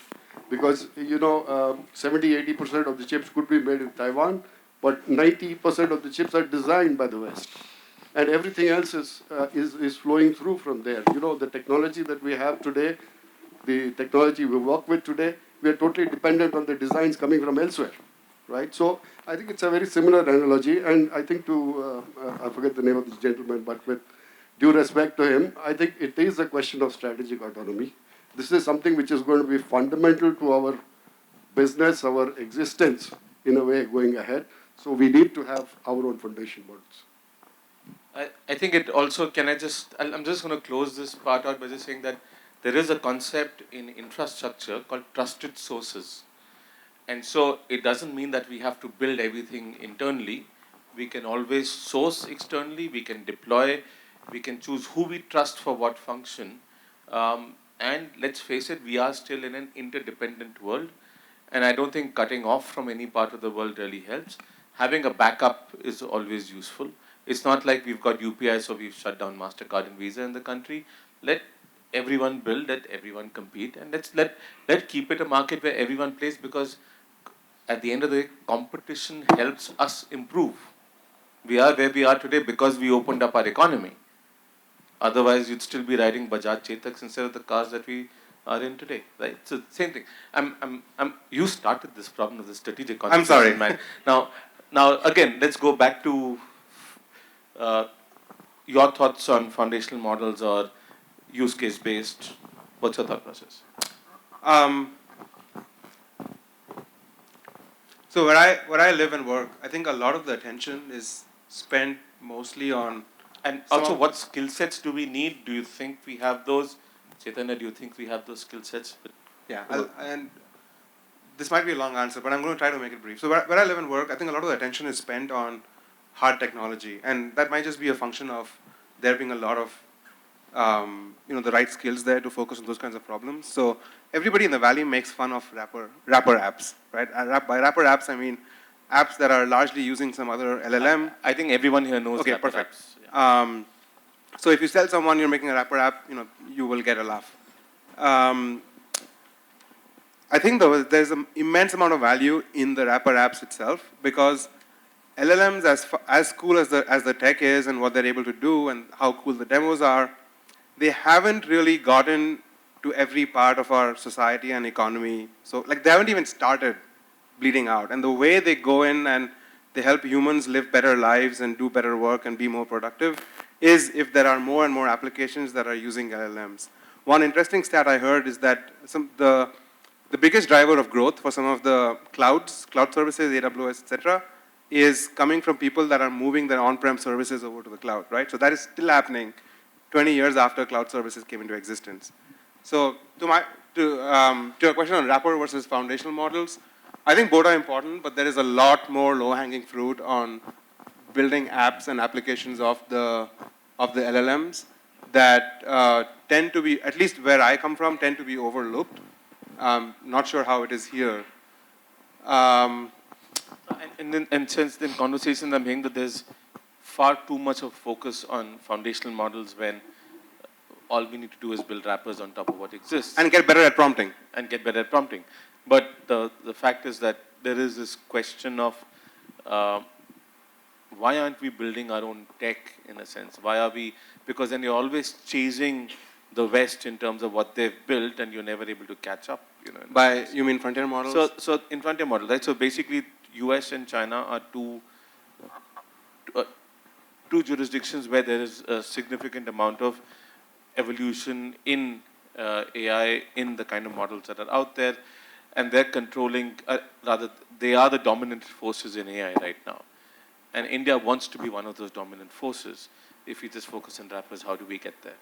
Because, 70-80% of the chips could be made in Taiwan, but 90% of the chips are designed by the West. And everything else is flowing through from there. The technology that we have today, the technology we work with today, we are totally dependent on the designs coming from elsewhere. Right? So I think it's a very similar analogy, and I think I forget the name of this gentleman, but with due respect to him, I think it is a question of strategic autonomy. This is something which is going to be fundamental to our business, our existence, in a way, going ahead. So we need to have our own foundation models. I think it also, I'm just going to close this part out by just saying that there is a concept in infrastructure called trusted sources. And so it doesn't mean that we have to build everything internally. We can always source externally, we can deploy, we can choose who we trust for what function. And let's face it, we are still in an interdependent world. And I don't think cutting off from any part of the world really helps. Having a backup is always useful. It's not like we've got UPI, so we've shut down MasterCard and Visa in the country. Let everyone build, let everyone compete, and let's keep it a market where everyone plays, because at the end of the day, competition helps us improve. We are where we are today because we opened up our economy. Otherwise, you'd still be riding Bajaj Chetaks instead of the cars that we are in today, right? So same thing. You started this problem of the strategic conversation. I'm sorry. Man. Now again, let's go back to your thoughts on foundational models or use case based. What's your thought process? So where I live and work, I think a lot of the attention is spent mostly on... And also, what skill sets do we need? Do you think we have those? Chaitanya, do you think we have those skill sets? Yeah, and this might be a long answer, but I'm going to try to make it brief. So where I live and work, I think a lot of the attention is spent on hard technology, and that might just be a function of there being a lot of the right skills there to focus on those kinds of problems. So everybody in the valley makes fun of wrapper apps, right? By wrapper apps, I mean apps that are largely using some other LLM. I think everyone here knows. Okay, perfect. Apps. Yeah. So if you tell someone you're making a wrapper app, you will get a laugh. I think though there's an immense amount of value in the wrapper apps itself, because LLMs, as cool as the tech is and what they're able to do and how cool the demos are, they haven't really gotten to every part of our society and economy. So like they haven't even started bleeding out. And the way they go in and they help humans live better lives and do better work and be more productive is if there are more and more applications that are using LLMs. One interesting stat I heard is that the biggest driver of growth for some of the cloud services, AWS, etc., is coming from people that are moving their on-prem services over to the cloud, right? So that is still happening 20 years after cloud services came into existence. So to your question on wrapper versus foundational models, I think both are important, but there is a lot more low-hanging fruit on building apps and applications of the LLMs that tend to be, at least where I come from, tend to be overlooked. Not sure how it is here. And since in conversations I'm hearing that there's far too much of focus on foundational models when all we need to do is build wrappers on top of what exists. And get better at prompting. But the fact is that there is this question of why aren't we building our own tech in a sense? Why are we, because then you're always chasing the West in terms of what they've built and you're never able to catch up. You mean frontier models? So in frontier models, right? So basically US and China are two jurisdictions where there is a significant amount of evolution in AI, in the kind of models that are out there, and they're controlling, they are the dominant forces in AI right now. And India wants to be one of those dominant forces. If we just focus on wrappers, how do we get there?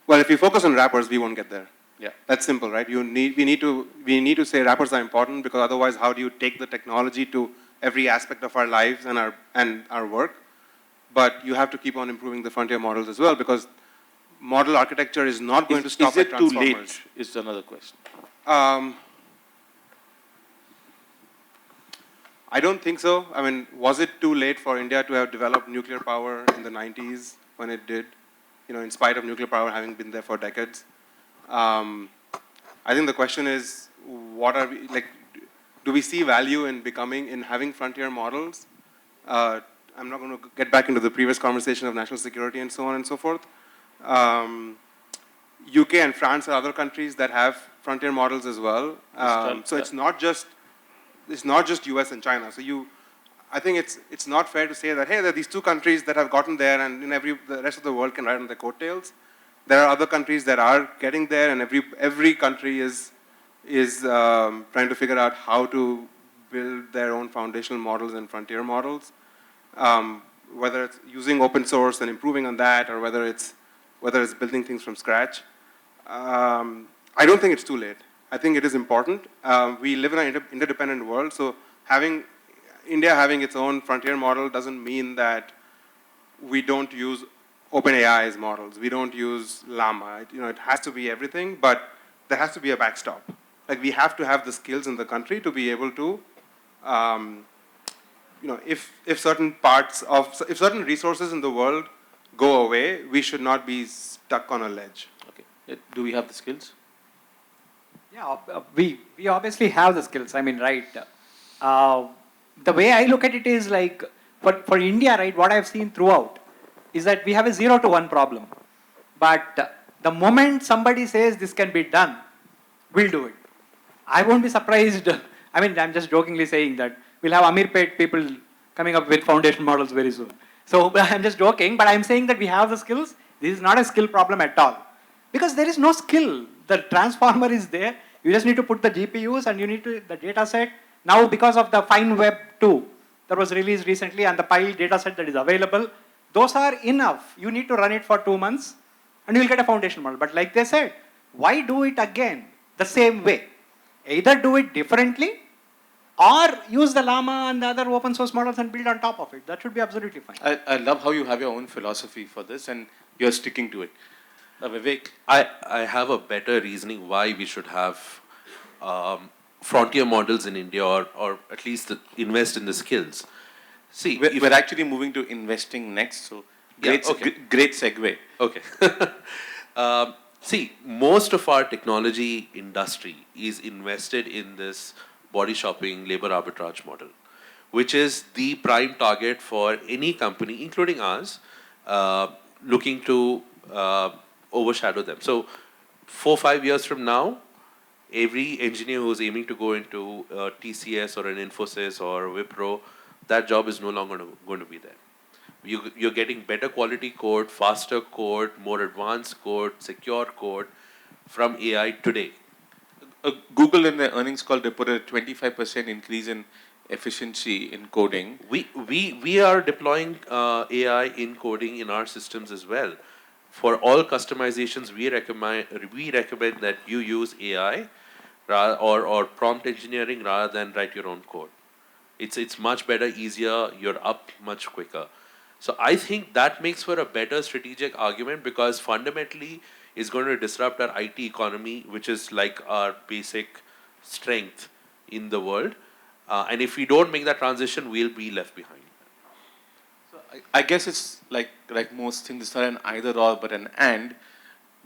Well, if we focus on wrappers, we won't get there. Yeah. That's simple, right? We need to say wrappers are important, because otherwise how do you take the technology to every aspect of our lives and our work? But you have to keep on improving the frontier models as well, because model architecture is not going to stop at transformers. Is it too late is another question. I don't think so. I mean, was it too late for India to have developed nuclear power in the 90s when it did? In spite of nuclear power having been there for decades. I think the question is, what are we, like, do we see value in having frontier models? I'm not going to get back into the previous conversation of national security and so on and so forth. UK and France are other countries that have frontier models as well. So it's not just US and China. So I think it's not fair to say that, hey, there are these two countries that have gotten there and the rest of the world can ride on their coattails. There are other countries that are getting there, and every country is trying to figure out how to build their own foundational models and frontier models. Whether it's using open source and improving on that, or whether it's building things from scratch. I don't think it's too late. I think it is important. We live in an interdependent world, so India having its own frontier model doesn't mean that we don't use OpenAI's models. We don't use Llama. It has to be everything, but there has to be a backstop. Like, we have to have the skills in the country to be able to, if certain resources in the world go away, we should not be stuck on a ledge. Okay. Do we have the skills? Yeah, we obviously have the skills. I mean, right. The way I look at it is like, for India, right, what I've seen throughout is that we have a 0 to 1 problem. But the moment somebody says this can be done, we'll do it. I won't be surprised. I mean, I'm just jokingly saying that we'll have Amirpet people coming up with foundation models very soon. So I'm just joking, but I'm saying that we have the skills. This is not a skill problem at all. Because there is no skill. The transformer is there. You just need to put the GPUs and you need the data set. Now, because of the Fine Web 2 that was released recently and the Pile data set that is available, those are enough. You need to run it for 2 months and you will get a foundation model. But like they said, why do it again the same way? Either do it differently or use the Llama and the other open source models and build on top of it. That should be absolutely fine. I love how you have your own philosophy for this and you're sticking to it. Vivek? I have a better reasoning why we should have frontier models in India, or at least invest in the skills. See, we're actually moving to investing next, so great segue. Okay. See, most of our technology industry is invested in this body shopping, labor arbitrage model, which is the prime target for any company, including ours, looking to overshadow them. So 4-5 years from now, every engineer who's aiming to go into TCS or an Infosys or Wipro, that job is no longer going to be there. You're getting better quality code, faster code, more advanced code, secure code from AI today. Google in their earnings call reported a 25% increase in efficiency in coding. We are deploying AI in coding in our systems as well. For all customizations, we recommend that you use AI or prompt engineering rather than write your own code. It's much better, easier, you're up much quicker. So I think that makes for a better strategic argument, because fundamentally it's going to disrupt our IT economy, which is like our basic strength in the world. And if we don't make that transition, we'll be left behind. So I guess it's like most things, it's not an either or, but an and.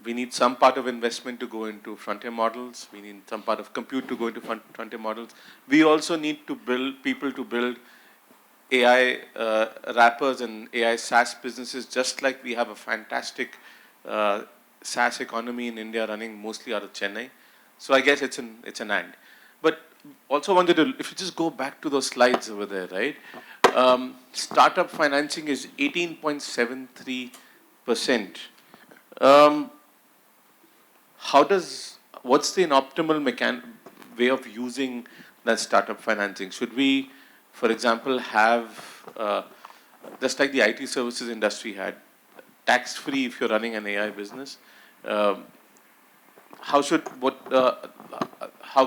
We need some part of investment to go into frontier models. We need some part of compute to go into frontier models. We also need to build people to build AI wrappers and AI SaaS businesses, just like we have a fantastic SaaS economy in India running mostly out of Chennai. So I guess it's an and. But also wanted to, if you just go back to those slides over there, right? Startup financing is 18.73%. What's the optimal way of using that startup financing? Should we, for example, have, just like the IT services industry had, tax-free if you're running an AI business? How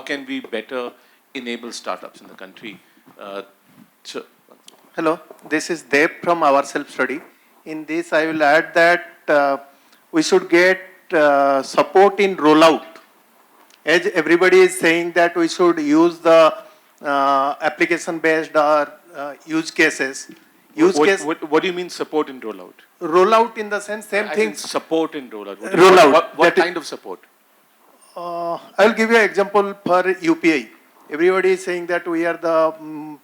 can we better enable startups in the country? Hello, this is Dev from our self-study. In this, I will add that we should get support in rollout. As everybody is saying that we should use the application-based or use cases. What do you mean support in rollout? Rollout in the sense, same thing. Support in rollout. What kind of support? I'll give you an example for UPI. Everybody is saying that we are the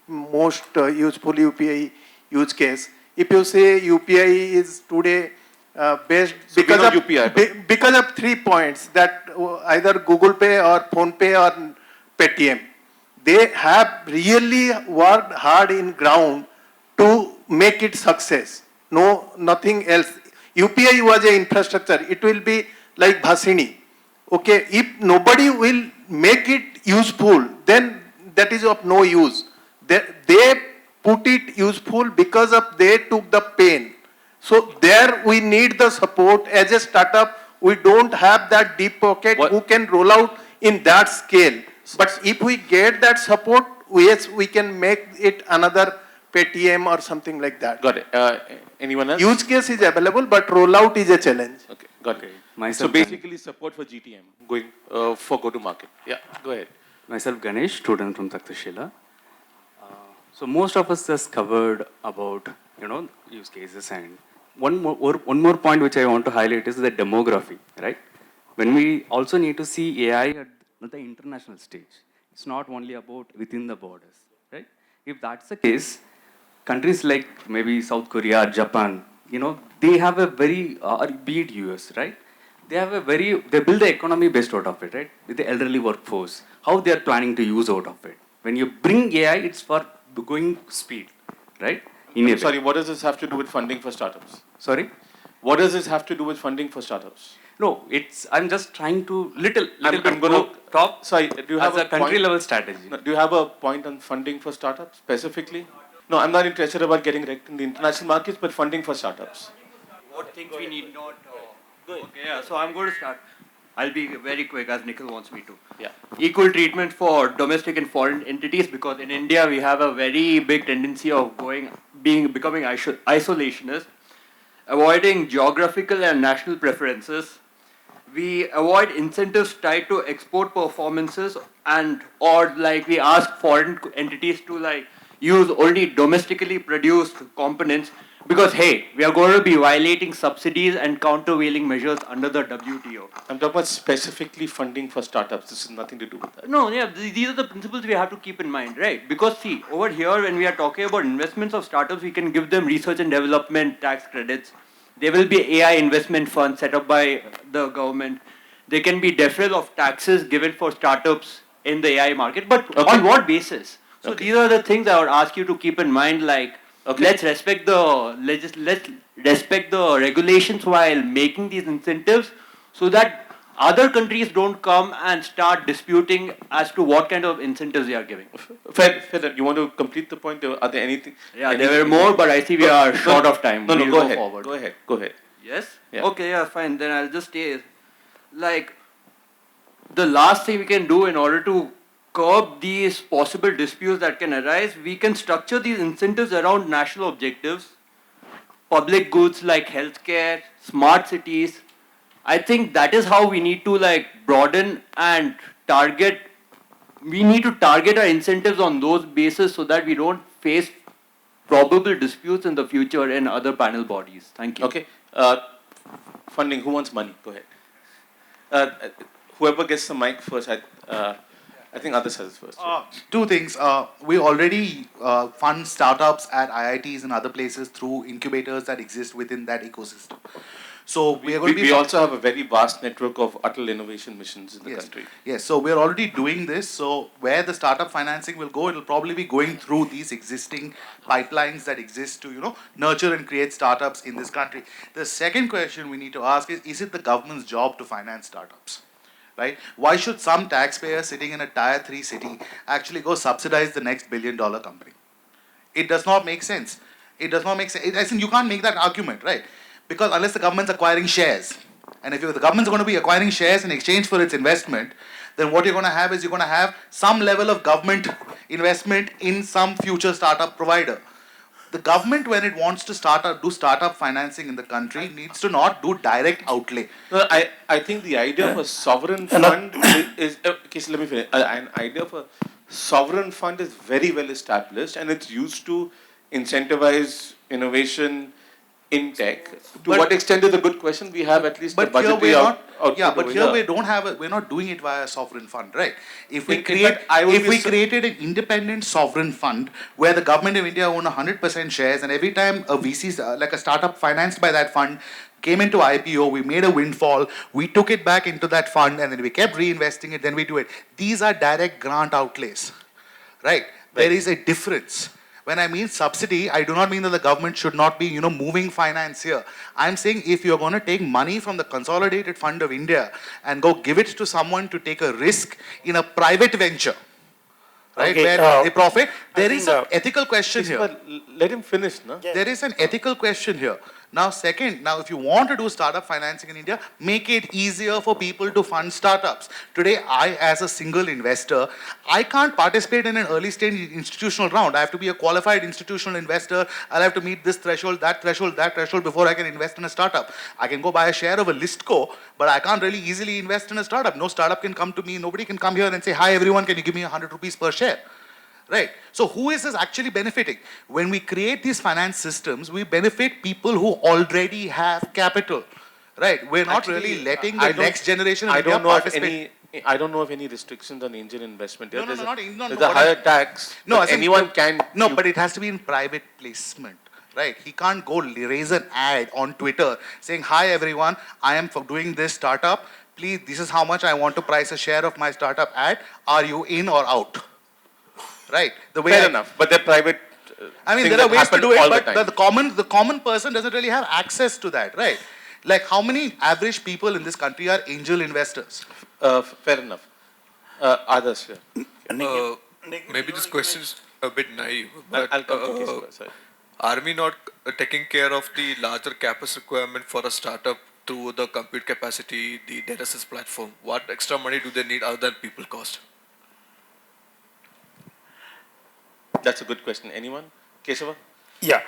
most useful UPI use case. If you say UPI is today based because of 3 points, that either Google Pay or Phone Pay or Paytm, they have really worked hard in ground to make it success. No, nothing else. UPI was an infrastructure. It will be like Bhasini. Okay, if nobody will make it useful, then that is of no use. They put it useful because of they took the pain. So there we need the support. As a startup, we don't have that deep pocket who can roll out in that scale. But if we get that support, yes, we can make it another Paytm or something like that. Got it. Anyone else? Use case is available, but rollout is a challenge. Okay, got it. So basically support for GTM, going for go-to-market. Yeah, go ahead. Myself Ganesh, student from Takshashila. So most of us just covered about, use cases, and one more point which I want to highlight is the demography, right? When we also need to see AI at the international stage. It's not only about within the borders, right? If that's the case, countries like maybe South Korea, Japan, they have a very, be it US, right? They build the economy based out of it, right? With the elderly workforce, how they are planning to use out of it. When you bring AI, it's for going speed, right? Sorry, what does this have to do with funding for startups? Sorry? What does this have to do with funding for startups? No, I'm just trying to I'm going to top. Sorry, do you have a country level strategy? No, do you have a point on funding for startups specifically? No, I'm not interested about getting wrecked in the international markets, but funding for startups. What things we need not. Okay, yeah. So I'm going to start. I'll be very quick as Nikhil wants me to. Yeah. Equal treatment for domestic and foreign entities, because in India we have a very big tendency of becoming isolationist, avoiding geographical and national preferences. We avoid incentives tied to export performances, or we ask foreign entities to use only domestically produced components, because hey, we are going to be violating subsidies and countervailing measures under the WTO. I'm talking about specifically funding for startups. This has nothing to do with that. No, yeah, these are the principles we have to keep in mind, right? Because see, over here when we are talking about investments of startups, we can give them research and development tax credits. There will be AI investment funds set up by the government. there can be deferral of taxes given for startups in the AI market, but on what basis? So these are the things I would ask you to keep in mind, like let's respect let's respect the regulations while making these incentives so that other countries don't come and start disputing as to what kind of incentives they are giving. Fair. You want to complete the point? Are there anything? Yeah, there were more, but I see we are short of time. No, We'll go ahead. forward. Go ahead. Yes? Yeah. Okay, yeah, fine. Then I'll just say, like, the last thing we can do in order to curb these possible disputes that can arise, we can structure these incentives around national objectives, public goods like healthcare, smart cities. I think that is how we need to like broaden and target. We need to target our incentives on those bases so that we don't face probable disputes in the future in other panel bodies. Thank you. Okay. Funding. Who wants money? Go ahead. Whoever gets the mic first. I think others has first. Two things. We already fund startups at IITs and other places through incubators that exist within that ecosystem. So we also have a very vast network of Atal innovation missions in the country. Yes, so we're already doing this. So where the startup financing will go, it'll probably be going through these existing pipelines that exist to, nurture and create startups in this country. The second question we need to ask is it the government's job to finance startups? Right? Why should some taxpayer sitting in a tier 3 city actually go subsidize the next $1 billion company? It does not make sense. It does not make sense. I think you can't make that argument, right? Because unless the government's acquiring shares, and if the government's going to be acquiring shares in exchange for its investment, then what you're going to have is you're going to have some level of government investment in some future startup provider. The government, when it wants to do startup financing in the country, needs to not do direct outlay. No, I think the idea of a sovereign fund is okay, so let me finish. An idea of a sovereign fund is very well established, and it's used to incentivize innovation in tech. To what extent is a good question? We have at least the budgetary we're not doing it via a sovereign fund, right? If we created an independent sovereign fund where the government of India owned 100% shares, and every time a VC, like a startup financed by that fund, came into IPO, we made a windfall, we took it back into that fund, and then we kept reinvesting it, then we do it. These are direct grant outlays, right? There is a difference. When I mean subsidy, I do not mean that the government should not be, moving finance here. I'm saying if you're going to take money from the Consolidated Fund of India and go give it to someone to take a risk in a private venture, right, where they profit, there is an ethical question here. Let him finish, no? There is an ethical question here. Now, second, if you want to do startup financing in India, make it easier for people to fund startups. Today, I, as a single investor, I can't participate in an early stage institutional round. I have to be a qualified institutional investor. I'll have to meet this threshold, that threshold before I can invest in a startup. I can go buy a share of a listco, but I can't really easily invest in a startup. No startup can come to me. Nobody can come here and say, hi, everyone, can you give me 100 rupees per share? Right. So who is this actually benefiting? When we create these finance systems, we benefit people who already have capital. Right. We're not really letting the next generation of India participate. I don't know of any restrictions on angel investment. No, There's no, a higher tax. No, anyone can. No, but it has to be in private placement. Right. He can't go raise an ad on Twitter saying, hi everyone, I am for doing this startup. Please, this is how much I want to price a share of my startup at. Are you in or out? Right. Fair enough. But they're private. There are ways to do it, but the common person doesn't really have access to that, right? Like, how many average people in this country are angel investors? Fair enough. Others here. Maybe this question is a bit naive, but I'll come to Kesava, sorry. Are we not taking care of the larger CapEx requirement for a startup through the compute capacity, the datasets platform? What extra money do they need other than people cost? That's a good question. Anyone? Kesava? Yeah.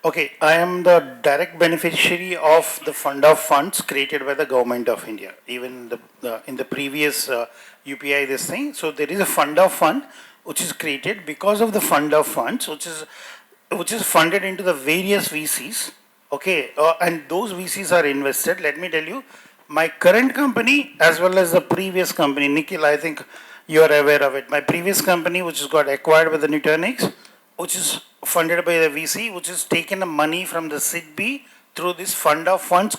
Okay. I am the direct beneficiary of the fund of funds created by the government of India. Even in the previous UPI, this thing. So there is a fund of fund which is created because of the fund of funds, which is funded into the various VCs. Okay. And those VCs are invested. Let me tell you, my current company as well as the previous company, Nikhil, I think you are aware of it. My previous company, which has got acquired by the Nutanix, which is funded by the VC, which has taken the money from the SIDB through this fund of funds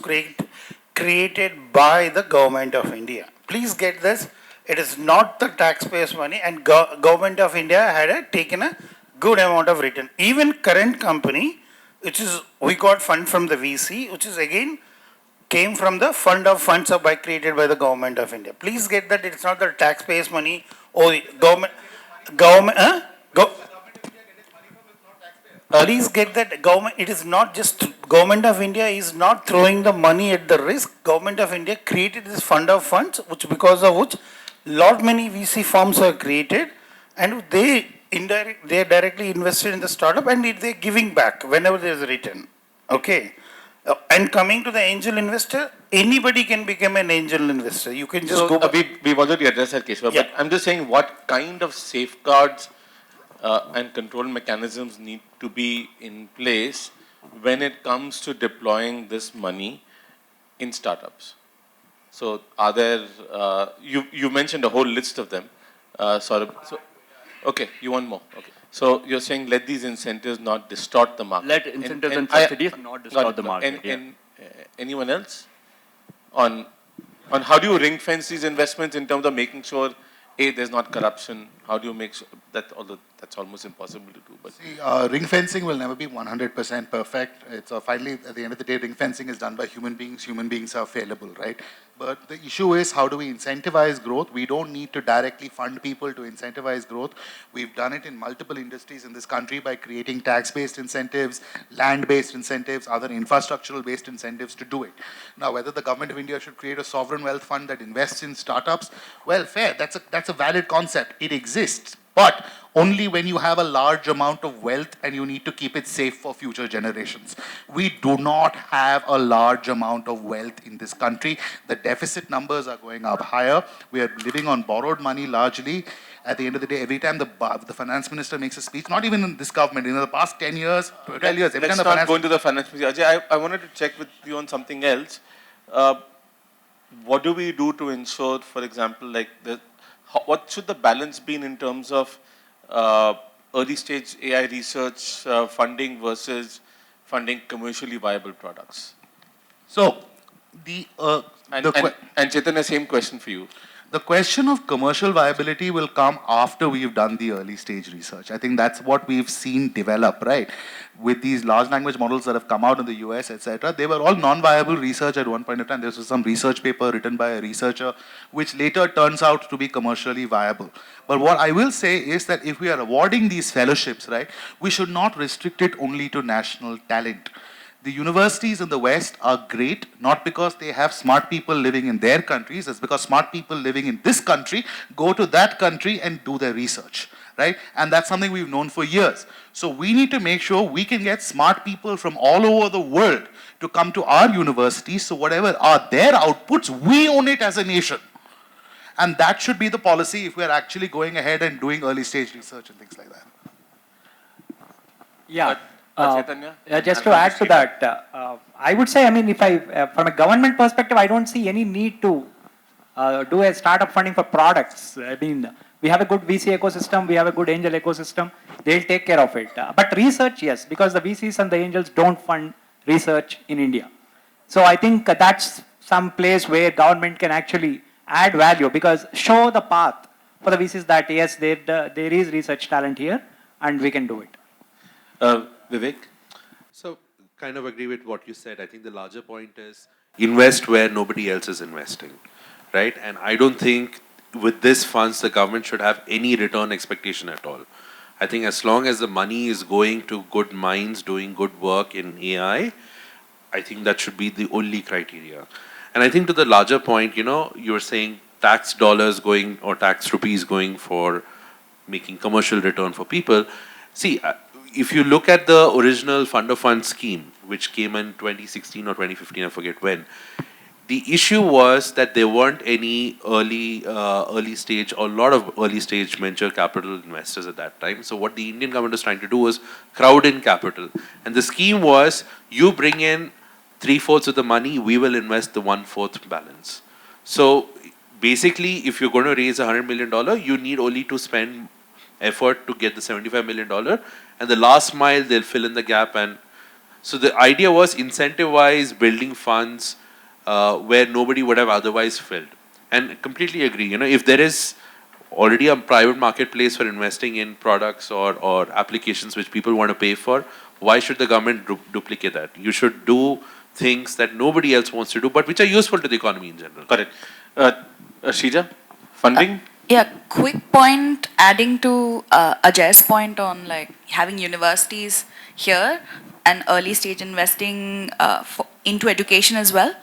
created by the government of India. Please get this. It is not the taxpayers' money, and government of India had taken a good amount of return. Even current company, which is we got fund from the VC, which is again came from the fund of funds by created by the government of India. Please get that it's not the taxpayers' money or the government. Please get that government. It is not just government of India is not throwing the money at the risk. Government of India created this fund of funds, which because of which lot many VC firms are created, and they are directly invested in the startup, and they're giving back whenever there is a return. Okay. And coming to the angel investor, anybody can become an angel investor. You can just go. We've already addressed that case, but I'm just saying what kind of safeguards and control mechanisms need to be in place when it comes to deploying this money in startups. So are there, you mentioned a whole list of them, okay, you want more, okay. So you're saying let these incentives not distort the market. Let incentives and subsidies not distort the market. Anyone else? On how do you ring fence these investments in terms of making sure, A, there's not corruption? How do you make sure that, although that's almost impossible to do? But see, ring fencing will never be 100% perfect. It's finally, at the end of the day, ring fencing is done by human beings. Human beings are fallible, right? But the issue is, how do we incentivize growth? We don't need to directly fund people to incentivize growth. We've done it in multiple industries in this country by creating tax-based incentives, land-based incentives, other infrastructural-based incentives to do it. Now, whether the government of India should create a sovereign wealth fund that invests in startups, well, fair. That's a valid concept. It exists. But only when you have a large amount of wealth and you need to keep it safe for future generations. We do not have a large amount of wealth in this country. The deficit numbers are going up higher. We are living on borrowed money largely. At the end of the day, every time the finance minister makes a speech, not even in this government, in the past 10 years, 12 years, every time the let's not go into the finance minister. Ajay, I wanted to check with you on something else. What do we do to ensure, for example, like what should the balance be in terms of early stage AI research funding versus funding commercially viable products? So, and Chaitanya, same question for you. The question of commercial viability will come after we've done the early stage research. I think that's what we've seen develop, right? With these large language models that have come out in the US, etc., they were all non-viable research at one point in time. There was some research paper written by a researcher, which later turns out to be commercially viable. But what I will say is that if we are awarding these fellowships, right, we should not restrict it only to national talent. The universities in the West are great, not because they have smart people living in their countries, it's because smart people living in this country go to that country and do their research, right? And that's something we've known for years. So we need to make sure we can get smart people from all over the world to come to our universities, so whatever are their outputs, we own it as a nation. And that should be the policy if we're actually going ahead and doing early stage research and things like that. Yeah. Just to add to that, I would say, I mean, if from a government perspective, I don't see any need to do a startup funding for products. I mean, we have a good VC ecosystem, we have a good angel ecosystem, they'll take care of it. But research, yes, because the VCs and the angels don't fund research in India. So I think that's some place where government can actually add value, because show the path for the VCs that yes, there is research talent here and we can do it. Vivek? So, kind of agree with what you said. I think the larger point is invest where nobody else is investing, right? And I don't think with this funds, the government should have any return expectation at all. I think as long as the money is going to good minds doing good work in AI, I think that should be the only criteria. And I think to the larger point, you know, you're saying tax dollars going or tax rupees going for making commercial return for people. See, if you look at the original fund of funds scheme, which came in 2016 or 2015, I forget when, the issue was that there weren't any early stage or a lot of early stage venture capital investors at that time. So what the Indian government was trying to do was crowd in capital. And the scheme was, you bring in 3/4 of the money, we will invest the 1/4 balance. So basically, if you're going to raise $100 million, you need only to spend effort to get the $75 million, and the last mile they'll fill in the gap. And so the idea was incentivize building funds where nobody would have otherwise filled. And completely agree, you know, if there is already a private marketplace for investing in products or applications which people want to pay for, why should the government duplicate that? You should do things that nobody else wants to do, but which are useful to the economy in general. Correct. Shija, funding? Yeah, quick point adding to Ajay's point on like having universities here and early stage investing into education as well.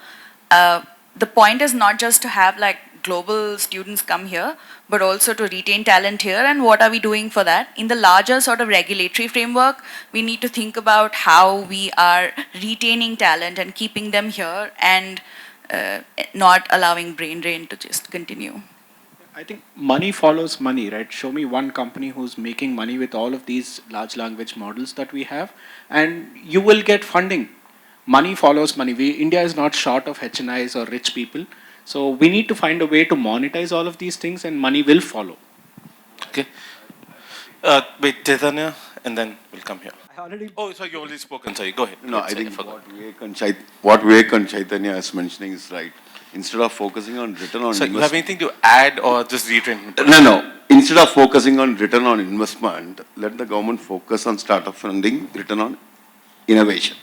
The point is not just to have like global students come here, but also to retain talent here. And what are we doing for that? In the larger sort of regulatory framework, we need to think about how we are retaining talent and keeping them here and not allowing brain drain to just continue. I think money follows money, right? Show me one company who's making money with all of these large language models that we have, and you will get funding. Money follows money. India is not short of HNIs or rich people. So we need to find a way to monetize all of these things and money will follow. Okay. Wait, Chaitanya, and then we'll come here. Oh, sorry, you already spoken. Sorry, go ahead. No, I think what Vivek and Chaitanya is mentioning is right. Instead of focusing on return on investment. You have anything to add or just reiterate? No. Instead of focusing on return on investment, let the government focus on startup funding, return on innovation.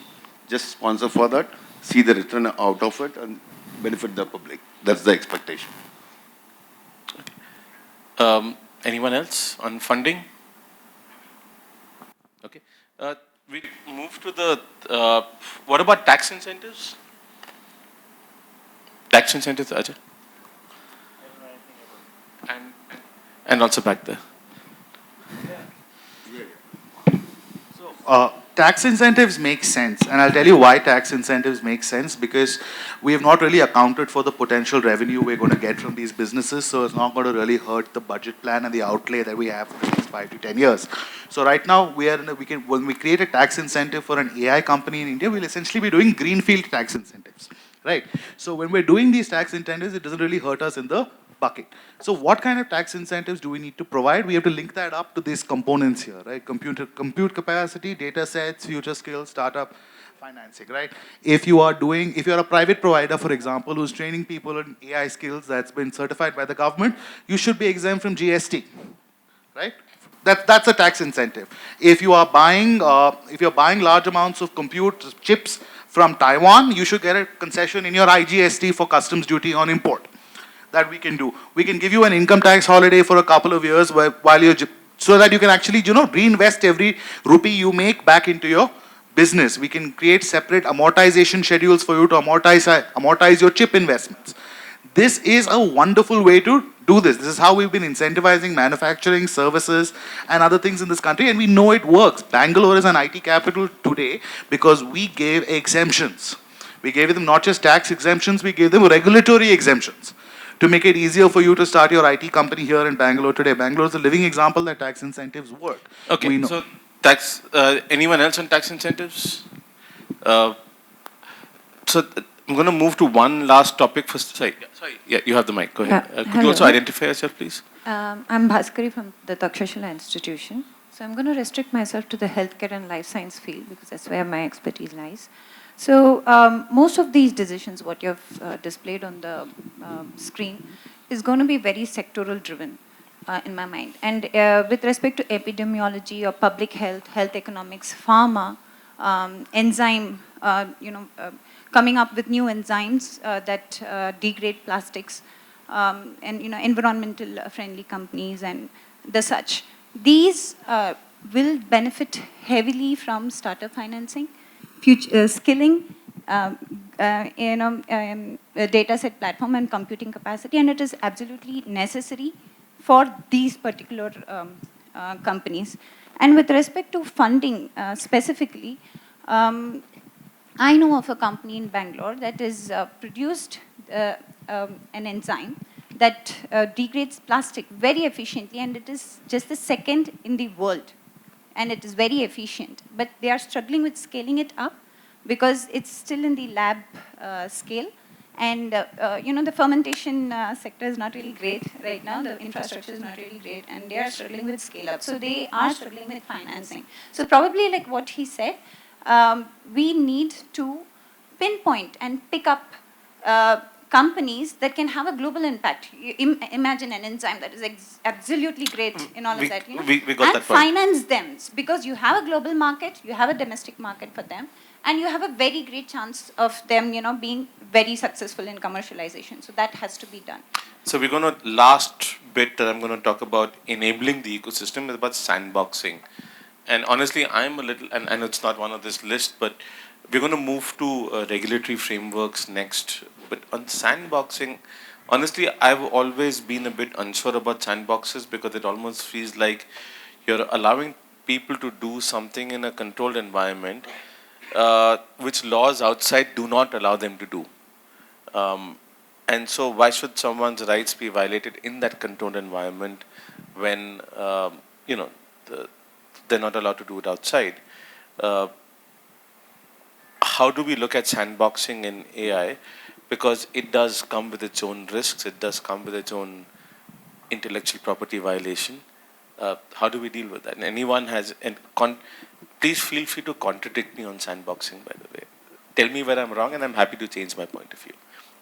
Just sponsor for that, see the return out of it and benefit the public. That's the expectation. Okay. Anyone else on funding? Okay. We move to the, what about tax incentives? Tax incentives, Ajay? And also back there. Tax incentives make sense, and I'll tell you why tax incentives make sense, because we have not really accounted for the potential revenue we're going to get from these businesses, so it's not going to really hurt the budget plan and the outlay that we have for the next 5 to 10 years. So right now, when we create a tax incentive for an AI company in India, we'll essentially be doing greenfield tax incentives, right? So when we're doing these tax incentives, it doesn't really hurt us in the bucket. So what kind of tax incentives do we need to provide? We have to link that up to these components here, right? Compute capacity, data sets, future skills, startup financing, right? If you're a private provider, for example, who's training people in AI skills that's been certified by the government, you should be exempt from GST, right? That's a tax incentive. If you're buying large amounts of compute chips from Taiwan, you should get a concession in your IGST for customs duty on import. That we can do. We can give you an income tax holiday for a couple of years so that you can actually, reinvest every rupee you make back into your business. We can create separate amortization schedules for you to amortize your chip investments. This is a wonderful way to do this. This is how we've been incentivizing manufacturing, services, and other things in this country, and we know it works. Bangalore is an IT capital today because we gave exemptions. We gave them not just tax exemptions, we gave them regulatory exemptions to make it easier for you to start your IT company here in Bangalore today. Bangalore is a living example that tax incentives work. Okay, so anyone else on tax incentives? So I'm going to move to one last topic first. Yeah, you have the mic, go ahead. Could you also identify yourself, please? I'm Bhaskari from the Takshashila Institution. So I'm going to restrict myself to the healthcare and life science field because that's where my expertise lies. So most of these decisions, what you've displayed on the screen, is going to be very sectoral driven in my mind. And with respect to epidemiology or public health, health economics, pharma, enzyme, coming up with new enzymes that degrade plastics, and environmental friendly companies and the such. These will benefit heavily from startup financing. Skilling, data set platform and computing capacity, and it is absolutely necessary for these particular companies. And with respect to funding specifically, I know of a company in Bangalore that has produced an enzyme that degrades plastic very efficiently, and it is just the second in the world. And it is very efficient, but they are struggling with scaling it up because it's still in the lab scale, and the fermentation sector is not really great right now. The infrastructure is not really great, and they are struggling with scale up. So they are struggling with financing. So probably like what he said, we need to pinpoint and pick up companies that can have a global impact. Imagine an enzyme that is absolutely great in all of that, you know, we got and that point. finance them because you have a global market, you have a domestic market for them, and you have a very great chance of them, you know, being very successful in commercialization. So that has to be done. So we're going to, last bit that I'm going to talk about enabling the ecosystem is about sandboxing. And honestly, I'm a little, and I know it's not one of this list, but we're going to move to regulatory frameworks next. But on sandboxing, honestly, I've always been a bit unsure about sandboxes because it almost feels like you're allowing people to do something in a controlled environment, which laws outside do not allow them to do. And so why should someone's rights be violated in that controlled environment when, you know, they're not allowed to do it outside? How do we look at sandboxing in AI? Because it does come with its own risks, it does come with its own intellectual property violation. How do we deal with that? And anyone has, please feel free to contradict me on sandboxing, by the way. Tell me where I'm wrong and I'm happy to change my point of view.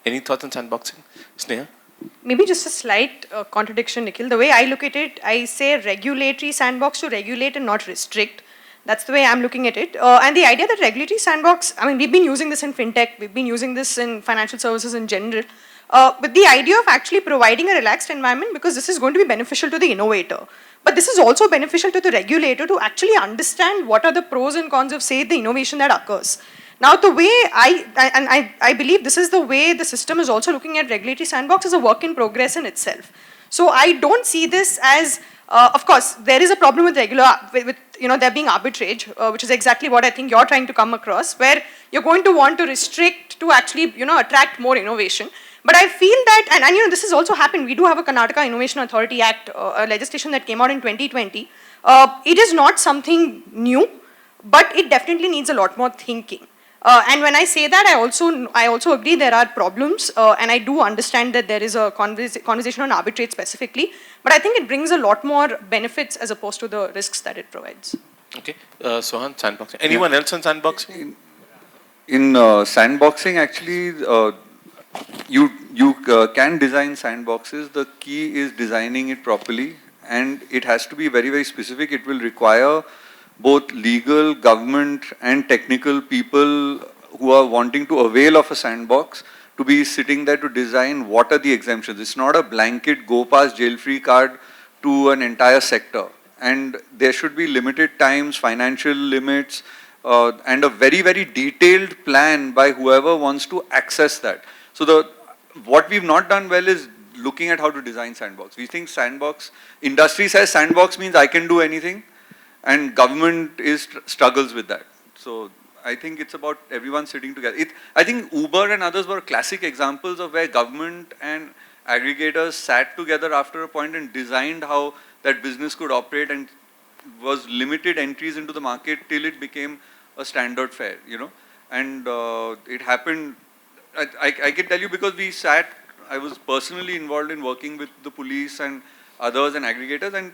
Any thoughts on sandboxing? Sneha? Maybe just a slight contradiction, Nikhil. The way I look at it, I say regulatory sandbox to regulate and not restrict. That's the way I'm looking at it. And the idea that regulatory sandbox, I mean, we've been using this in fintech, we've been using this in financial services in general. But the idea of actually providing a relaxed environment, because this is going to be beneficial to the innovator. But this is also beneficial to the regulator to actually understand what are the pros and cons of, say, the innovation that occurs. Now, the way I believe this is the way the system is also looking at regulatory sandbox is a work in progress in itself. So I don't see this as, of course, there is a problem with you know, there being arbitrage, which is exactly what I think you're trying to come across, where you're going to want to restrict to actually, you know, attract more innovation. But I feel that, and you know, this has also happened. We do have a Karnataka Innovation Authority Act, a legislation that came out in 2020. It is not something new, but it definitely needs a lot more thinking. And when I say that, I also agree there are problems, and I do understand that there is a conversation on arbitrage specifically, but I think it brings a lot more benefits as opposed to the risks that it provides. Okay, Sohan, sandboxing. Anyone else on sandboxing? In sandboxing, actually, you can design sandboxes. The key is designing it properly, and it has to be very, very specific. It will require both legal, government, and technical people who are wanting to avail of a sandbox to be sitting there to design what are the exemptions. It's not a blanket go past jail-free card to an entire sector. And there should be limited times, financial limits, and a very, very detailed plan by whoever wants to access that. So what we've not done well is looking at how to design sandbox. We think sandbox, industry says sandbox means I can do anything, and government struggles with that. So I think it's about everyone sitting together. I think Uber and others were classic examples of where government and aggregators sat together after a point and designed how that business could operate, and was limited entries into the market till it became a standard fare, you know. And it happened, I can tell you because I was personally involved in working with the police and others and aggregators and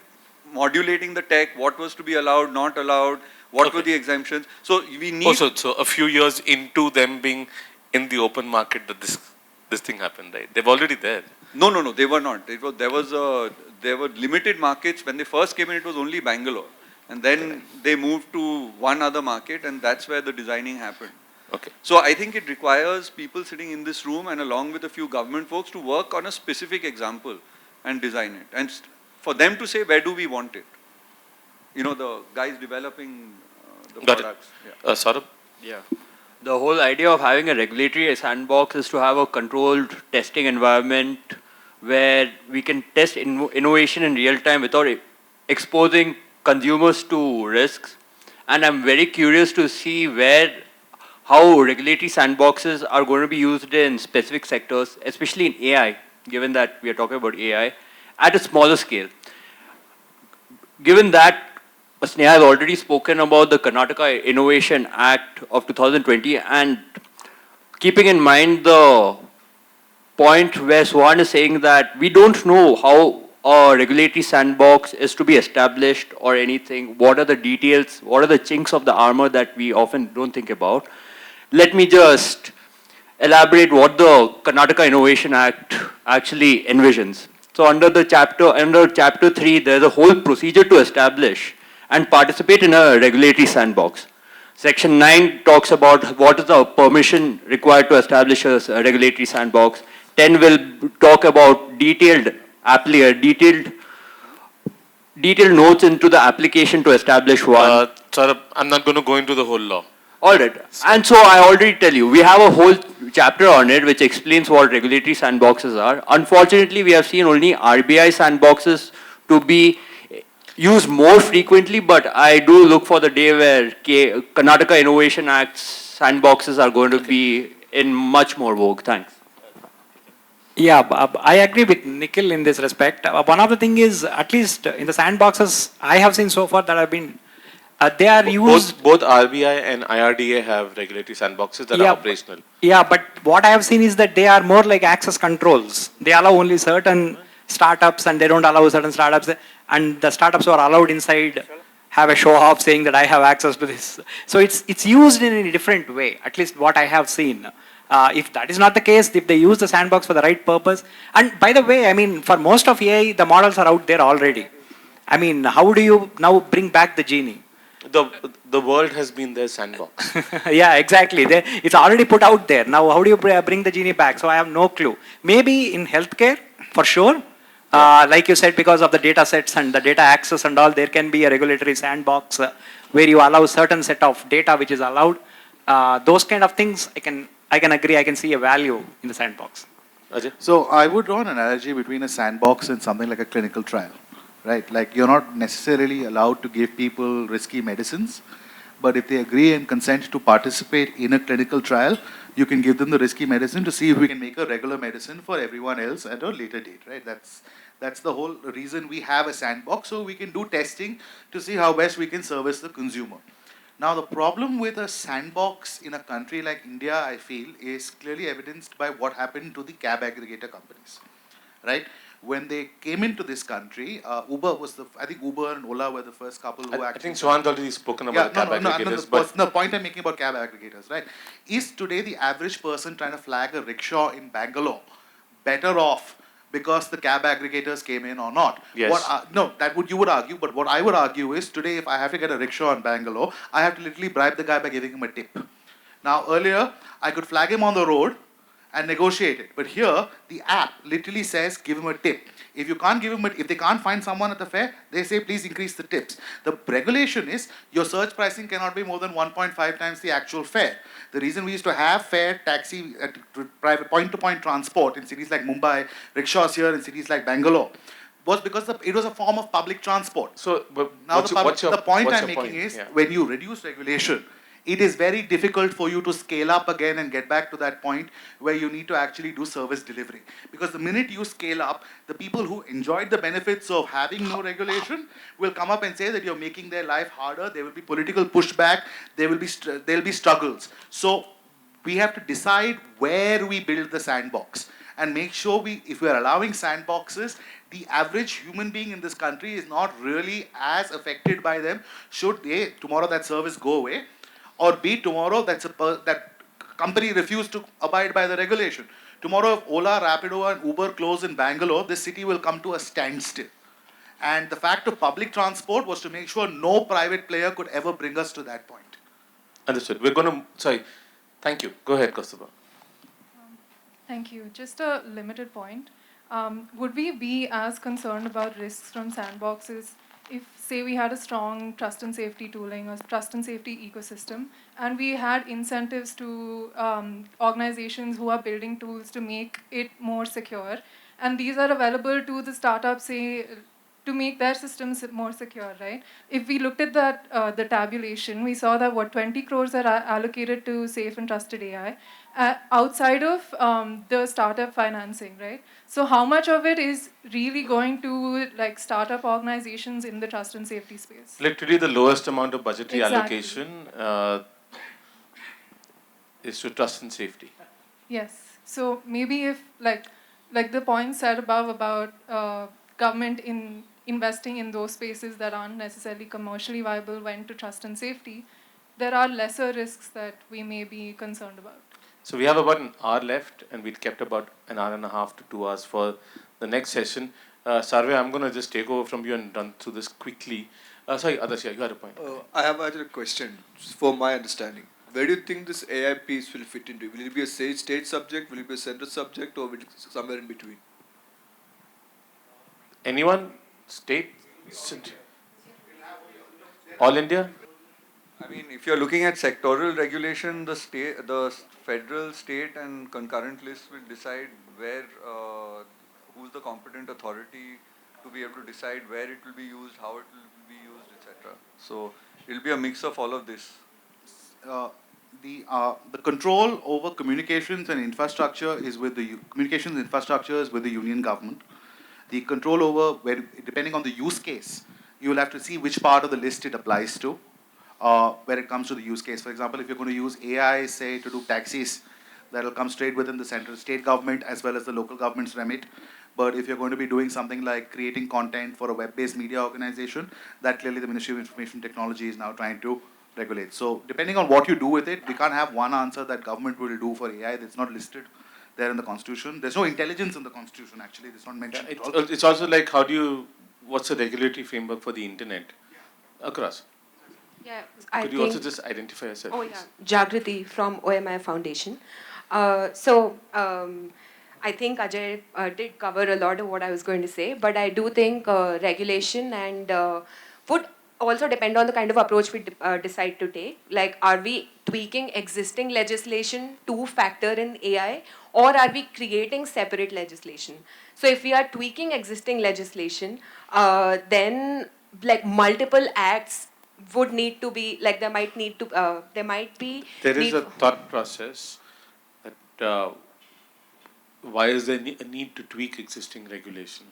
modulating the tech, what was to be allowed, not allowed, what were the exemptions. So we need... So a few years into them being in the open market that this thing happened, right? They're already there. No, they were not. There were limited markets. When they first came in, it was only Bangalore. And then they moved to one other market, and that's where the designing happened. Okay. So I think it requires people sitting in this room and along with a few government folks to work on a specific example and design it. And for them to say, where do we want it? You know, the guys developing the products. Yeah. Saurabh? Yeah. The whole idea of having a regulatory sandbox is to have a controlled testing environment where we can test innovation in real time without exposing consumers to risks. And I'm very curious to see how regulatory sandboxes are going to be used in specific sectors, especially in AI, given that we are talking about AI, at a smaller scale. Given that Sneha has already spoken about the Karnataka Innovation Act of 2020, and keeping in mind the point where Suhan is saying that we don't know how a regulatory sandbox is to be established or anything, what are the details, what are the chinks of the armor that we often don't think about. Let me just elaborate what the Karnataka Innovation Act actually envisions. So under chapter 3, there's a whole procedure to establish and participate in a regulatory sandbox. Section 9 talks about what is the permission required to establish a regulatory sandbox. 10 will talk about detailed notes into the application to establish one. Saurabh, I'm not going to go into the whole law. Alright, and so I already tell you, we have a whole chapter on it which explains what regulatory sandboxes are. Unfortunately, we have seen only RBI sandboxes to be used more frequently, but I do look for the day where Karnataka Innovation Act sandboxes are going to be in much more vogue. Thanks. Yeah, I agree with Nikhil in this respect. One of the thing is, at least in the sandboxes I have seen so far that have been, they are used. Both RBI and IRDA have regulatory sandboxes that are operational. Yeah, but what I have seen is that they are more like access controls. They allow only certain startups and they don't allow certain startups. And the startups who are allowed inside have a show off saying that I have access to this. So it's used in a different way, at least what I have seen. If that is not the case, if they use the sandbox for the right purpose, and by the way, I mean, for most of AI, the models are out there already. I mean, how do you now bring back the genie? The world has been their sandbox. Yeah, exactly. It's already put out there. Now, how do you bring the genie back? So I have no clue. Maybe in healthcare, for sure. Like you said, because of the data sets and the data access and all, there can be a regulatory sandbox where you allow certain set of data which is allowed. Those kind of things, I can agree, I can see a value in the sandbox. Ajay? So I would draw an analogy between a sandbox and something like a clinical trial, right? Like you're not necessarily allowed to give people risky medicines, but if they agree and consent to participate in a clinical trial, you can give them the risky medicine to see if we can make a regular medicine for everyone else at a later date, right? That's the whole reason we have a sandbox, so we can do testing to see how best we can service the consumer. Now, the problem with a sandbox in a country like India, I feel, is clearly evidenced by what happened to the cab aggregator companies, right? When they came into this country, Uber was I think Uber and Ola were the first couple who I think Swan's already spoken about cab aggregators. The point I'm making about cab aggregators, right? Is today the average person trying to flag a rickshaw in Bangalore better off because the cab aggregators came in or not? Yes. No, you would argue, but what I would argue is today if I have to get a rickshaw in Bangalore, I have to literally bribe the guy by giving him a tip. Now earlier, I could flag him on the road and negotiate it. But here, the app literally says, give him a tip. If you can't give him if they can't find someone at the fair, they say, please increase the tips. The regulation is, your surge pricing cannot be more than 1.5 times the actual fare. The reason we used to have fare, taxi, private point-to-point transport in cities like Mumbai, rickshaws here in cities like Bangalore, was because it was a form of public transport. So, now the point I'm making is, when you reduce regulation, it is very difficult for you to scale up again and get back to that point where you need to actually do service delivery. Because the minute you scale up, the people who enjoyed the benefits of having no regulation will come up and say that you're making their life harder. There will be political pushback. There will be struggles. So we have to decide where we build the sandbox and make sure if we are allowing sandboxes, the average human being in this country is not really as affected by them. Should tomorrow that service go away, or be tomorrow that company refused to abide by the regulation. Tomorrow if Ola, Rapido and Uber close in Bangalore, this city will come to a standstill. And the fact of public transport was to make sure no private player could ever bring us to that point. Understood. We're going to, thank you. Go ahead, Kaustubha. Thank you. Just a limited point. Would we be as concerned about risks from sandboxes if, say, we had a strong trust and safety tooling or trust and safety ecosystem, and we had incentives to organizations who are building tools to make it more secure, and these are available to the startups, say, to make their systems more secure, right? If we looked at that, the tabulation, we saw that 20 crores are allocated to safe and trusted AI outside of the startup financing, right? So how much of it is really going to startup organizations in the trust and safety space? Literally the lowest amount of budgetary allocation is to trust and safety. Yes. So maybe if like the point said above about government investing in those spaces that aren't necessarily commercially viable went to trust and safety, there are lesser risks that we may be concerned about. So we have about an hour left, and we'd kept about an hour and a half to 2 hours for the next session. Sarve, I'm going to just take over from you and run through this quickly. Sorry, Adasya, you had a point. I have actually a question for my understanding. Where do you think this AI piece will fit into? Will it be a state subject? Will it be a central subject? Or will it be somewhere in between? Anyone? State? All India? I mean, if you're looking at sectoral regulation, the federal, state, and concurrent lists will decide where, who's the competent authority to be able to decide where it will be used, how it will be used, etc. So it'll be a mix of all of this. The control over communications and infrastructure is with the communications infrastructure is with the union government. The control over where, depending on the use case, you will have to see which part of the list it applies to. Where it comes to the use case. For example, if you're going to use AI, say, to do taxis, that will come straight within the central state government as well as the local government's remit. But if you're going to be doing something like creating content for a web-based media organization, that clearly the Ministry of Information Technology is now trying to regulate. So depending on what you do with it, we can't have one answer that government will do for AI that's not listed there in the Constitution. There's no intelligence in the Constitution, actually. It's not mentioned at all. It's also like, what's the regulatory framework for the internet across? Yeah, Could you also just identify yourself? Oh, please? yeah. Jagriti from OMI Foundation. I think Ajay did cover a lot of what I was going to say, but I do think regulation and would also depend on the kind of approach we decide to take. Like, are we tweaking existing legislation to factor in AI, or are we creating separate legislation? So if we are tweaking existing legislation, then like multiple acts would need to be, like there might be There is a thought process that why is there a need to tweak existing regulation?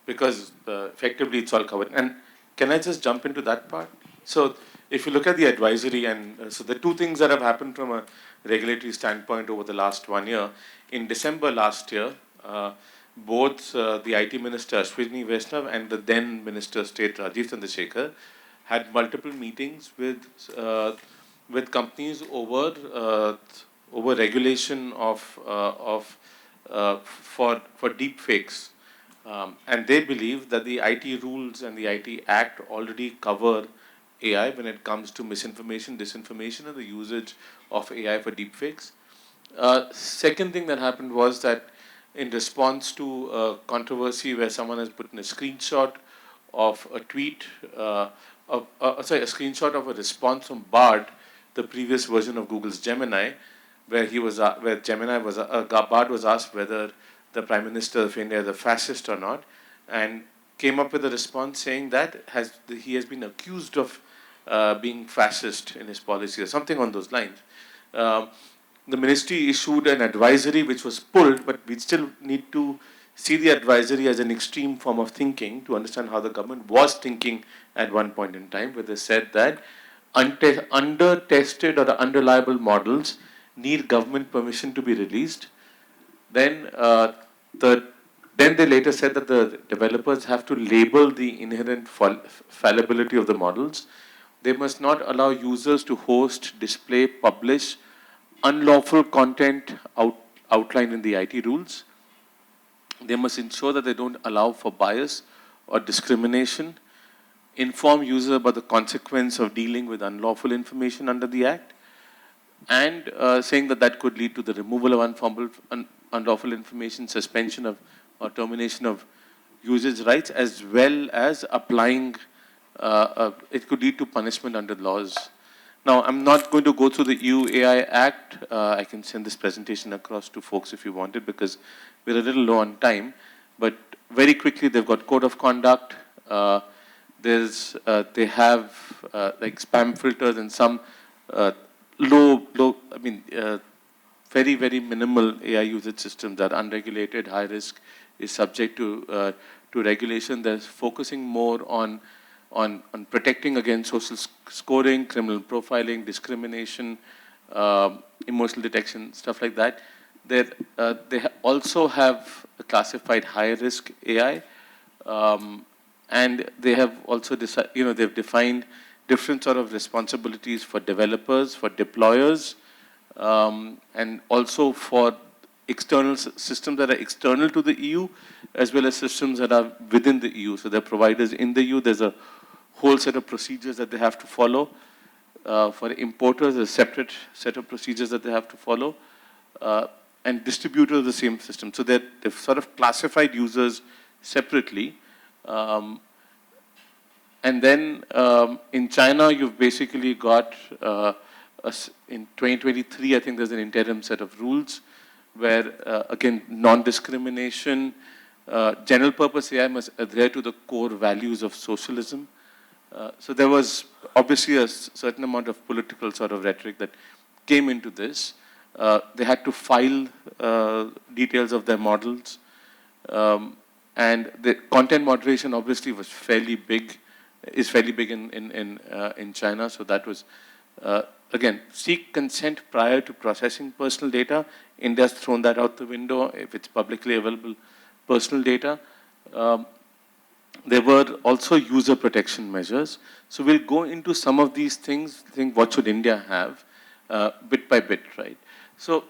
Because effectively it's all covered. And can I just jump into that part? So if you look at the advisory, and so the two things that have happened from a regulatory standpoint over the last 1 year, in December last year, both the IT Minister Ashwini Vaishnav and the then Minister of State Rajiv Chandrasekhar had multiple meetings with companies over regulation for deep fakes, and they believe that the IT rules and the IT Act already cover AI when it comes to misinformation, disinformation, and the usage of AI for deep fakes. Second thing that happened was that in response to a controversy where someone has put in a screenshot of a tweet, a screenshot of a response from Bard, the previous version of Google's Gemini, where Bard was asked whether the Prime Minister of India is a fascist or not, and came up with a response saying that he has been accused of being fascist in his policy or something on those lines. The ministry issued an advisory which was pulled, but we still need to see the advisory as an extreme form of thinking to understand how the government was thinking at one point in time, where they said that under-tested or unreliable models need government permission to be released. Then they later said that the developers have to label the inherent fallibility of the models. They must not allow users to host, display, publish unlawful content outlined in the IT rules. They must ensure that they don't allow for bias or discrimination, inform users about the consequence of dealing with unlawful information under the Act, and saying that could lead to the removal of unlawful information, suspension of or termination of usage rights, as well as applying, it could lead to punishment under laws. Now, I'm not going to go through the EU AI Act. I can send this presentation across to folks if you want it, because we're a little low on time. But very quickly, they've got code of conduct. They have like spam filters and some very, very minimal AI usage systems that are unregulated, high risk, is subject to regulation. They're focusing more on protecting against social scoring, criminal profiling, discrimination, emotional detection, stuff like that. They also have a classified high-risk AI, and they have also they've defined different sort of responsibilities for developers, for deployers, and also for external systems that are external to the EU, as well as systems that are within the EU. So there are providers in the EU. There's a whole set of procedures that they have to follow. For importers, a separate set of procedures that they have to follow. And distributors, the same system. So they've sort of classified users separately. And then in China, you've basically got, in 2023, I think there's an interim set of rules where, again, non-discrimination, general purpose AI must adhere to the core values of socialism. So there was obviously a certain amount of political sort of rhetoric that came into this. They had to file details of their models. And the content moderation obviously was fairly big, is fairly big in China. So that was, again, seek consent prior to processing personal data. India's thrown that out the window if it's publicly available personal data. There were also user protection measures. So we'll go into some of these things, think what should India have, bit by bit, right? So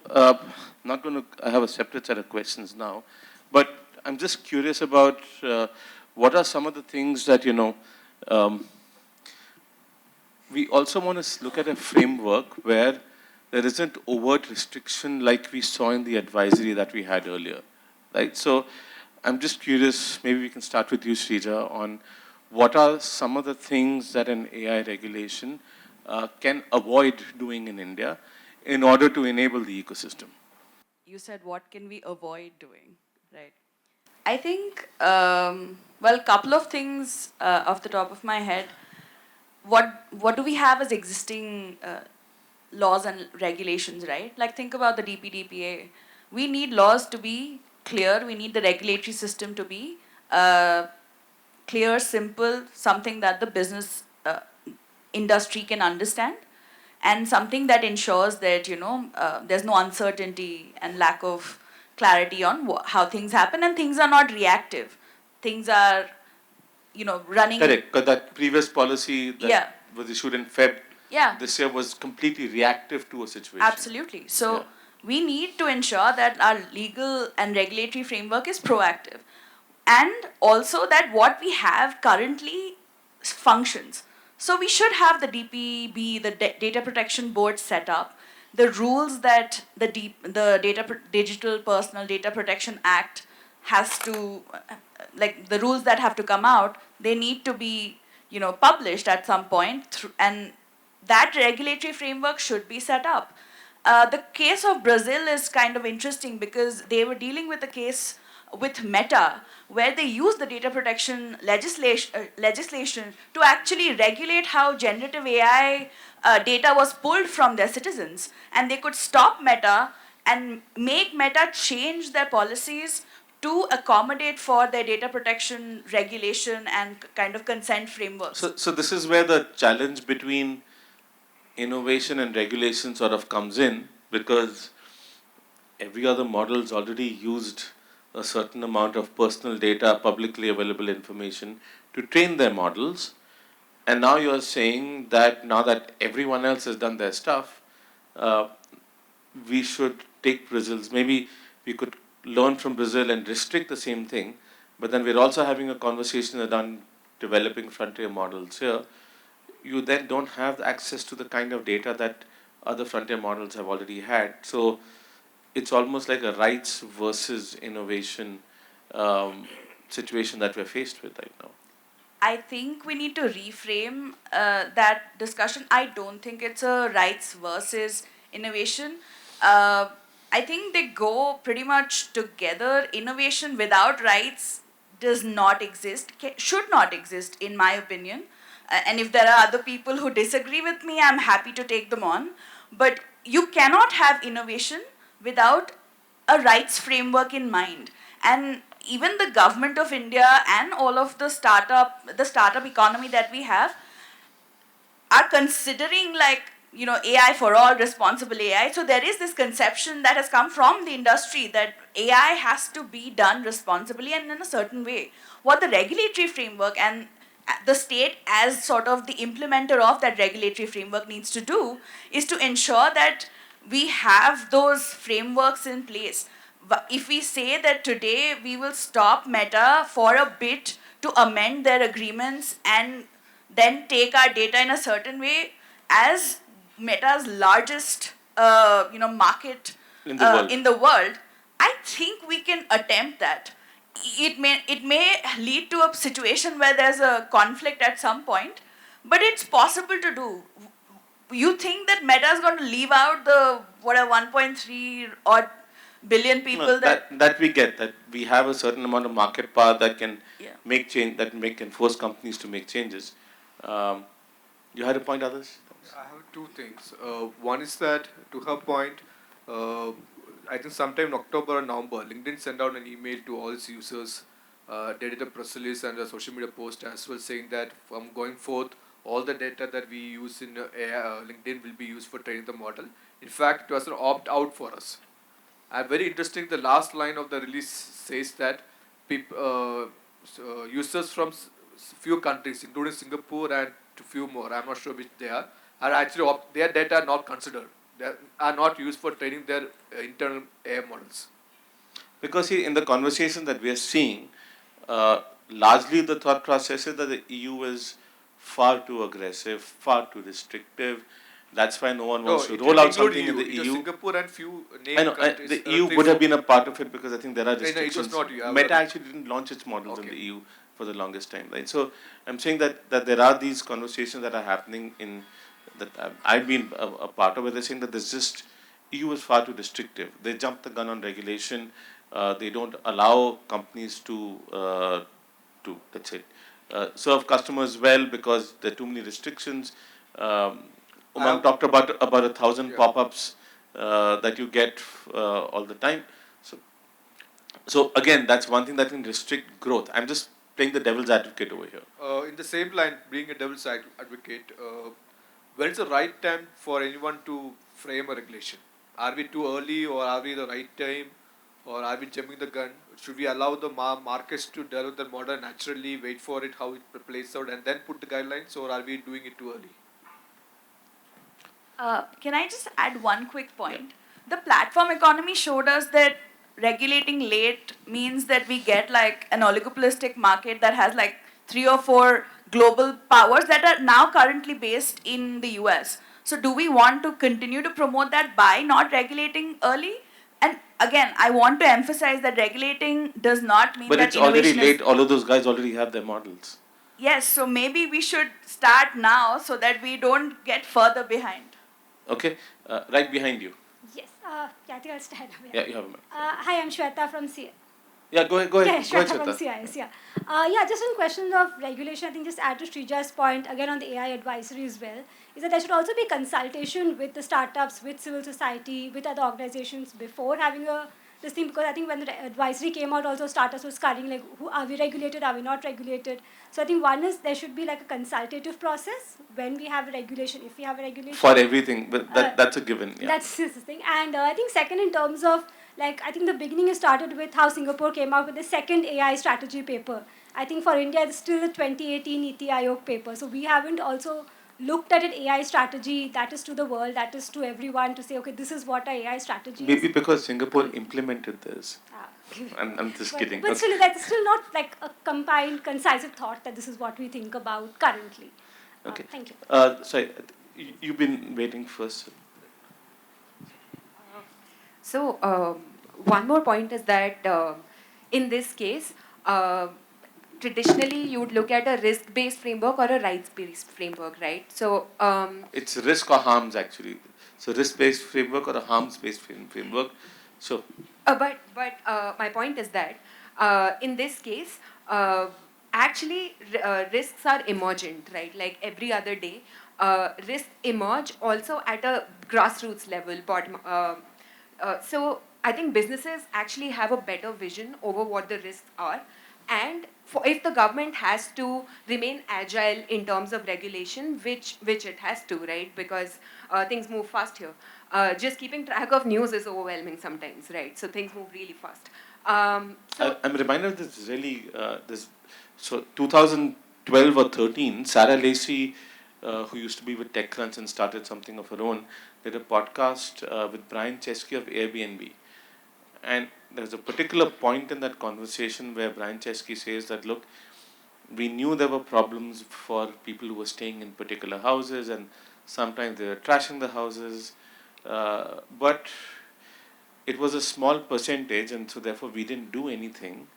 not going to, I have a separate set of questions now, but I'm just curious about what are some of the things that, we also want to look at a framework where there isn't overt restriction like we saw in the advisory that we had earlier, right? So I'm just curious, maybe we can start with you, Srija, on what are some of the things that an AI regulation can avoid doing in India in order to enable the ecosystem? You said, what can we avoid doing, right? I think, well, a couple of things off the top of my head. What do we have as existing laws and regulations, right? Like, think about the DPDPA. We need laws to be clear. We need the regulatory system to be clear, simple, something that the business industry can understand, and something that ensures that, there's no uncertainty and lack of clarity on how things happen, and things are not reactive. Things are, running. Correct, because that previous policy that was issued in Feb this year was completely reactive to a situation. Absolutely. So we need to ensure that our legal and regulatory framework is proactive. And also that what we have currently functions. So we should have the DPB, the Data Protection Board set up, the rules that the Digital Personal Data Protection Act has to, like the rules that have to come out, they need to be, published at some point, and that regulatory framework should be set up. The case of Brazil is kind of interesting because they were dealing with a case with Meta, where they used the data protection legislation to actually regulate how generative AI data was pulled from their citizens. And they could stop Meta and make Meta change their policies to accommodate for their data protection regulation and kind of consent frameworks. So this is where the challenge between innovation and regulation sort of comes in, because every other model's already used a certain amount of personal data, publicly available information to train their models. And now you're saying that now that everyone else has done their stuff, we should take Brazil's, maybe we could learn from Brazil and restrict the same thing, but then we're also having a conversation around developing frontier models here. You then don't have access to the kind of data that other frontier models have already had. So it's almost like a rights versus innovation situation that we're faced with right now. I think we need to reframe that discussion. I don't think it's a rights versus innovation. I think they go pretty much together. Innovation without rights does not exist, should not exist, in my opinion. And if there are other people who disagree with me, I'm happy to take them on. But you cannot have innovation without a rights framework in mind. And even the government of India and all of the startup economy that we have are considering, like, AI for all, responsible AI. So there is this conception that has come from the industry that AI has to be done responsibly and in a certain way. What the regulatory framework and the state as sort of the implementer of that regulatory framework needs to do is to ensure that we have those frameworks in place. If we say that today we will stop Meta for a bit to amend their agreements and then take our data in a certain way, as Meta's largest market in the world, I think we can attempt that. It may lead to a situation where there's a conflict at some point, but it's possible to do. You think that Meta is going to leave out the 1.3 odd billion people No, that we get, that we have a certain amount of market power that can make change, can force companies to make changes. You had a point, others? I have two things. One is that, to her point, I think sometime in October or November, LinkedIn sent out an email to all its users, did a press release and a social media post as well, saying that from going forth, all the data that we use in LinkedIn will be used for training the model. In fact, it was an opt-out for us. Very interesting, the last line of the release says that users from few countries, including Singapore and a few more, I'm not sure which they are actually, their data are not considered. They are not used for training their internal AI models. Because in the conversation that we are seeing, largely the thought process is that the EU is far too aggressive, far too restrictive. That's why no one wants to roll out something in the EU. Singapore and few named I know, countries. the EU would have been a part of it because I think there are restrictions. No, it was not you. Meta actually didn't launch its models in the EU for the longest time, right? So I'm saying that there are these conversations that are happening that I've been a part of, where they're saying that there's just, EU is far too restrictive. They jump the gun on regulation. They don't allow companies to let's say, serve customers well because there are too many restrictions. Umang talked about 1,000 pop-ups that you get all the time. So again, that's one thing that can restrict growth. I'm just playing the devil's advocate over here. In the same line, being a devil's advocate, when is the right time for anyone to frame a regulation? Are we too early, or are we the right time, or are we jumping the gun? Should we allow the markets to develop the model naturally, wait for it, how it plays out, and then put the guidelines, or are we doing it too early? Can I just add one quick point? The platform economy showed us that regulating late means that we get like an oligopolistic market that has like 3 or 4 global powers that are now currently based in the US. So do we want to continue to promote that by not regulating early? And again, I want to emphasize that regulating does not mean but that it's already innovation late. All of those guys already have their models. Yes, so maybe we should start now so that we don't get further behind. Okay, right behind you. Yes, I think I'll start. Yeah, you have a minute. Hi, I'm Shweta from CIS. Yeah, go ahead. Yeah, Shweta from CIS, yeah, just in question of regulation, I think just add to Srija's point, again on the AI advisory as well, is that there should also be consultation with the startups, with civil society, with other organizations before having this thing, because I think when the advisory came out, also startups were scurrying, like, are we regulated, are we not regulated? So I think one is there should be like a consultative process when we have a regulation, if we have a regulation. For everything, but that's a given. Yeah. That's the thing. And I think second, in terms of, like, I think the beginning is started with how Singapore came out with the second AI strategy paper. I think for India, it's still the 2018 Niti Aayog paper. So we haven't also looked at an AI strategy that is to the world, that is to everyone, to say, okay, this is what our AI strategy is. Maybe because Singapore implemented this. I'm just kidding. But still, that's still not like a combined, concise thought that this is what we think about currently. Okay. Thank you. Sorry, you've been waiting first. So one more point is that in this case, traditionally you would look at a risk-based framework or a rights-based framework, right? So it's risk or harms actually. So risk-based framework or a harms-based framework. So. But my point is that in this case, actually risks are emergent, right? Like every other day, risks emerge also at a grassroots level, bottom. So I think businesses actually have a better vision over what the risks are, and if the government has to remain agile in terms of regulation, which it has to, right? Because things move fast here. Just keeping track of news is overwhelming sometimes, right? So things move really fast. I'm reminded of this really, so 2012 or 13, Sarah Lacey, who used to be with TechCrunch and started something of her own, did a podcast with Brian Chesky of Airbnb. And there's a particular point in that conversation where Brian Chesky says that, look, we knew there were problems for people who were staying in particular houses, and sometimes they were trashing the houses, but it was a small percentage, and so therefore we didn't do anything.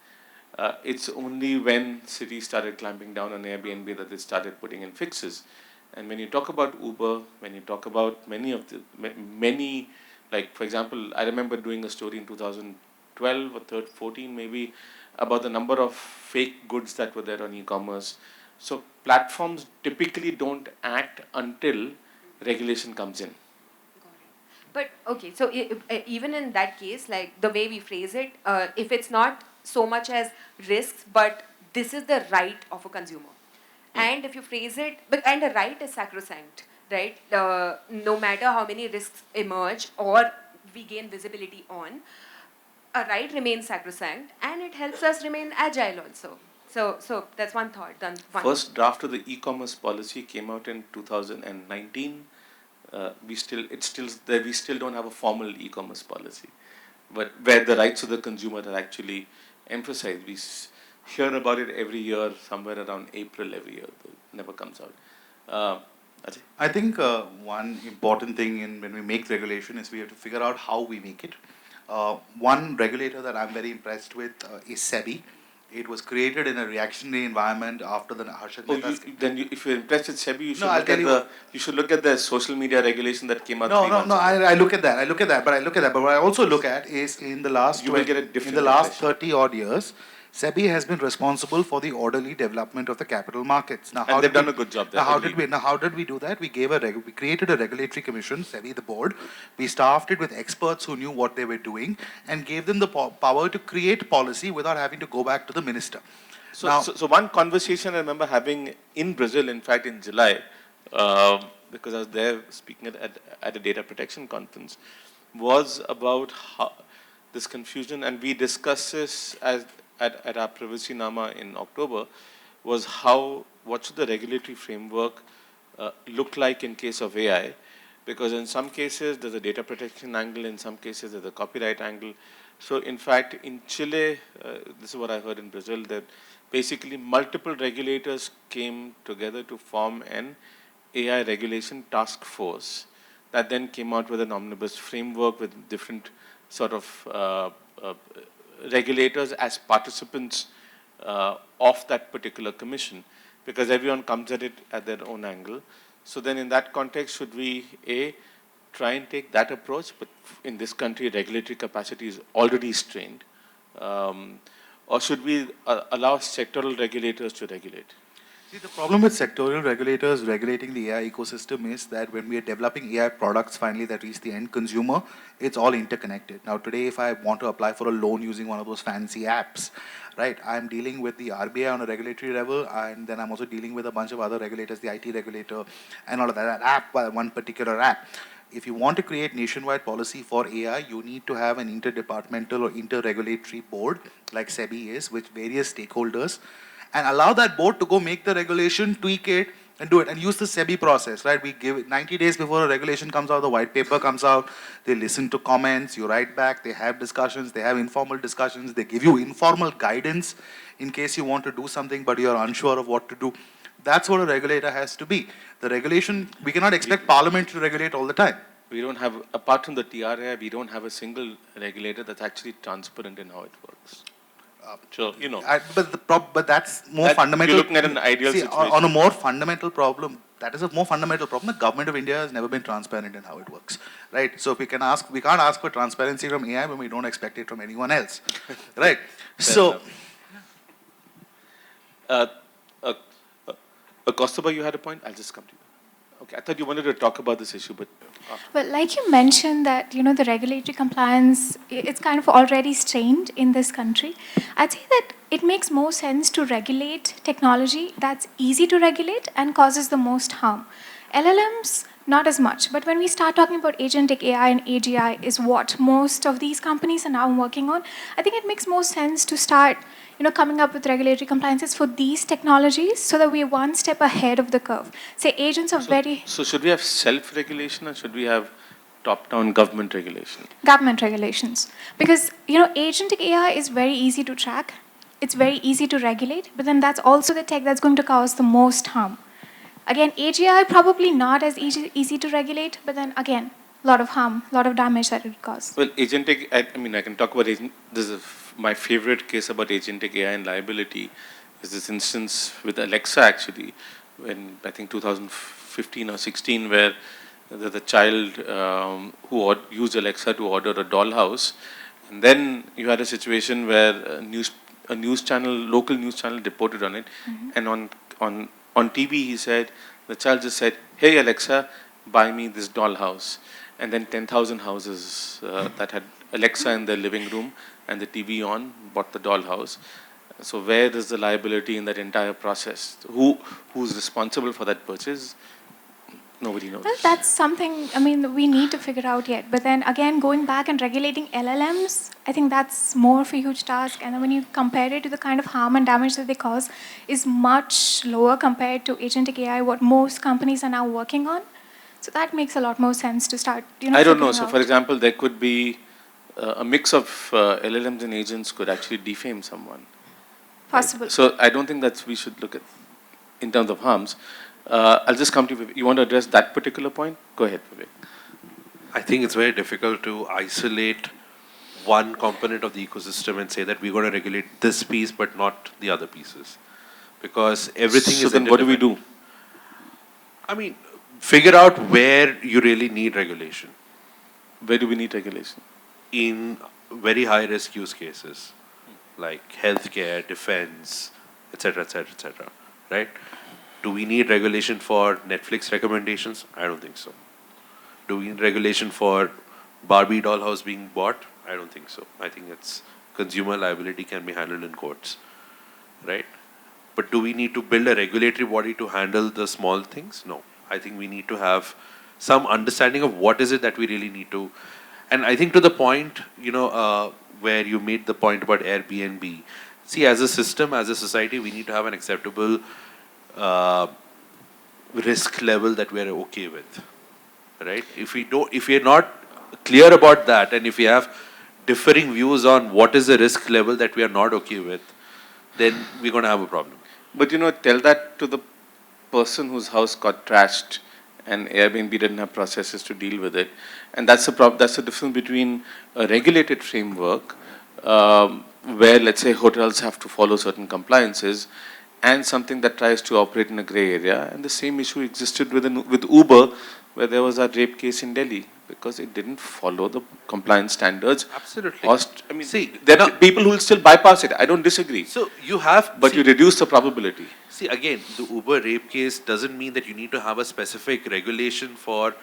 It's only when cities started clamping down on Airbnb that they started putting in fixes. And when you talk about Uber, when you talk about many, like for example, I remember doing a story in 2012 or 14 maybe about the number of fake goods that were there on e-commerce. So platforms typically don't act until regulation comes in. But okay, so even in that case, like the way we phrase it, if it's not so much as risks, but this is the right of a consumer. And if you phrase it, and a right is sacrosanct, right? No matter how many risks emerge or we gain visibility on, a right remains sacrosanct, and it helps us remain agile also. So that's one thought. First draft of the e-commerce policy came out in 2019. We still don't have a formal e-commerce policy, but where the rights of the consumer are actually emphasized. We hear about it every year, somewhere around April every year. It never comes out. Ajay? I think one important thing when we make regulation is we have to figure out how we make it. One regulator that I'm very impressed with is SEBI. It was created in a reactionary environment after the Harshad Mehta's... If you're impressed with SEBI, you should look at the social media regulation that came out 3 months ago. I look at that. But what I also look at is in the last 30 odd years, SEBI has been responsible for the orderly development of the capital markets. And they've done a good job there. How did we do that? We created a regulatory commission, SEBI, the board. We staffed it with experts who knew what they were doing and gave them the power to create policy without having to go back to the minister. So one conversation I remember having in Brazil, in fact in July, because I was there speaking at a data protection conference, was about this confusion, and we discussed this at our MediaNama in October, was what should the regulatory framework look like in case of AI? Because in some cases there's a data protection angle, in some cases there's a copyright angle. So in fact in Chile, this is what I heard in Brazil, that basically multiple regulators came together to form an AI regulation task force that then came out with an omnibus framework with different sort of regulators as participants of that particular commission, because everyone comes at it at their own angle. So then in that context, should we try and take that approach, but in this country regulatory capacity is already strained, or should we allow sectoral regulators to regulate? See, the problem with sectorial regulators regulating the AI ecosystem is that when we are developing AI products finally that reach the end consumer, it's all interconnected. Now today, if I want to apply for a loan using one of those fancy apps, right, I'm dealing with the RBI on a regulatory level, and then I'm also dealing with a bunch of other regulators, the IT regulator, and all of that app, one particular app. If you want to create nationwide policy for AI, you need to have an interdepartmental or interregulatory board like SEBI is, with various stakeholders, and allow that board to go make the regulation, tweak it, and do it, and use the SEBI process, right? We give it 90 days before a regulation comes out, the white paper comes out, they listen to comments, you write back, they have discussions, they have informal discussions, they give you informal guidance in case you want to do something but you're unsure of what to do. That's what a regulator has to be. The regulation, we cannot expect Parliament to regulate all the time. We don't have, apart from the TRAI, we don't have a single regulator that's actually transparent in how it works. So, you know. But that's more fundamental. You're looking at an ideal situation. On a more fundamental problem, that is a more fundamental problem. The government of India has never been transparent in how it works, right? So we can't ask for transparency from AI when we don't expect it from anyone else, right? So. Kostubha, you had a point? I'll just come to you. Okay, I thought you wanted to talk about this issue, but... Well, like you mentioned that, you know, the regulatory compliance, it's kind of already strained in this country. I'd say that it makes more sense to regulate technology that's easy to regulate and causes the most harm. LLMs, not as much, but when we start talking about agentic AI and AGI is what most of these companies are now working on, I think it makes more sense to start, you know, coming up with regulatory compliances for these technologies so that we're one step ahead of the curve. Say agents are So should we have self-regulation or should we have top-down government regulation? Government regulations. Because, you know, agentic AI is very easy to track. It's very easy to regulate, but then that's also the tech that's going to cause the most harm. Again, AGI probably not as easy to regulate, but then again, a lot of harm, a lot of damage that it would cause. Well, agentic, I mean, I can talk about agent. This is my favorite case about agentic AI and liability. Is this instance with Alexa actually, when I think 2015 or 16, where the child who used Alexa to order a dollhouse, and then you had a situation where a news channel, local news channel, reported on it, and on TV he said, the child just said, "Hey Alexa, buy me this dollhouse," and then 10,000 houses that had Alexa in their living room and the TV on bought the dollhouse. So where is the liability in that entire process? Who's responsible for that purchase? Nobody knows. Well, that's something, I mean, we need to figure out yet. But then again, going back and regulating LLMs, I think that's more of a huge task. And then when you compare it to the kind of harm and damage that they cause, is much lower compared to agentic AI, what most companies are now working on. So that makes a lot more sense to start, you know, I don't know. figuring So out. for example, there could be a mix of LLMs and agents could actually defame someone. Possible. So I don't think that we should look at in terms of harms. I'll just come to you. You want to address that particular point? Go ahead, Vivek. I think it's very difficult to isolate one component of the ecosystem and say that we're going to regulate this piece but not the other pieces. Because everything So is then what do we do? I mean, figure out where you really need regulation. Where do we need regulation? In very high risk use cases like healthcare, defense, etc., etc., etc., right? Do we need regulation for Netflix recommendations? I don't think so. Do we need regulation for Barbie dollhouse being bought? I don't think so. I think it's consumer liability can be handled in courts, right? But do we need to build a regulatory body to handle the small things? No. I think we need to have some understanding of what is it that we really need to. And I think to the point, you know, where you made the point about Airbnb. See, as a system, as a society, we need to have an acceptable risk level that we are okay with, right? If we are not clear about that, and if we have differing views on what is the risk level that we are not okay with, then we're going to have a problem. But you know, tell that to the person whose house got trashed and Airbnb didn't have processes to deal with it. And that's the that's the difference between a regulated framework where, let's say, hotels have to follow certain compliances and something that tries to operate in a gray area. And the same issue existed with Uber, where there was a rape case in Delhi because it didn't follow the compliance standards. Absolutely. I mean, see, there are people who will still bypass it. I don't disagree. So you have, but you reduce the probability. See, again, the Uber rape case doesn't mean that you need to have a specific regulation for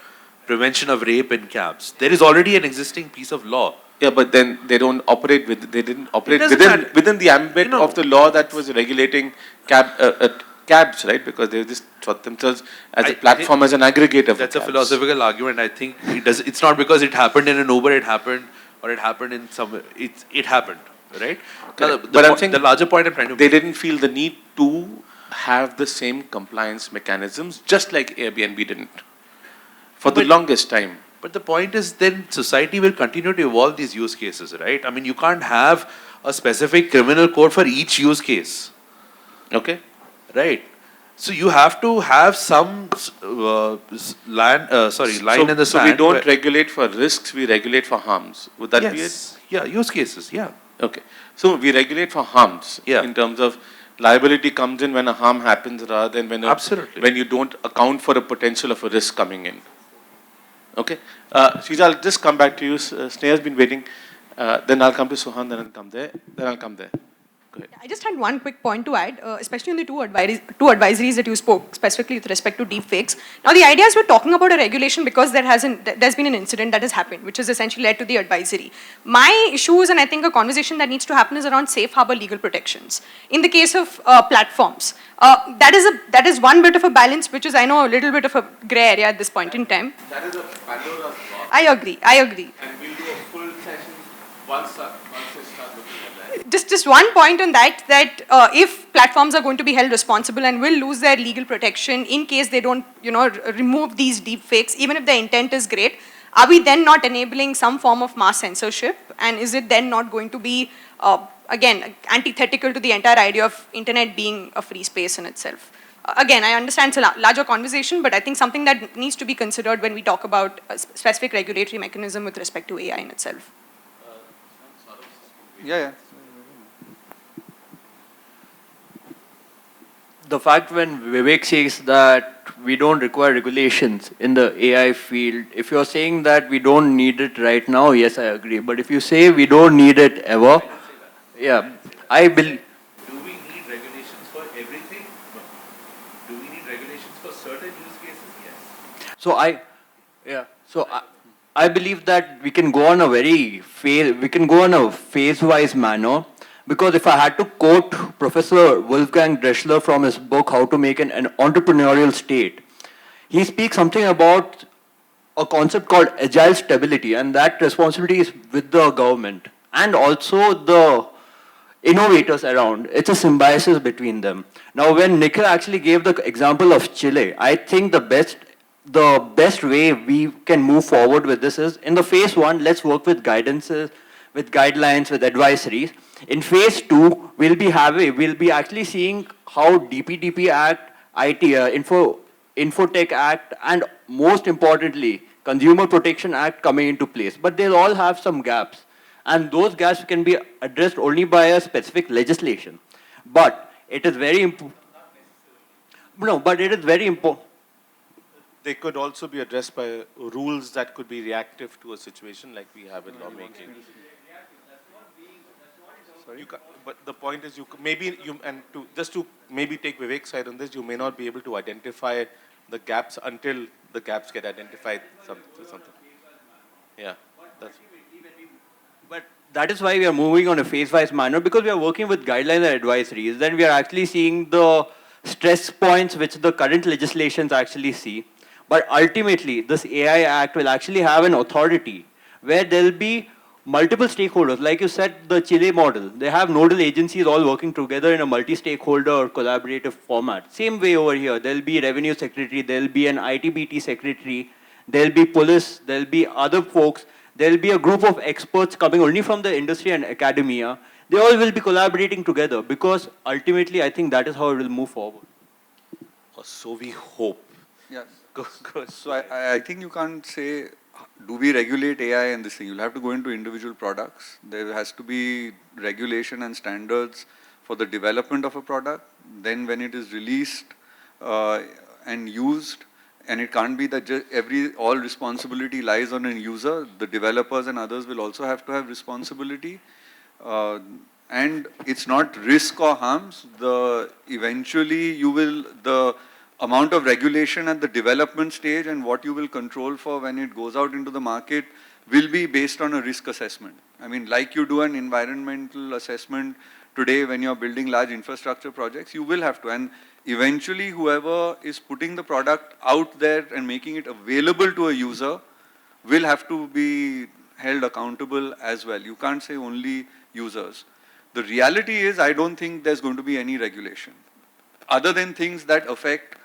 prevention of rape in cabs. There is already an existing piece of law. Yeah, but then they don't operate with. They didn't operate doesn't within the ambit of the law that was regulating cabs, right? Because they just thought themselves as a platform, as an aggregator. That's a philosophical argument. I think it does. It's not because it happened in an Uber. It happened, or it happened in somewhere. It happened, right? But I'm saying the larger point I'm trying to. They didn't feel the need to have the same compliance mechanisms, just like Airbnb didn't, for the longest time. But the point is, then society will continue to evolve these use cases, right? I mean, you can't have a specific criminal code for each use case. Okay. Right. So you have to have some line in the sand. So we don't regulate for risks, we regulate for harms. Would that be it? Yeah, use cases, yeah. Okay. So we regulate for harms in terms of liability comes in when a harm happens rather than when you don't account for a potential of a risk coming in. Okay. Shrija, I'll just come back to you. Sneha's been waiting. Then I'll come to Suhan, then I'll come there. Then I'll come there. Go ahead. I just had one quick point to add, especially on the two advisories that you spoke, specifically with respect to deepfakes. Now, the idea is we're talking about a regulation because there's been an incident that has happened, which has essentially led to the advisory. My issues, and I think a conversation that needs to happen, is around safe harbor legal protections. In the case of platforms, that is one bit of a balance, which is, I know, a little bit of a grey area at this point in time. That is a Pandora's box. I agree. And we'll do a full session once we start looking at that. Just one point on that if platforms are going to be held responsible and will lose their legal protection in case they don't, remove these deep fakes, even if the intent is great, are we then not enabling some form of mass censorship? And is it then not going to be, again, antithetical to the entire idea of internet being a free space in itself? Again, I understand it's a larger conversation, but I think something that needs to be considered when we talk about a specific regulatory mechanism with respect to AI in itself. Yeah. The fact when Vivek says that we don't require regulations in the AI field, if you're saying that we don't need it right now, yes, I agree. But if you say we don't need it ever, yeah, I believe. Do we need regulations for everything? No. Do we need regulations for certain use cases? Yes. So I believe that we can go on a phase-wise manner. Because if I had to quote Professor Wolfgang Dreschler from his book, How to Make an Entrepreneurial State, he speaks something about a concept called agile stability, and that responsibility is with the government and also the innovators around. It's a symbiosis between them. Now, when Nikhil actually gave the example of Chile, I think the best way we can move forward with this is, in the phase 1, let's work with guidances, with guidelines, with advisories. In phase 2, we'll be actually seeing how DPDP Act, Infotech Act, and most importantly, Consumer Protection Act coming into place. But they'll all have some gaps. And those gaps can be addressed only by a specific legislation. But it is very important. No, but it is very important. They could also be addressed by rules that could be reactive to a situation like we have in lawmaking. But the point is, just to maybe take Vivek's side on this, you may not be able to identify the gaps until the gaps get identified. Something. Yeah. But that is why we are moving on a phase-wise manner, because we are working with guidelines and advisories. Then we are actually seeing the stress points which the current legislations actually see. But ultimately, this AI Act will actually have an authority where there will be multiple stakeholders. Like you said, the Chile model, they have nodal agencies all working together in a multi-stakeholder or collaborative format. Same way over here, there will be revenue secretary, there will be an ITBT secretary, there will be police, there will be other folks, there will be a group of experts coming only from the industry and academia. They all will be collaborating together, because ultimately I think that is how it will move forward. So we hope. Yeah. So I think you can't say, do we regulate AI and this thing? You'll have to go into individual products. There has to be regulation and standards for the development of a product. Then when it is released and used, and it can't be that all responsibility lies on a user. The developers and others will also have to have responsibility. And it's not risk or harms. Eventually the amount of regulation at the development stage and what you will control for when it goes out into the market will be based on a risk assessment. I mean, like you do an environmental assessment today when you're building large infrastructure projects, you will have to. And eventually, whoever is putting the product out there and making it available to a user will have to be held accountable as well. You can't say only users. The reality is, I don't think there's going to be any regulation other than things that affect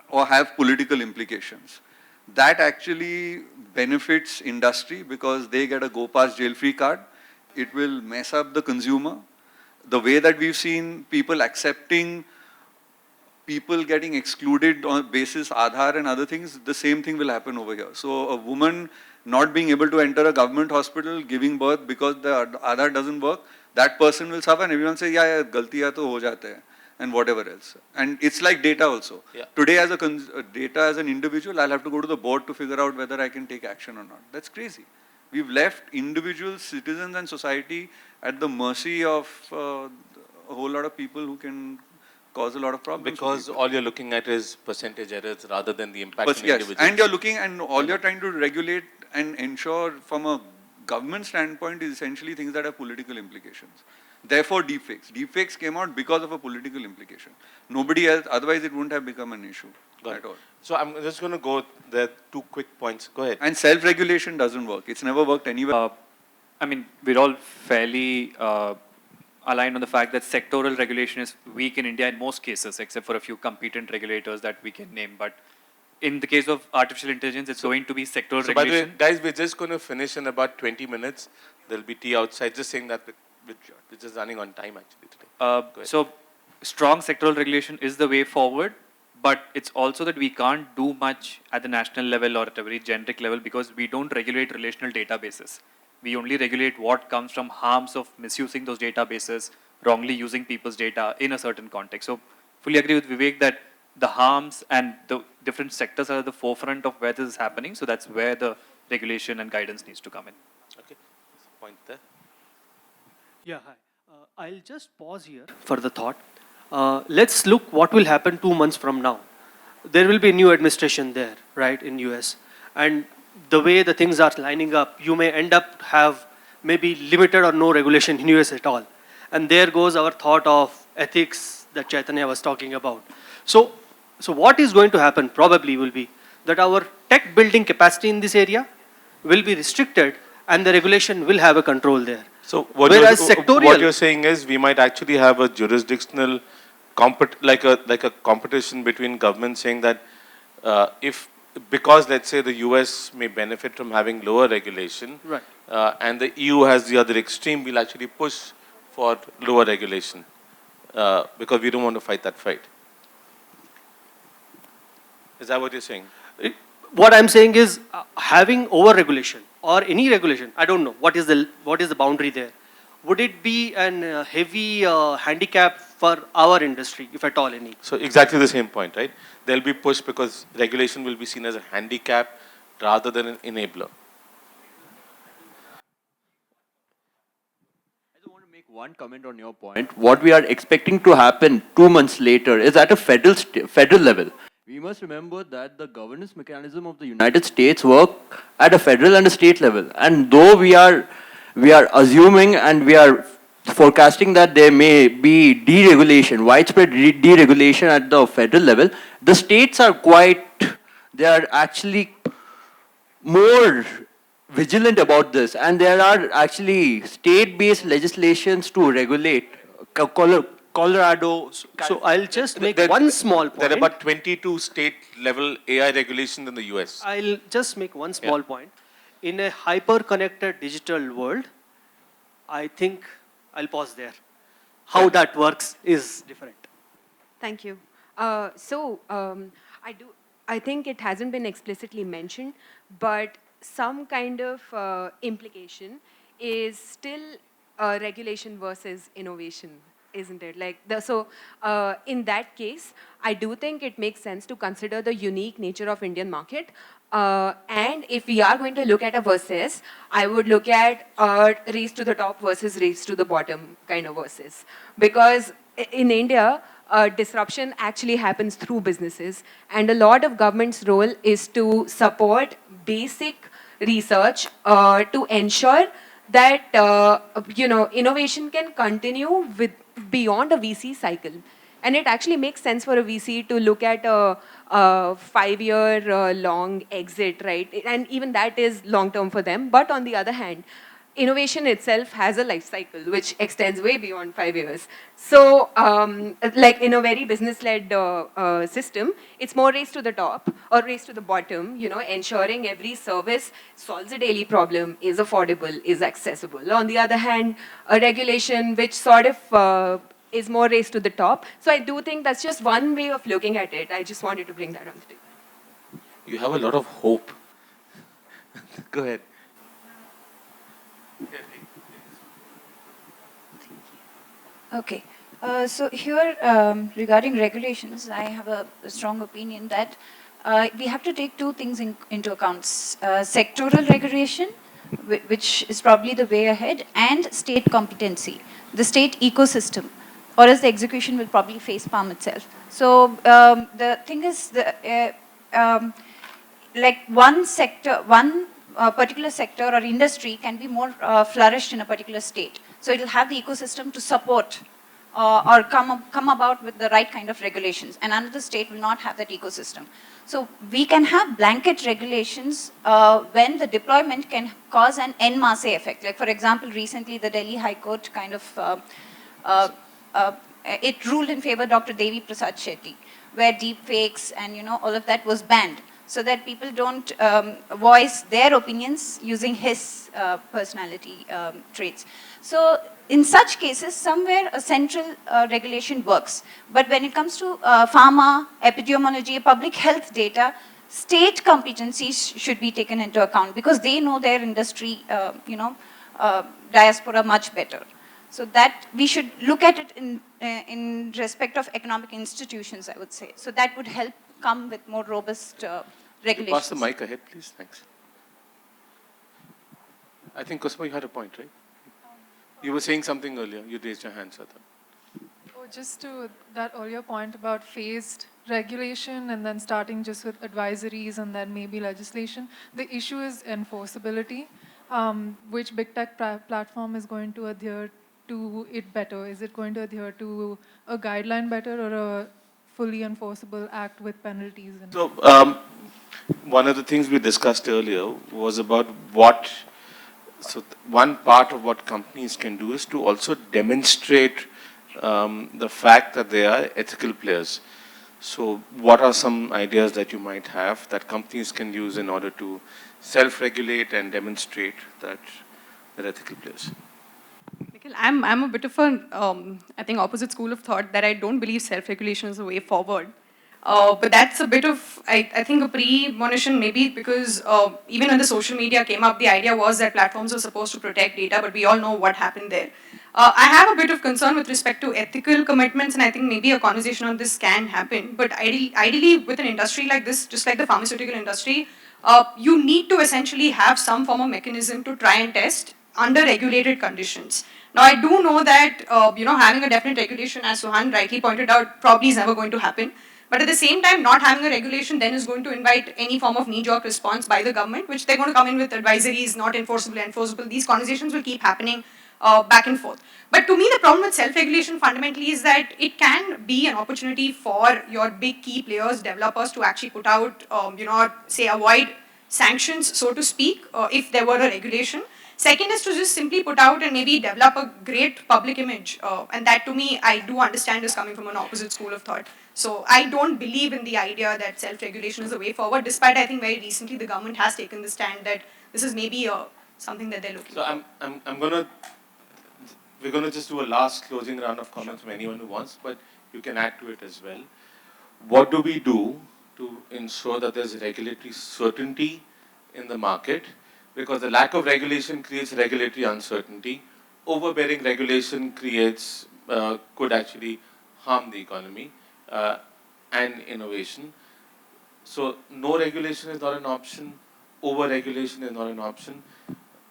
or have political implications. That actually benefits industry because they get a go past jail free card. It will mess up the consumer. The way that we've seen people accepting people getting excluded on basis Aadhaar and other things, the same thing will happen over here. So a woman not being able to enter a government hospital, giving birth because the Aadhaar doesn't work, that person will suffer and everyone say, yeah, galtiyan to ho jate hai, and whatever else. And it's like data also. Yeah. Today as data as an individual, I'll have to go to the board to figure out whether I can take action or not. That's crazy. We've left individuals, citizens and society at the mercy of a whole lot of people who can cause a lot of problems. Because all you're looking at is percentage errors rather than the impact on individuals. And you're looking, and all you're trying to regulate and ensure from a government standpoint is essentially things that have political implications. Therefore, deepfakes. Deepfakes came out because of a political implication. Nobody else, otherwise it wouldn't have become an issue at all. So I'm just going to go there, 2 quick points. Go ahead. And self-regulation doesn't work. It's never worked anywhere. I mean, we're all fairly aligned on the fact that sectoral regulation is weak in India in most cases, except for a few competent regulators that we can name. But in the case of artificial intelligence, it's going to be sectoral So by the way, regulation. guys, we're just going to finish in about 20 minutes. There'll be tea outside. Just saying that we're just running on time actually today. So strong sectoral regulation is the way forward, but it's also that we can't do much at the national level or at a very generic level because we don't regulate relational databases. We only regulate what comes from harms of misusing those databases, wrongly using people's data in a certain context. So fully agree with Vivek that the harms and the different sectors are at the forefront of where this is happening. So that's where the regulation and guidance needs to come in. Okay, point there. Yeah, hi. I'll just pause here for the thought. Let's look what will happen 2 months from now. There will be a new administration there, right, in US. And the way the things are lining up, you may end up have maybe limited or no regulation in US at all. And there goes our thought of ethics that Chaitanya was talking about. So what is going to happen probably will be that our tech building capacity in this area will be restricted and the regulation will have a control there. So what you're saying is we might actually have a jurisdictional like a competition between governments saying that because let's say the US may benefit from having lower regulation, right, and the EU has the other extreme, we'll actually push for lower regulation because we don't want to fight that fight. Is that what you're saying? What I'm saying is having over-regulation or any regulation, I don't know, what is the boundary there? Would it be an heavy handicap for our industry, if at all any? So exactly the same point, right? They'll be pushed because regulation will be seen as a handicap rather than an enabler. One comment on your point. What we are expecting to happen 2 months later is at a federal level. We must remember that the governance mechanism of the United States work at a federal and a state level. And though we are assuming and we are forecasting that there may be deregulation, widespread deregulation at the federal level, the states are they are actually more vigilant about this, and there are actually state-based legislations to regulate. Colorado. So I'll just make one small point. There are about 22 state-level AI regulations in the US. I'll just make one small point. In a hyper-connected digital world, I think I'll pause there. How that works is different. Thank you. I think it hasn't been explicitly mentioned, but some kind of implication is still regulation versus innovation, isn't it? In that case, I do think it makes sense to consider the unique nature of Indian market. And if we are going to look at a versus, I would look at race to the top versus race to the bottom kind of versus. Because in India, disruption actually happens through businesses, and a lot of government's role is to support basic research to ensure that innovation can continue beyond a VC cycle. And it actually makes sense for a VC to look at a 5-year long exit, right? And even that is long term for them. But on the other hand, innovation itself has a life cycle which extends way beyond 5 years. So like in a very business-led system, it's more race to the top or race to the bottom, ensuring every service solves a daily problem, is affordable, is accessible. On the other hand, a regulation which sort of is more race to the top. So I do think that's just one way of looking at it. I just wanted to bring that on the table. You have a lot of hope. Go ahead. Okay. So here, regarding regulations, I have a strong opinion that we have to take two things into account. Sectoral regulation, which is probably the way ahead, and state competency, the state ecosystem, or else the execution will probably face palm itself. So the thing is, like one sector, one particular sector or industry can be more flourished in a particular state. So it will have the ecosystem to support or come about with the right kind of regulations. And another state will not have that ecosystem. So we can have blanket regulations when the deployment can cause an en masse effect. Like for example, recently the Delhi High Court kind of, it ruled in favor of Dr. Devi Prasad Shetty, where deep fakes and all of that was banned. so that people don't voice their opinions using his personality traits. So in such cases, somewhere a central regulation works. But when it comes to pharma, epidemiology, public health data, state competencies should be taken into account because they know their industry, diaspora much better. So that we should look at it in respect of economic institutions, I would say. So that would help come with more robust regulations. Pass the mic ahead, please. Thanks. I think, Kusma, you had a point, right? You were saying something earlier. You raised your hand, Shraddha. Oh, just to that earlier point about phased regulation and then starting just with advisories and then maybe legislation. The issue is enforceability. Which big tech platform is going to adhere to it better? Is it going to adhere to a guideline better or a fully enforceable act with penalties? So, one of the things we discussed earlier was about one part of what companies can do is to also demonstrate the fact that they are ethical players. So what are some ideas that you might have that companies can use in order to self-regulate and demonstrate that they're ethical players? Nikhil, I'm a bit of a, I think, opposite school of thought that I don't believe self-regulation is the way forward. But that's a bit of, I think, a premonition maybe because even when the social media came up, the idea was that platforms are supposed to protect data, but we all know what happened there. I have a bit of concern with respect to ethical commitments, and I think maybe a conversation on this can happen. But ideally with an industry like this, just like the pharmaceutical industry, you need to essentially have some form of mechanism to try and test under regulated conditions. Now, I do know that having a definite regulation, as Suhan rightly pointed out, probably is never going to happen. But at the same time, not having a regulation then is going to invite any form of knee-jerk response by the government, which they're going to come in with advisories, not enforceable. These conversations will keep happening back and forth. But to me, the problem with self-regulation fundamentally is that it can be an opportunity for your big key players, developers to actually put out, say avoid sanctions, so to speak, if there were a regulation. Second is to just simply put out and maybe develop a great public image. And that to me, I do understand is coming from an opposite school of thought. So I don't believe in the idea that self-regulation is the way forward, despite I think very recently the government has taken the stand that this is maybe something that they're looking for. So we're gonna just do a last closing round of comments from anyone who wants, but you can add to it as well. What do we do to ensure that there's regulatory certainty in the market? Because the lack of regulation creates regulatory uncertainty. Overbearing regulation could actually harm the economy and innovation. So no regulation is not an option. Over-regulation is not an option.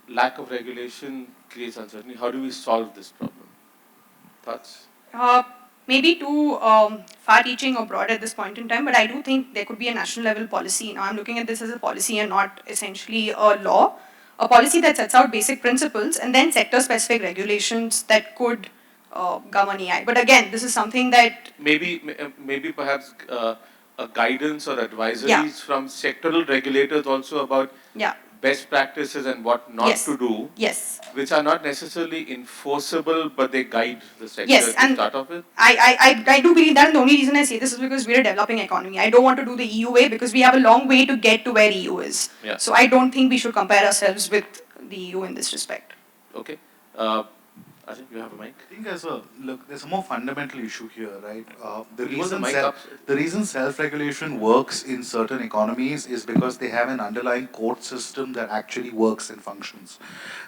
Lack of regulation creates uncertainty. How do we solve this problem? Thoughts? Maybe too far-reaching or broad at this point in time, but I do think there could be a national level policy. Now I'm looking at this as a policy and not essentially a law. A policy that sets out basic principles and then sector-specific regulations that could govern AI. But again, this is something that... Maybe perhaps a guidance or advisories from sectoral regulators also about best practices and what not to do, which are not necessarily enforceable, but they guide the sector to start off with? I do believe that, and the only reason I say this is because we're a developing economy. I don't want to do the EU way because we have a long way to get to where EU is. So I don't think we should compare ourselves with the EU in this respect. Okay. I think you have a mic. I think there's a more fundamental issue here, right? The The reason self-regulation works in certain economies is because they have an underlying court system that actually works and functions.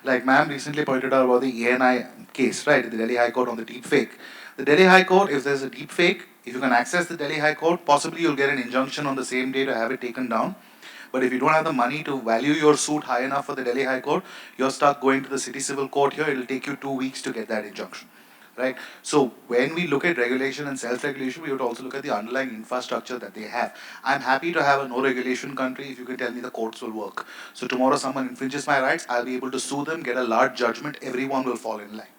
Like ma'am recently pointed out about the ANI case, right? The Delhi High Court on the deep fake. The Delhi High Court, if there's a deep fake, if you can access the Delhi High Court, possibly you'll get an injunction on the same day to have it taken down. But if you don't have the money to value your suit high enough for the Delhi High Court, you're stuck going to the city civil court here. It'll take you 2 weeks to get that injunction, right? So when we look at regulation and self-regulation, we have to also look at the underlying infrastructure that they have. I'm happy to have a no-regulation country if you can tell me the courts will work. So tomorrow someone infringes my rights, I'll be able to sue them, get a large judgment, everyone will fall in line,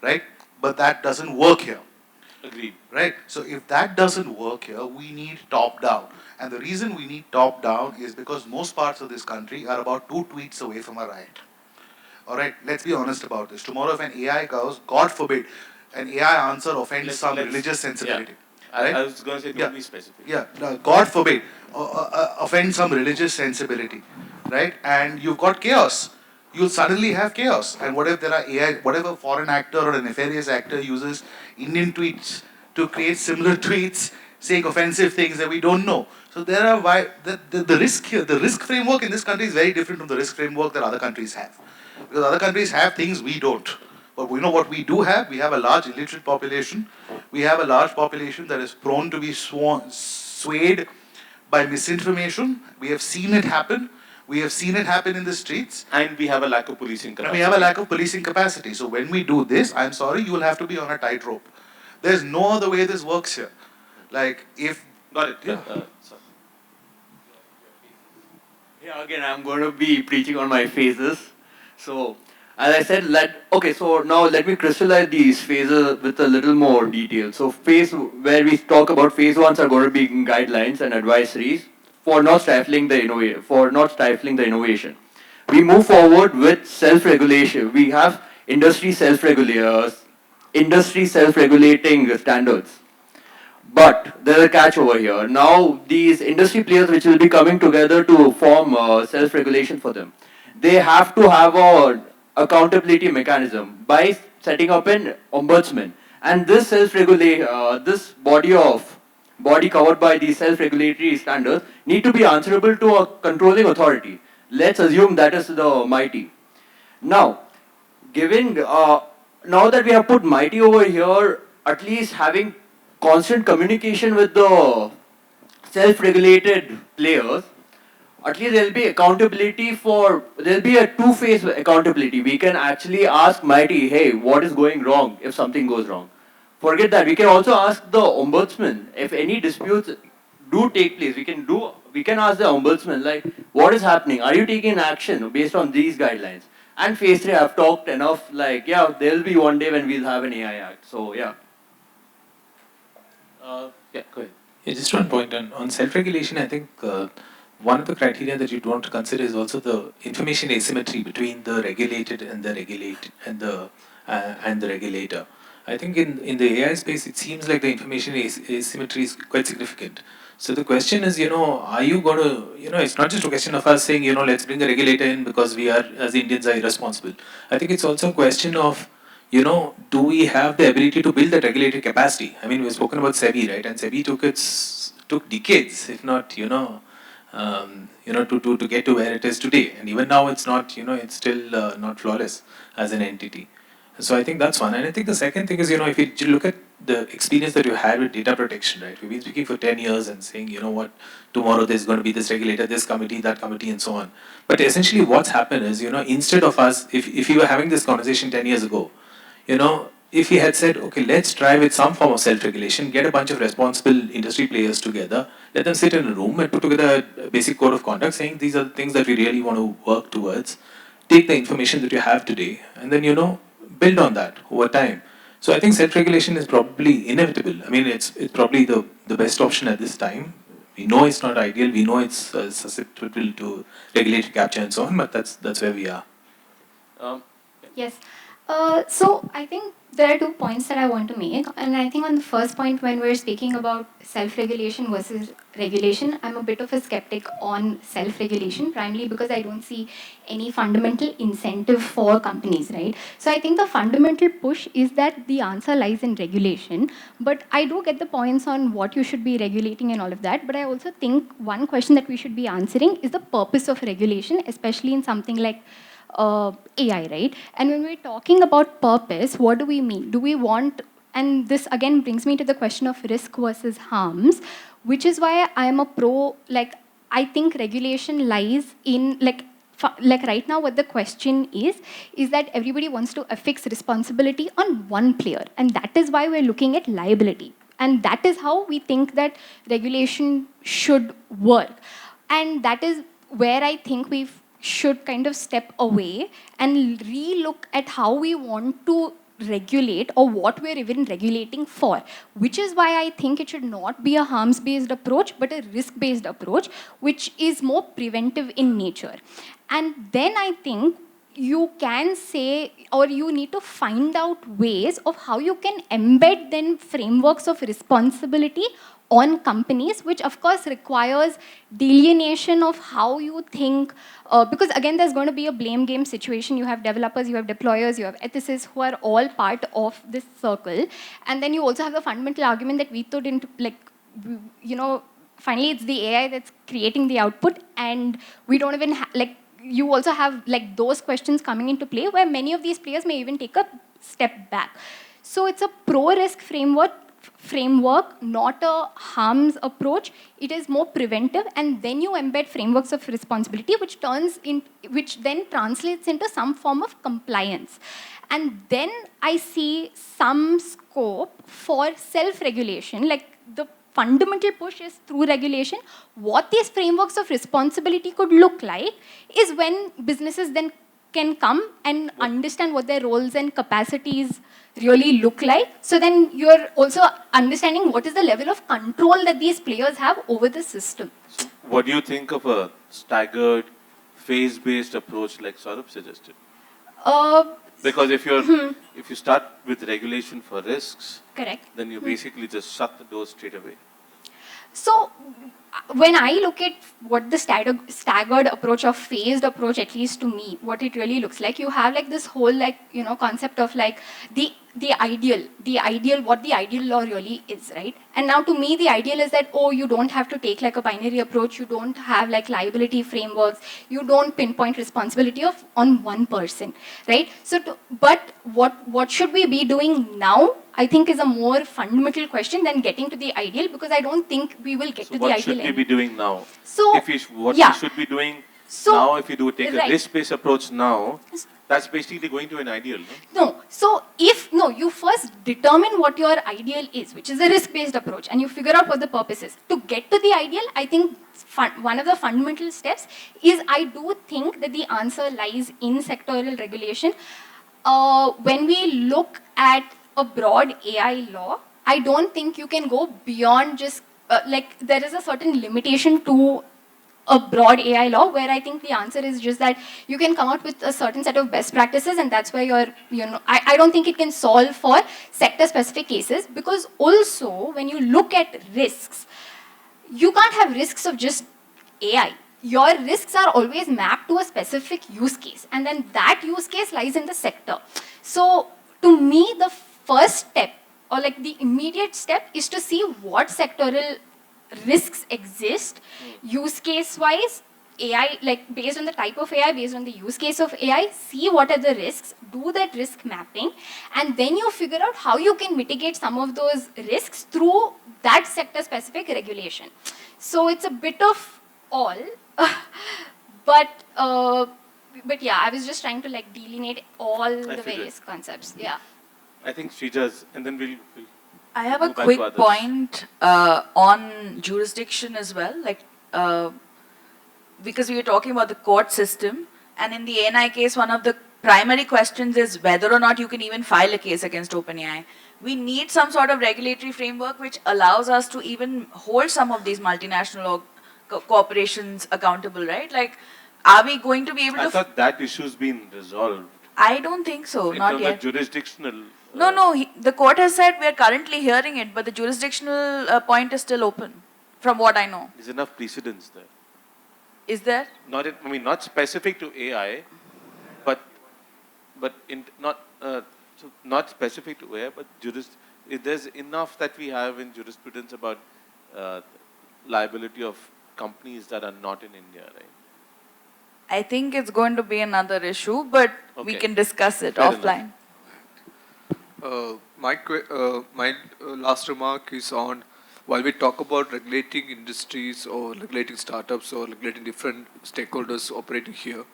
right? But that doesn't work here. Agreed. Right? So if that doesn't work here, we need top-down. And the reason we need top-down is because most parts of this country are about 2 tweets away from a riot. Alright, let's be honest about this. Tomorrow if an AI goes, God forbid, an AI answer offends some religious sensibility. I was going to say, don't Yeah. be specific. Yeah, no, God forbid, offend some religious sensibility, right? And you've got chaos. You'll suddenly have chaos. And what if there are AI, whatever foreign actor or a nefarious actor uses Indian tweets to create similar tweets saying offensive things that we don't know. So there are the risk here, the risk framework in this country is very different from the risk framework that other countries have. Because other countries have things we don't. But we know what we do have. We have a large illiterate population. We have a large population that is prone to be swayed by misinformation. We have seen it happen. We have seen it happen in the streets. And we have a lack of policing capacity. And we have a lack of policing capacity. So when we do this, I'm sorry, you will have to be on a tightrope. There's no other way this works here. Like if... Got it. Yeah. Sorry. Yeah, again, I'm going to be preaching on my phases. So, as I said, so now let me crystallize these phases with a little more detail. So phase where we talk about phase ones are going to be guidelines and advisories for not stifling the innovation. We move forward with self-regulation. We have industry self-regulators, industry self-regulating standards. But there's a catch over here. Now these industry players which will be coming together to form self-regulation for them, they have to have a accountability mechanism by setting up an ombudsman. And this this body covered by these self-regulatory standards need to be answerable to a controlling authority. Let's assume that is the MIT. Now, now that we have put MIT over here, at least having constant communication with the self-regulated players, at least there will be accountability there will be a two-phase accountability. We can actually ask MIT, hey, what is going wrong if something goes wrong? Forget that. We can also ask the ombudsman if any disputes do take place. We can ask the ombudsman, like, what is happening? Are you taking action based on these guidelines? And phase 3, I've talked enough, like, yeah, there will be one day when we'll have an AI Act. So, yeah. Yeah, go ahead. Yeah, just one point on self-regulation. I think one of the criteria that you'd want to consider is also the information asymmetry between the regulated and the regulator. I think in the AI space, it seems like the information asymmetry is quite significant. So the question is, are you going to, it's not just a question of us saying, let's bring a regulator in because we are, as Indians, are irresponsible. I think it's also a question of, do we have the ability to build that regulatory capacity? I mean, we've spoken about SEBI, right? And SEBI took decades, if not, to get to where it is today. And even now, it's not, it's still not flawless as an entity. So I think that's one. And I think the second thing is, if you look at the experience that you had with data protection, right? We've been speaking for 10 years and saying, tomorrow there's going to be this regulator, this committee, that committee, and so on. But essentially what's happened is, instead of us, if you were having this conversation 10 years ago, if we had said, okay, let's try with some form of self-regulation, get a bunch of responsible industry players together, let them sit in a room and put together a basic code of conduct saying these are the things that we really want to work towards, take the information that you have today, and then, build on that over time. So I think self-regulation is probably inevitable. I mean, it's probably the best option at this time. We know it's not ideal, we know it's susceptible to regulatory capture and so on, but that's where we are. Yes. So I think there are 2 points that I want to make. And I think on the first point, when we're speaking about self-regulation versus regulation, I'm a bit of a skeptic on self-regulation, primarily because I don't see any fundamental incentive for companies, right? So I think the fundamental push is that the answer lies in regulation. But I do get the points on what you should be regulating and all of that. But I also think one question that we should be answering is the purpose of regulation, especially in something like AI, right? And when we're talking about purpose, what do we mean? Do we want, and this again brings me to the question of risk versus harms, which is why I am a pro, I think regulation lies in, like right now what the question is that everybody wants to affix responsibility on one player. And that is why we're looking at liability. And that is how we think that regulation should work. And that is where I think we should kind of step away and re-look at how we want to regulate or what we're even regulating for, which is why I think it should not be a harms-based approach, but a risk-based approach, which is more preventive in nature. And then I think you can say, or you need to find out ways of how you can embed then frameworks of responsibility on companies, which of course requires delineation of how you think, because again, there's going to be a blame game situation. You have developers, you have deployers, you have ethicists who are all part of this circle. And then you also have the fundamental argument that we didn't, like, finally it's the AI that's creating the output, and we don't even, like, you also have like those questions coming into play where many of these players may even take a step back. So it's a pro-risk framework, not a harms approach. It is more preventive, and then you embed frameworks of responsibility, which then translates into some form of compliance. And then I see some scope for self-regulation, like the fundamental push is through regulation. What these frameworks of responsibility could look like is when businesses then can come and understand what their roles and capacities really look like. So then you're also understanding what is the level of control that these players have over the system. So what do you think of a staggered, phase-based approach like Saurabh suggested? Because if you start with regulation for risks, correct, then you basically just shut the door straight away. So when I look at what the staggered approach or phased approach, at least to me, what it really looks like, you have like this whole concept of like the ideal, what the ideal law really is, right? And now to me, the ideal is that, oh, you don't have to take like a binary approach, you don't have like liability frameworks, you don't pinpoint responsibility on one person, right? So, but what should we be doing now, I think, is a more fundamental question than getting to the ideal, because I don't think we will get to the ideal. What should we be doing now? So, we should be doing now, if you take a right, risk-based approach now, that's basically going to an ideal, no? No. So you first determine what your ideal is, which is a risk-based approach, and you figure out what the purpose is. To get to the ideal, I think one of the fundamental steps is, I do think that the answer lies in sectoral regulation. When we look at a broad AI law, I don't think you can go beyond just, there is a certain limitation to a broad AI law, where I think the answer is just that you can come out with a certain set of best practices, and that's where I don't think it can solve for sector-specific cases, because also when you look at risks, you can't have risks of just AI. Your risks are always mapped to a specific use case, and then that use case lies in the sector. So to me, the first step, or like the immediate step, is to see what sectoral risks exist, use case wise, AI, like based on the type of AI, based on the use case of AI, see what are the risks, do that risk mapping, and then you figure out how you can mitigate some of those risks through that sector specific regulation. So it's a bit of all, but yeah, I was just trying to like delineate all the various concepts. Yeah. I think Srija's, and then we'll I have a quick point on jurisdiction as well, because we were talking about the court system, and in the ANI case, one of the primary questions is whether or not you can even file a case against OpenAI. We need some sort of regulatory framework which allows us to even hold some of these multinational corporations accountable, right? Like, are we going to be able to... I thought that issue's been resolved. I don't think so, not yet. In terms of jurisdictional... No, the court has said we are currently hearing it, but the jurisdictional point is still open, from what I know. There's enough precedence there. Is there? Not specific to AI, but not specific to AI, but there's enough that we have in jurisprudence about liability of companies that are not in India, right? I think it's going to be another issue, but we can discuss it offline. My last remark is on, while we talk about regulating industries or regulating startups or regulating different stakeholders operating here,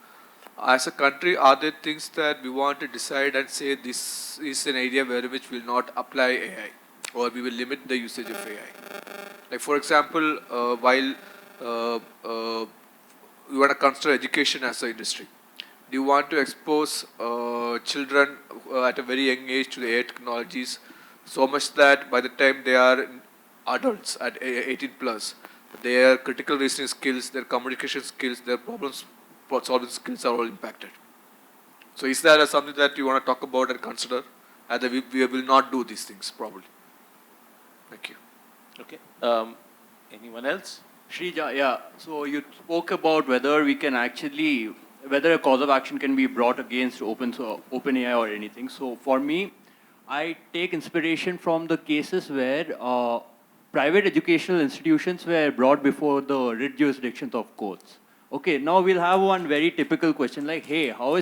as a country, are there things that we want to decide and say this is an area where which will not apply AI, or we will limit the usage of AI? Like, for example, while you want to consider education as an industry, do you want to expose children at a very young age to the AI technologies so much that by the time they are adults at 18 plus, their critical reasoning skills, their communication skills, their problem solving skills are all impacted? So is that something that you want to talk about and consider? And that we will not do these things probably. Thank you. Okay. Anyone else? Shrija, yeah. So you spoke about whether we can actually, whether a cause of action can be brought against OpenAI or anything. So for me, I take inspiration from the cases where private educational institutions were brought before the writ jurisdictions of courts. Okay, now we'll have one very typical question like, hey, how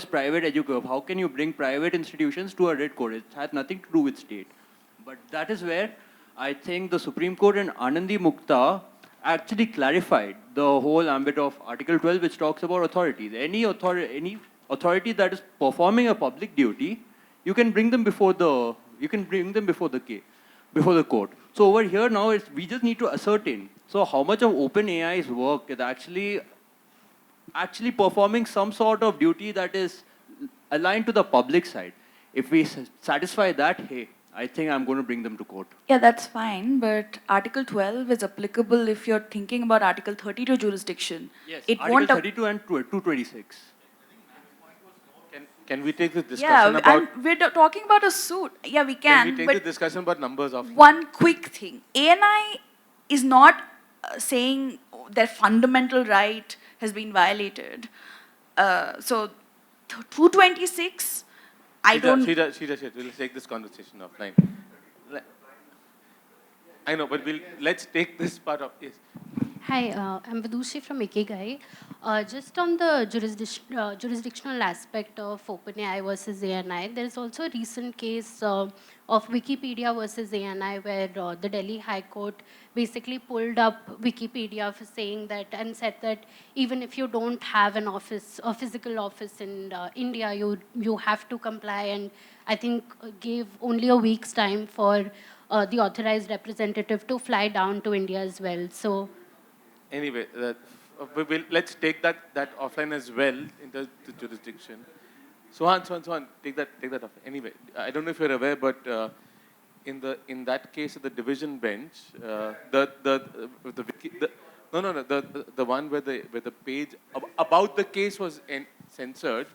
can you bring private institutions to a writ court? It has nothing to do with state. But that is where I think the Supreme Court in Anandi Mukta actually clarified the whole ambit of Article 12, which talks about authorities. Any authority that is performing a public duty, you can bring them before the court. So over here now, we just need to ascertain. So how much of OpenAI's work is actually performing some sort of duty that is aligned to the public side. If we satisfy that, hey, I think I'm going to bring them to court. Yeah, that's fine, but Article 12 is applicable if you're thinking about Article 32 jurisdiction. Yes, it Article won't 32 and 226. Can we take this discussion yeah, about... and we're talking about a suit. Yeah, we Can we can, take but the discussion about numbers of... one quick thing. ANI is not saying their fundamental right has been violated. So 226, I don't... Sridhar, we'll take this conversation offline. I know, but let's take this part of... Yes. Hi, I'm Vidushi from Ikigai. Just on the jurisdictional aspect of OpenAI versus ANI, there's also a recent case of Wikipedia versus ANI where the Delhi High Court basically pulled up Wikipedia for saying that and said that even if you don't have an office, a physical office in India, you have to comply, and I think gave only a week's time for the authorized representative to fly down to India as well. So. Anyway, let's take that offline as well in the jurisdiction. Sohan, take that off. Anyway, I don't know if you're aware, but in that case, at the division bench, the one where the page about the case was censored.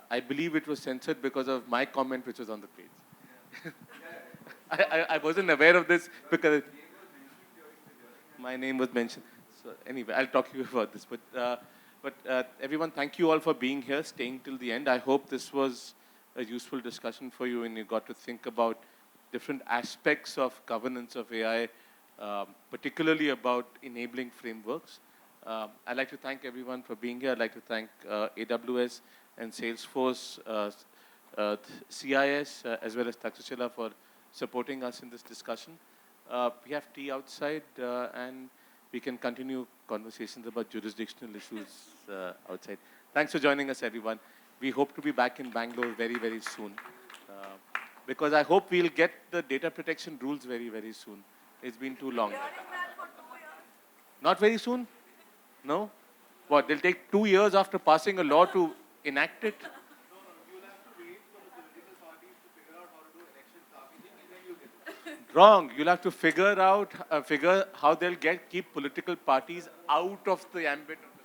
I believe it was censored because of my comment, which was on the page. I wasn't aware of this because my name was mentioned. So anyway, I'll talk to you about this. But everyone, thank you all for being here, staying till the end. I hope this was a useful discussion for you and you got to think about different aspects of governance of AI, particularly about enabling frameworks. I'd like to thank everyone for being here. I'd like to thank AWS and Salesforce, CIS, as well as Takshashila for supporting us in this discussion. We have tea outside and we can continue conversations about jurisdictional issues outside. Thanks for joining us, everyone. We hope to be back in Bangalore very, very soon. Because I hope we'll get the data protection rules very, very soon. It's been too long. Not very soon? No? What, they'll take 2 years after passing a law to enact it? Wrong. You'll have to figure how they'll keep political parties out of the ambit of